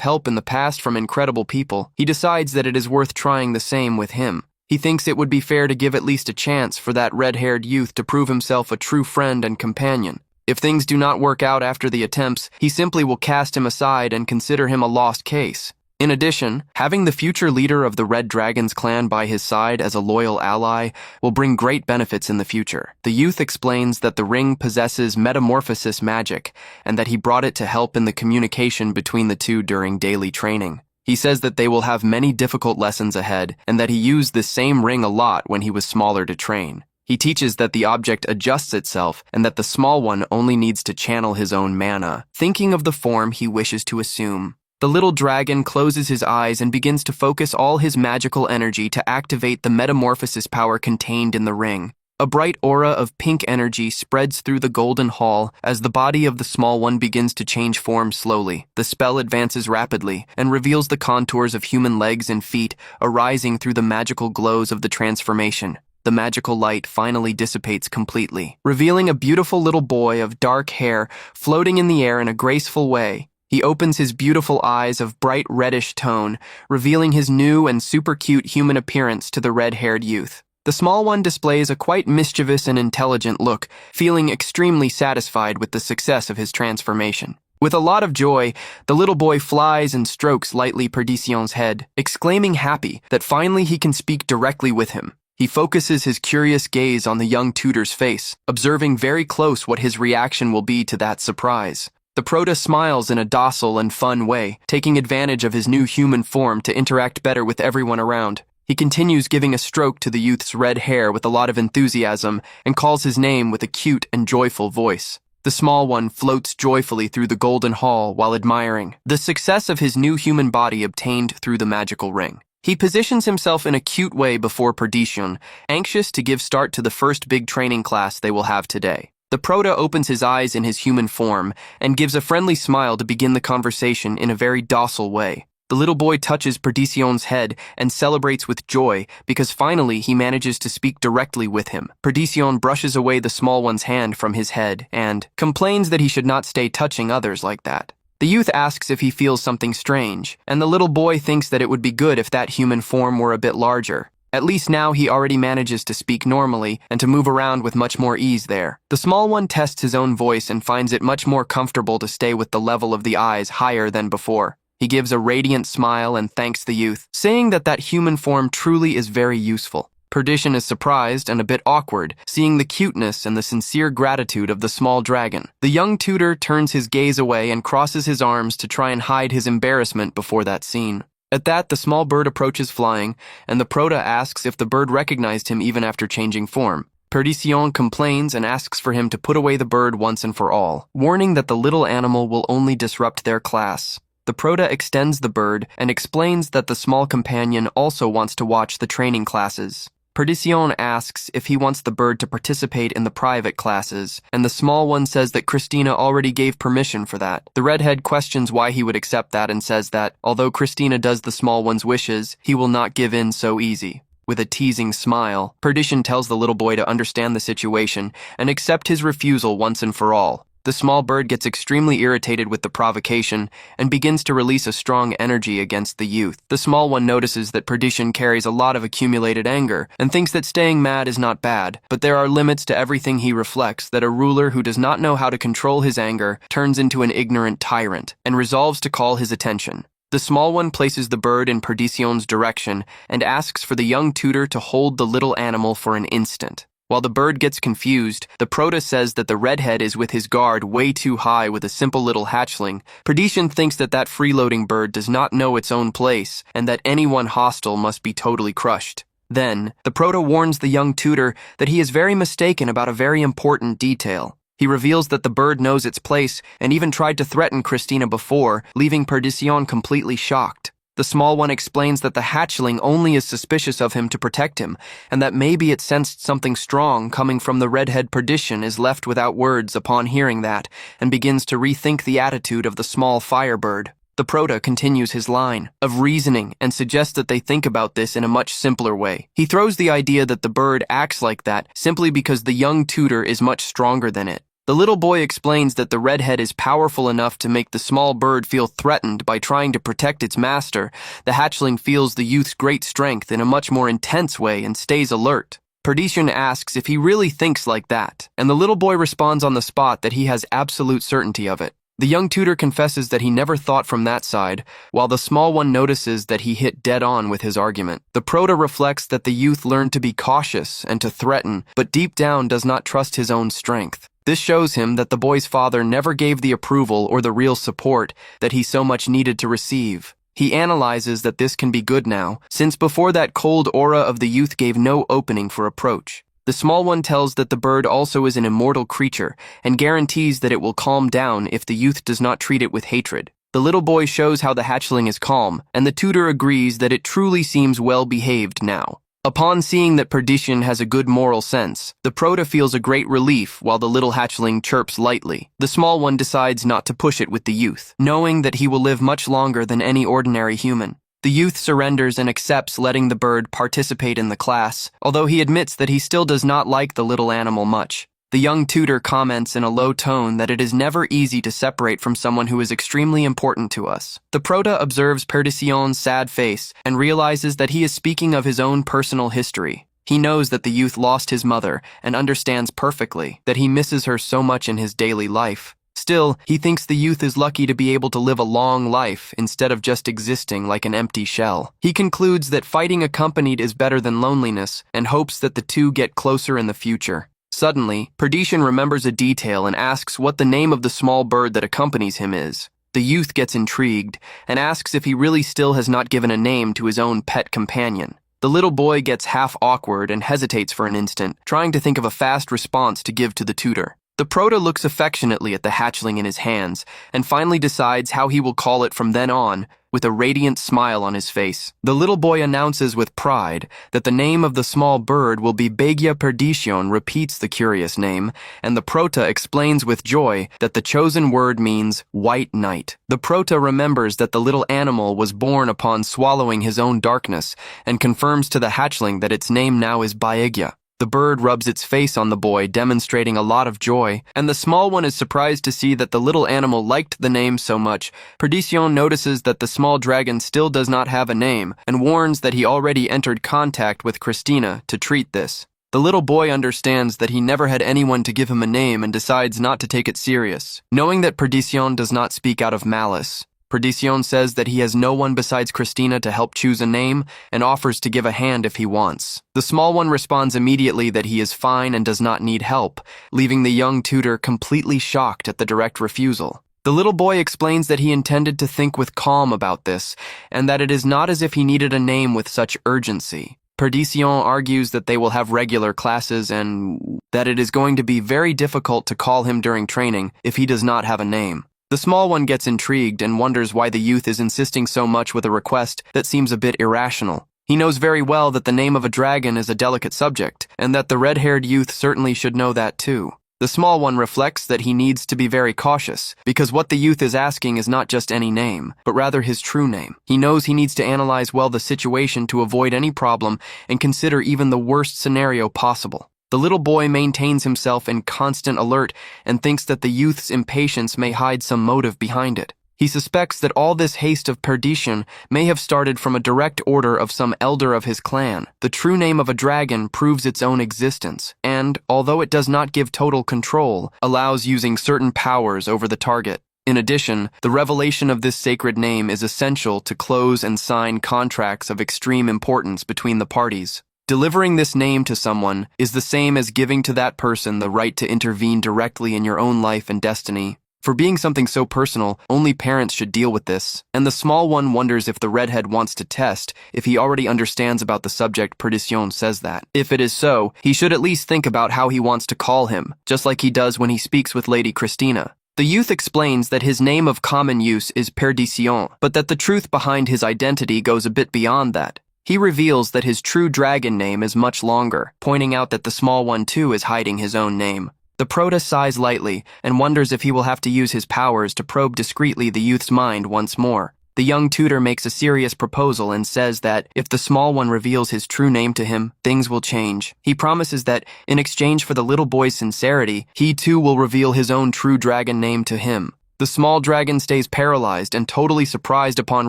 help in the past from incredible people, he decides that it is worth trying the same with him. He thinks it would be fair to give at least a chance for that red-haired youth to prove himself a true friend and companion. If things do not work out after the attempts, he simply will cast him aside and consider him a lost case. In addition, having the future leader of the Red Dragon's clan by his side as a loyal ally will bring great benefits in the future. The youth explains that the ring possesses metamorphosis magic, and that he brought it to help in the communication between the two during daily training. He says that they will have many difficult lessons ahead, and that he used this same ring a lot when he was smaller to train. He teaches that the object adjusts itself, and that the small one only needs to channel his own mana, thinking of the form he wishes to assume. The little dragon closes his eyes and begins to focus all his magical energy to activate the metamorphosis power contained in the ring. A bright aura of pink energy spreads through the golden hall as the body of the small one begins to change form slowly. The spell advances rapidly and reveals the contours of human legs and feet arising through the magical glows of the transformation. The magical light finally dissipates completely, revealing a beautiful little boy of dark hair floating in the air in a graceful way. He opens his beautiful eyes of bright reddish tone, revealing his new and super cute human appearance to the red-haired youth. The small one displays a quite mischievous and intelligent look, feeling extremely satisfied with the success of his transformation. With a lot of joy, the little boy flies and strokes lightly Perdition's head, exclaiming happy that finally he can speak directly with him. He focuses his curious gaze on the young tutor's face, observing very close what his reaction will be to that surprise. The Proto smiles in a docile and fun way, taking advantage of his new human form to interact better with everyone around. He continues giving a stroke to the youth's red hair with a lot of enthusiasm and calls his name with a cute and joyful voice. The small one floats joyfully through the golden hall while admiring the success of his new human body obtained through the magical ring. He positions himself in a cute way before Perdition, anxious to give start to the first big training class they will have today. The Proto opens his eyes in his human form and gives a friendly smile to begin the conversation in a very docile way. The little boy touches Perdition's head and celebrates with joy because finally he manages to speak directly with him. Perdition brushes away the small one's hand from his head and complains that he should not stay touching others like that. The youth asks if he feels something strange, and the little boy thinks that it would be good if that human form were a bit larger. At least now he already manages to speak normally and to move around with much more ease there. The small one tests his own voice and finds it much more comfortable to stay with the level of the eyes higher than before. He gives a radiant smile and thanks the youth, saying that that human form truly is very useful. Perdition is surprised and a bit awkward, seeing the cuteness and the sincere gratitude of the small dragon. The young tutor turns his gaze away and crosses his arms to try and hide his embarrassment before that scene. At that, the small bird approaches flying, and the Proto asks if the bird recognized him even after changing form. Perdition complains and asks for him to put away the bird once and for all, warning that the little animal will only disrupt their class. The Prota extends the bird and explains that the small companion also wants to watch the training classes. Perdition asks if he wants the bird to participate in the private classes, and the small one says that Christina already gave permission for that. The redhead questions why he would accept that and says that, although Christina does the small one's wishes, he will not give in so easy. With a teasing smile, Perdition tells the little boy to understand the situation and accept his refusal once and for all. The small bird gets extremely irritated with the provocation and begins to release a strong energy against the youth. The small one notices that Perdition carries a lot of accumulated anger and thinks that staying mad is not bad, but there are limits to everything he reflects that a ruler who does not know how to control his anger turns into an ignorant tyrant and resolves to call his attention. The small one places the bird in Perdition's direction and asks for the young tutor to hold the little animal for an instant. While the bird gets confused, the Prota says that the redhead is with his guard way too high with a simple little hatchling. Perdition thinks that that freeloading bird does not know its own place and that anyone hostile must be totally crushed. Then, the Prota warns the young tutor that he is very mistaken about a very important detail. He reveals that the bird knows its place and even tried to threaten Christina before, leaving Perdition completely shocked. The small one explains that the hatchling only is suspicious of him to protect him, and that maybe it sensed something strong coming from the redhead. Perdition is left without words upon hearing that, and begins to rethink the attitude of the small firebird. The Prota continues his line of reasoning and suggests that they think about this in a much simpler way. He throws the idea that the bird acts like that simply because the young tutor is much stronger than it. The little boy explains that the redhead is powerful enough to make the small bird feel threatened by trying to protect its master. The hatchling feels the youth's great strength in a much more intense way and stays alert. Perdition asks if he really thinks like that, and the little boy responds on the spot that he has absolute certainty of it. The young tutor confesses that he never thought from that side, while the small one notices that he hit dead on with his argument. The Prota reflects that the youth learned to be cautious and to threaten, but deep down does not trust his own strength. This shows him that the boy's father never gave the approval or the real support that he so much needed to receive. He analyzes that this can be good now, since before that cold aura of the youth gave no opening for approach. The small one tells that the bird also is an immortal creature and guarantees that it will calm down if the youth does not treat it with hatred. The little boy shows how the hatchling is calm, and the tutor agrees that it truly seems well behaved now. Upon seeing that Perdition has a good moral sense, the Prota feels a great relief while the little hatchling chirps lightly. The small one decides not to push it with the youth, knowing that he will live much longer than any ordinary human. The youth surrenders and accepts letting the bird participate in the class, although he admits that he still does not like the little animal much. The young tutor comments in a low tone that it is never easy to separate from someone who is extremely important to us. The Prota observes Perdition's sad face and realizes that he is speaking of his own personal history. He knows that the youth lost his mother and understands perfectly that he misses her so much in his daily life. Still, he thinks the youth is lucky to be able to live a long life instead of just existing like an empty shell. He concludes that fighting accompanied is better than loneliness and hopes that the two get closer in the future. Suddenly, Perdition remembers a detail and asks what the name of the small bird that accompanies him is. The youth gets intrigued and asks if he really still has not given a name to his own pet companion. The little boy gets half awkward and hesitates for an instant, trying to think of a fast response to give to the tutor. The Prota looks affectionately at the hatchling in his hands and finally decides how he will call it from then on, with a radiant smile on his face. The little boy announces with pride that the name of the small bird will be Begya. Perdition repeats the curious name, and the Prota explains with joy that the chosen word means white night. The Prota remembers that the little animal was born upon swallowing his own darkness and confirms to the hatchling that its name now is Baegya. The bird rubs its face on the boy, demonstrating a lot of joy, and the small one is surprised to see that the little animal liked the name so much. Perdition notices that the small dragon still does not have a name, and warns that he already entered contact with Christina to treat this. The little boy understands that he never had anyone to give him a name and decides not to take it serious. Knowing that Perdition does not speak out of malice, Perdition says that he has no one besides Christina to help choose a name and offers to give a hand if he wants. The small one responds immediately that he is fine and does not need help, leaving the young tutor completely shocked at the direct refusal. The little boy explains that he intended to think with calm about this, and that it is not as if he needed a name with such urgency. Perdition argues that they will have regular classes and that it is going to be very difficult to call him during training if he does not have a name. The small one gets intrigued and wonders why the youth is insisting so much with a request that seems a bit irrational. He knows very well that the name of a dragon is a delicate subject, and that the red-haired youth certainly should know that too. The small one reflects that he needs to be very cautious, because what the youth is asking is not just any name, but rather his true name. He knows he needs to analyze well the situation to avoid any problem and consider even the worst scenario possible. The little boy maintains himself in constant alert and thinks that the youth's impatience may hide some motive behind it. He suspects that all this haste of perdition may have started from a direct order of some elder of his clan. The true name of a dragon proves its own existence, and, although it does not give total control, allows using certain powers over the target. In addition, the revelation of this sacred name is essential to close and sign contracts of extreme importance between the parties. Delivering this name to someone is the same as giving to that person the right to intervene directly in your own life and destiny. For being something so personal, only parents should deal with this, and the small one wonders if the redhead wants to test if he already understands about the subject. Perdition says that. If it is so, he should at least think about how he wants to call him, just like he does when he speaks with Lady Christina. The youth explains that his name of common use is Perdition, but that the truth behind his identity goes a bit beyond that. He reveals that his true dragon name is much longer, pointing out that the small one too is hiding his own name. The prota sighs lightly and wonders if he will have to use his powers to probe discreetly the youth's mind once more. The young tutor makes a serious proposal and says that if the small one reveals his true name to him, things will change. He promises that, in exchange for the little boy's sincerity, he too will reveal his own true dragon name to him. The small dragon stays paralyzed and totally surprised upon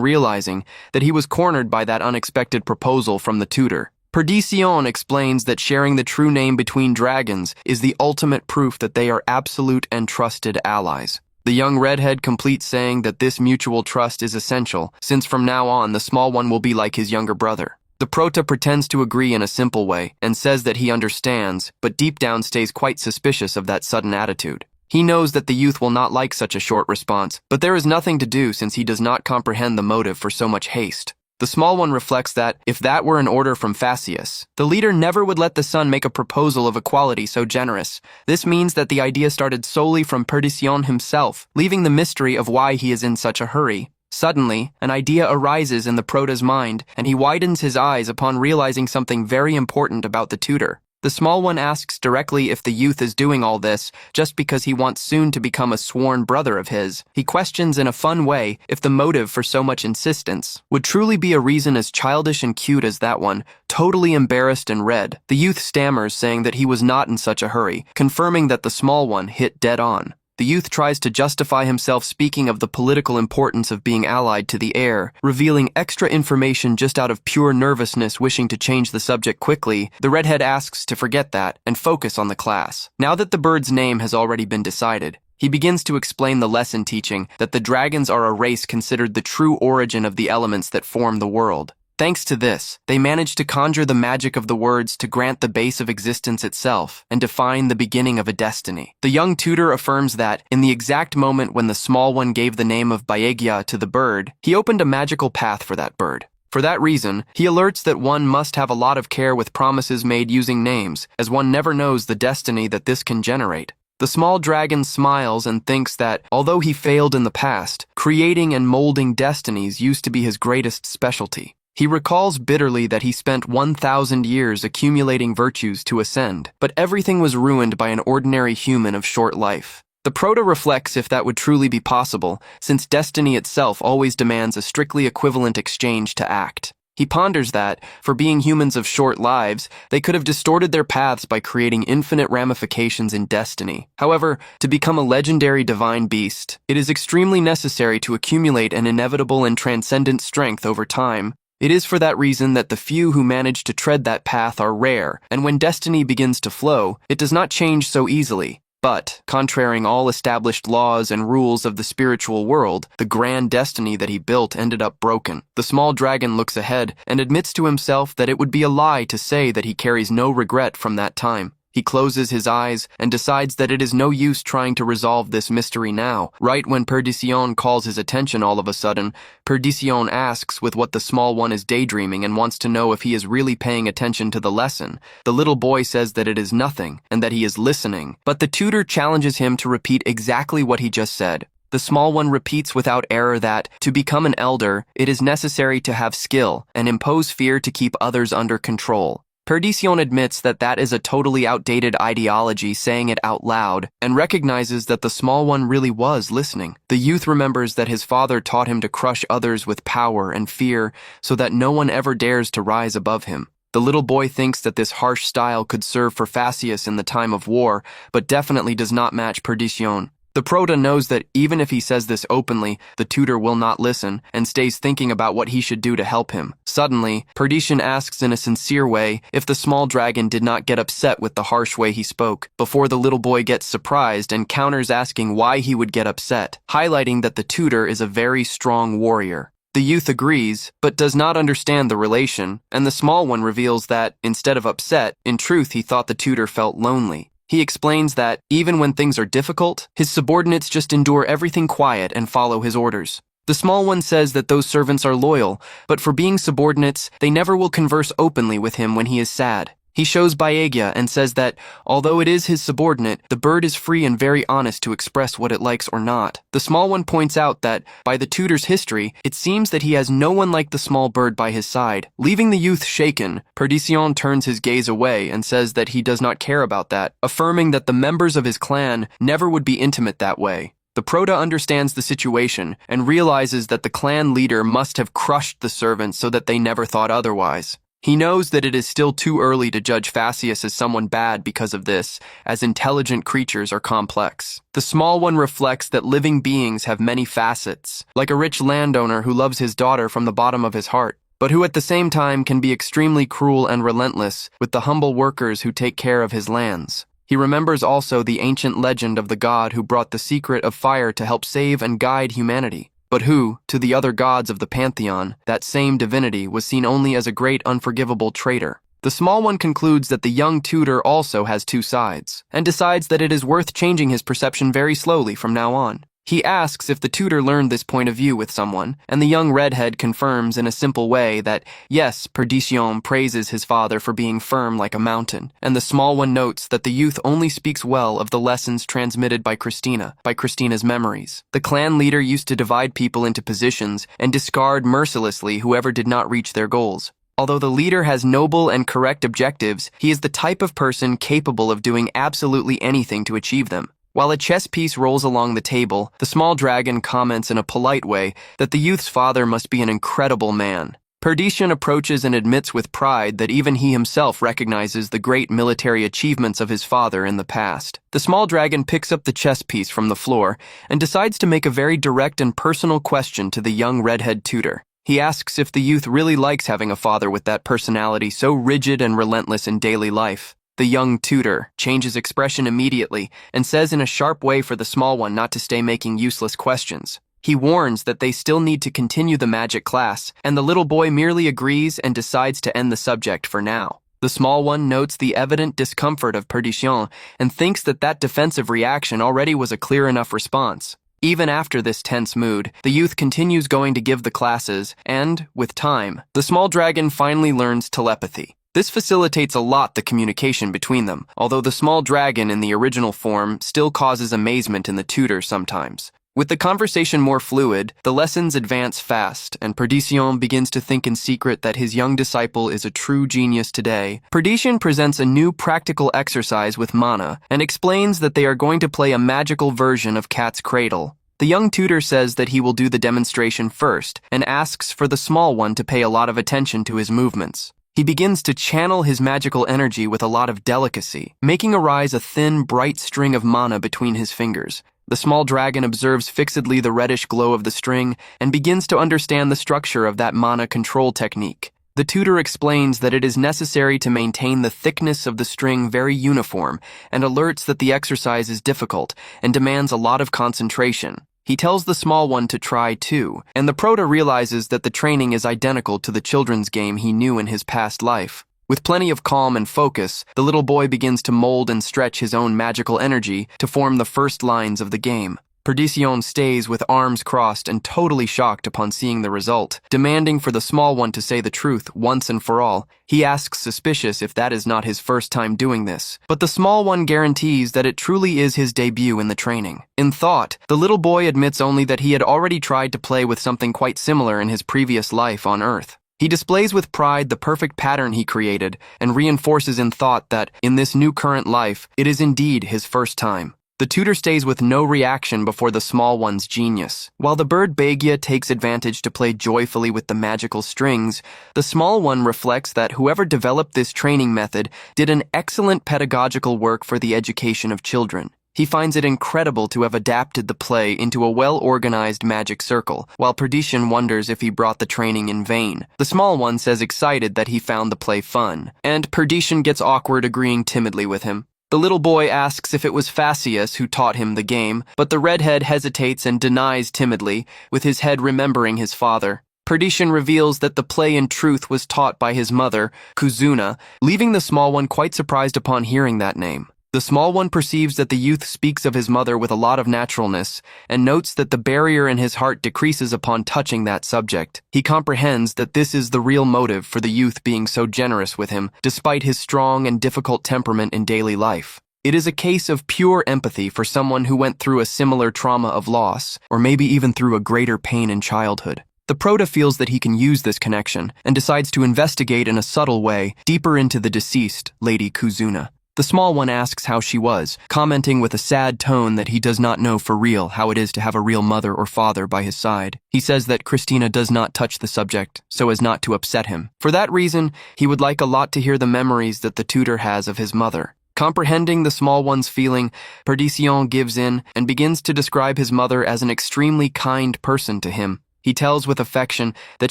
realizing that he was cornered by that unexpected proposal from the tutor. Perdition explains that sharing the true name between dragons is the ultimate proof that they are absolute and trusted allies. The young redhead completes saying that this mutual trust is essential, since from now on the small one will be like his younger brother. The prota pretends to agree in a simple way and says that he understands, but deep down stays quite suspicious of that sudden attitude. He knows that the youth will not like such a short response, but there is nothing to do since he does not comprehend the motive for so much haste. The small one reflects that, if that were an order from Phaseus, the leader never would let the son make a proposal of equality so generous. This means that the idea started solely from Perdition himself, leaving the mystery of why he is in such a hurry. Suddenly, an idea arises in the prota's mind, and he widens his eyes upon realizing something very important about the tutor. The small one asks directly if the youth is doing all this just because he wants soon to become a sworn brother of his. He questions in a fun way if the motive for so much insistence would truly be a reason as childish and cute as that one. Totally embarrassed and red, the youth stammers, saying that he was not in such a hurry, confirming that the small one hit dead on. The youth tries to justify himself, speaking of the political importance of being allied to the heir, revealing extra information just out of pure nervousness, wishing to change the subject quickly. The redhead asks to forget that and focus on the class. Now that the bird's name has already been decided, he begins to explain the lesson, teaching that the dragons are a race considered the true origin of the elements that form the world. Thanks to this, they manage to conjure the magic of the words to grant the base of existence itself and define the beginning of a destiny. The young tutor affirms that, in the exact moment when the small one gave the name of Baegya to the bird, he opened a magical path for that bird. For that reason, he alerts that one must have a lot of care with promises made using names, as one never knows the destiny that this can generate. The small dragon smiles and thinks that, although he failed in the past, creating and molding destinies used to be his greatest specialty. He recalls bitterly that he spent 1,000 years accumulating virtues to ascend, but everything was ruined by an ordinary human of short life. The prota reflects if that would truly be possible, since destiny itself always demands a strictly equivalent exchange to act. He ponders that, for being humans of short lives, they could have distorted their paths by creating infinite ramifications in destiny. However, to become a legendary divine beast, it is extremely necessary to accumulate an inevitable and transcendent strength over time. It is for that reason that the few who manage to tread that path are rare, and when destiny begins to flow, it does not change so easily. But, contraring all established laws and rules of the spiritual world, the grand destiny that he built ended up broken. The small dragon looks ahead and admits to himself that it would be a lie to say that he carries no regret from that time. He closes his eyes and decides that it is no use trying to resolve this mystery now. Right when Perdition calls his attention all of a sudden, Perdition asks with what the small one is daydreaming and wants to know if he is really paying attention to the lesson. The little boy says that it is nothing and that he is listening, but the tutor challenges him to repeat exactly what he just said. The small one repeats without error that, to become an elder, it is necessary to have skill and impose fear to keep others under control. Perdition admits that that is a totally outdated ideology, saying it out loud, and recognizes that the small one really was listening. The youth remembers that his father taught him to crush others with power and fear so that no one ever dares to rise above him. The little boy thinks that this harsh style could serve for Phaseus in the time of war, but definitely does not match Perdition. The prota knows that even if he says this openly, the tutor will not listen and stays thinking about what he should do to help him. Suddenly, Perdition asks in a sincere way if the small dragon did not get upset with the harsh way he spoke, before the little boy gets surprised and counters asking why he would get upset, highlighting that the tutor is a very strong warrior. The youth agrees, but does not understand the relation, and the small one reveals that, instead of upset, in truth he thought the tutor felt lonely. He explains that, even when things are difficult, his subordinates just endure everything quiet and follow his orders. The small one says that those servants are loyal, but for being subordinates, they never will converse openly with him when he is sad. He shows Baegya and says that, although it is his subordinate, the bird is free and very honest to express what it likes or not. The small one points out that, by the tutor's history, it seems that he has no one like the small bird by his side. Leaving the youth shaken, Perdition turns his gaze away and says that he does not care about that, affirming that the members of his clan never would be intimate that way. The prota understands the situation and realizes that the clan leader must have crushed the servants so that they never thought otherwise. He knows that it is still too early to judge Phaseus as someone bad because of this, as intelligent creatures are complex. The small one reflects that living beings have many facets, like a rich landowner who loves his daughter from the bottom of his heart, but who at the same time can be extremely cruel and relentless with the humble workers who take care of his lands. He remembers also the ancient legend of the god who brought the secret of fire to help save and guide humanity, but who, to the other gods of the pantheon, that same divinity was seen only as a great unforgivable traitor. The small one concludes that the young tutor also has two sides, and decides that it is worth changing his perception very slowly from now on. He asks if the tutor learned this point of view with someone, and the young redhead confirms in a simple way that, yes, Perdition praises his father for being firm like a mountain, and the small one notes that the youth only speaks well of the lessons transmitted by Christina's memories. The clan leader used to divide people into positions and discard mercilessly whoever did not reach their goals. Although the leader has noble and correct objectives, he is the type of person capable of doing absolutely anything to achieve them. While a chess piece rolls along the table, the small dragon comments in a polite way that the youth's father must be an incredible man. Perdition approaches and admits with pride that even he himself recognizes the great military achievements of his father in the past. The small dragon picks up the chess piece from the floor and decides to make a very direct and personal question to the young redhead tutor. He asks if the youth really likes having a father with that personality so rigid and relentless in daily life. The young tutor changes expression immediately and says in a sharp way for the small one not to stay making useless questions. He warns that they still need to continue the magic class, and the little boy merely agrees and decides to end the subject for now. The small one notes the evident discomfort of Perdition and thinks that that defensive reaction already was a clear enough response. Even after this tense mood, the youth continues going to give the classes, and, with time, the small dragon finally learns telepathy. This facilitates a lot the communication between them, although the small dragon in the original form still causes amazement in the tutor sometimes. With the conversation more fluid, the lessons advance fast, and Perdition begins to think in secret that his young disciple is a true genius today. Perdition presents a new practical exercise with mana, and explains that they are going to play a magical version of Cat's Cradle. The young tutor says that he will do the demonstration first, and asks for the small one to pay a lot of attention to his movements. He begins to channel his magical energy with a lot of delicacy, making arise a thin, bright string of mana between his fingers. The small dragon observes fixedly the reddish glow of the string and begins to understand the structure of that mana control technique. The tutor explains that it is necessary to maintain the thickness of the string very uniform and alerts that the exercise is difficult and demands a lot of concentration. He tells the small one to try too, and the prota realizes that the training is identical to the children's game he knew in his past life. With plenty of calm and focus, the little boy begins to mold and stretch his own magical energy to form the first lines of the game. Perdition stays with arms crossed and totally shocked upon seeing the result, demanding for the small one to say the truth once and for all. He asks suspicious if that is not his first time doing this, but the small one guarantees that it truly is his debut in the training. In thought, the little boy admits only that he had already tried to play with something quite similar in his previous life on Earth. He displays with pride the perfect pattern he created and reinforces in thought that, in this new current life, it is indeed his first time. The tutor stays with no reaction before the small one's genius. While the bird Bagia takes advantage to play joyfully with the magical strings, the small one reflects that whoever developed this training method did an excellent pedagogical work for the education of children. He finds it incredible to have adapted the play into a well-organized magic circle, while Perdition wonders if he brought the training in vain. The small one says excited that he found the play fun, and Perdition gets awkward agreeing timidly with him. The little boy asks if it was Phaseus who taught him the game, but the redhead hesitates and denies timidly, with his head remembering his father. Perdition reveals that the play in truth was taught by his mother, Kuzuna, leaving the small one quite surprised upon hearing that name. The small one perceives that the youth speaks of his mother with a lot of naturalness, and notes that the barrier in his heart decreases upon touching that subject. He comprehends that this is the real motive for the youth being so generous with him, despite his strong and difficult temperament in daily life. It is a case of pure empathy for someone who went through a similar trauma of loss, or maybe even through a greater pain in childhood. The Prota feels that he can use this connection, and decides to investigate in a subtle way deeper into the deceased, Lady Kuzuna. The small one asks how she was, commenting with a sad tone that he does not know for real how it is to have a real mother or father by his side. He says that Christina does not touch the subject, so as not to upset him. For that reason, he would like a lot to hear the memories that the tutor has of his mother. Comprehending the small one's feeling, Perdition gives in and begins to describe his mother as an extremely kind person to him. He tells with affection that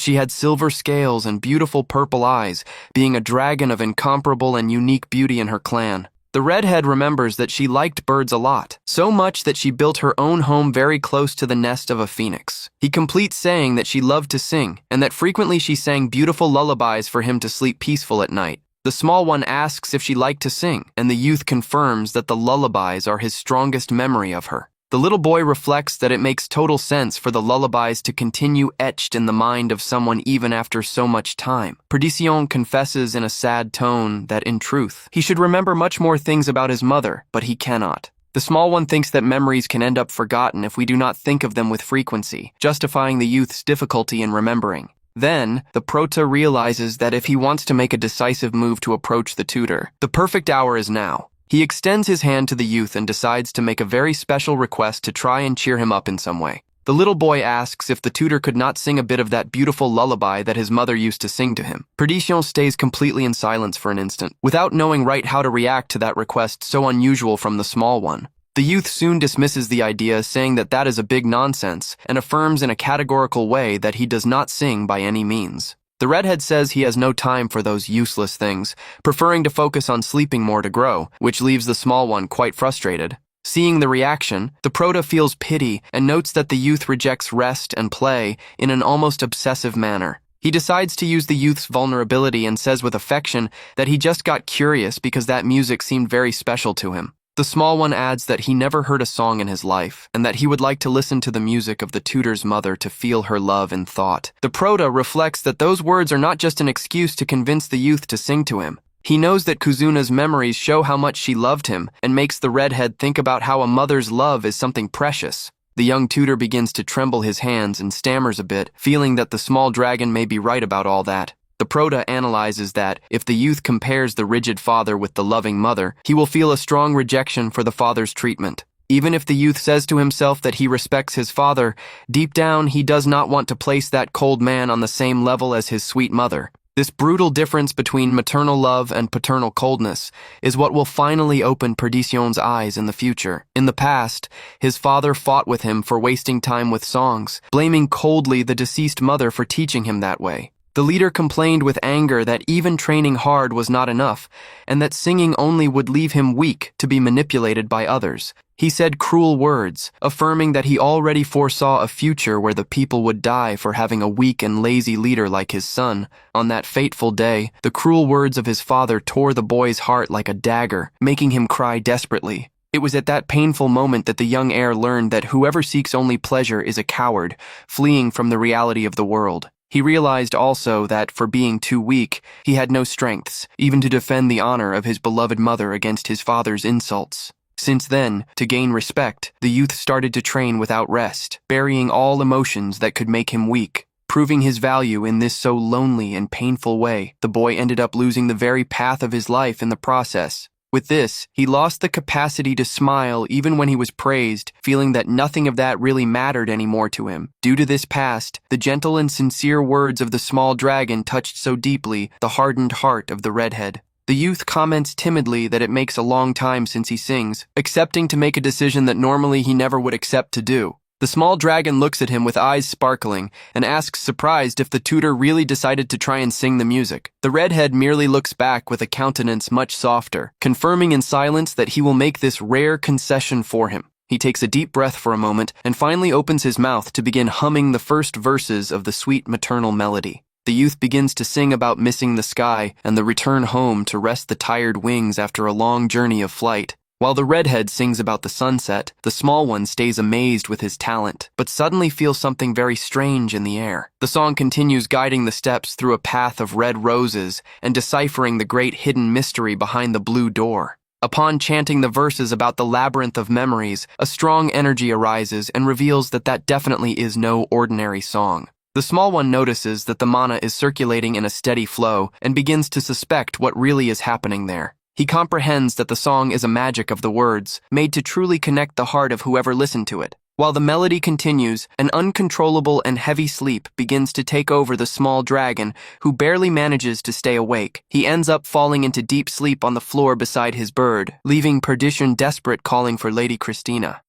she had silver scales and beautiful purple eyes, being a dragon of incomparable and unique beauty in her clan. The redhead remembers that she liked birds a lot, so much that she built her own home very close to the nest of a phoenix. He completes saying that she loved to sing, and that frequently she sang beautiful lullabies for him to sleep peaceful at night. The small one asks if she liked to sing, and the youth confirms that the lullabies are his strongest memory of her. The little boy reflects that it makes total sense for the lullabies to continue etched in the mind of someone even after so much time. Perdition confesses in a sad tone that, in truth, he should remember much more things about his mother, but he cannot. The small one thinks that memories can end up forgotten if we do not think of them with frequency, justifying the youth's difficulty in remembering. Then, the Prota realizes that if he wants to make a decisive move to approach the tutor, the perfect hour is now. He extends his hand to the youth and decides to make a very special request to try and cheer him up in some way. The little boy asks if the tutor could not sing a bit of that beautiful lullaby that his mother used to sing to him. Perdition stays completely in silence for an instant, without knowing right how to react to that request so unusual from the small one. The youth soon dismisses the idea, saying that that is a big nonsense, and affirms in a categorical way that he does not sing by any means. The redhead says he has no time for those useless things, preferring to focus on sleeping more to grow, which leaves the small one quite frustrated. Seeing the reaction, the Prota feels pity and notes that the youth rejects rest and play in an almost obsessive manner. He decides to use the youth's vulnerability and says with affection that he just got curious because that music seemed very special to him. The small one adds that he never heard a song in his life, and that he would like to listen to the music of the tutor's mother to feel her love in thought. The Prota reflects that those words are not just an excuse to convince the youth to sing to him. He knows that Kuzuna's memories show how much she loved him, and makes the redhead think about how a mother's love is something precious. The young tutor begins to tremble his hands and stammers a bit, feeling that the small dragon may be right about all that. The Prota analyzes that, if the youth compares the rigid father with the loving mother, he will feel a strong rejection for the father's treatment. Even if the youth says to himself that he respects his father, deep down he does not want to place that cold man on the same level as his sweet mother. This brutal difference between maternal love and paternal coldness is what will finally open Perdition's eyes in the future. In the past, his father fought with him for wasting time with songs, blaming coldly the deceased mother for teaching him that way. The leader complained with anger that even training hard was not enough, and that singing only would leave him weak to be manipulated by others. He said cruel words, affirming that he already foresaw a future where the people would die for having a weak and lazy leader like his son. On that fateful day, the cruel words of his father tore the boy's heart like a dagger, making him cry desperately. It was at that painful moment that the young heir learned that whoever seeks only pleasure is a coward, fleeing from the reality of the world. He realized also that, for being too weak, he had no strengths, even to defend the honor of his beloved mother against his father's insults. Since then, to gain respect, the youth started to train without rest, burying all emotions that could make him weak. Proving his value in this so lonely and painful way, the boy ended up losing the very path of his life in the process. With this, he lost the capacity to smile even when he was praised, feeling that nothing of that really mattered anymore to him. Due to this past, the gentle and sincere words of the small dragon touched so deeply the hardened heart of the redhead. The youth comments timidly that it makes a long time since he sings, accepting to make a decision that normally he never would accept to do. The small dragon looks at him with eyes sparkling and asks surprised if the tutor really decided to try and sing the music. The redhead merely looks back with a countenance much softer, confirming in silence that he will make this rare concession for him. He takes a deep breath for a moment and finally opens his mouth to begin humming the first verses of the sweet maternal melody. The youth begins to sing about missing the sky and the return home to rest the tired wings after a long journey of flight. While the redhead sings about the sunset, the small one stays amazed with his talent, but suddenly feels something very strange in the air. The song continues guiding the steps through a path of red roses and deciphering the great hidden mystery behind the blue door. Upon chanting the verses about the labyrinth of memories, a strong energy arises and reveals that that definitely is no ordinary song. The small one notices that the mana is circulating in a steady flow and begins to suspect what really is happening there. He comprehends that the song is a magic of the words, made to truly connect the heart of whoever listened to it. While the melody continues, an uncontrollable and heavy sleep begins to take over the small dragon, who barely manages to stay awake. He ends up falling into deep sleep on the floor beside his bird, leaving Perdition desperate, calling for Lady Christina.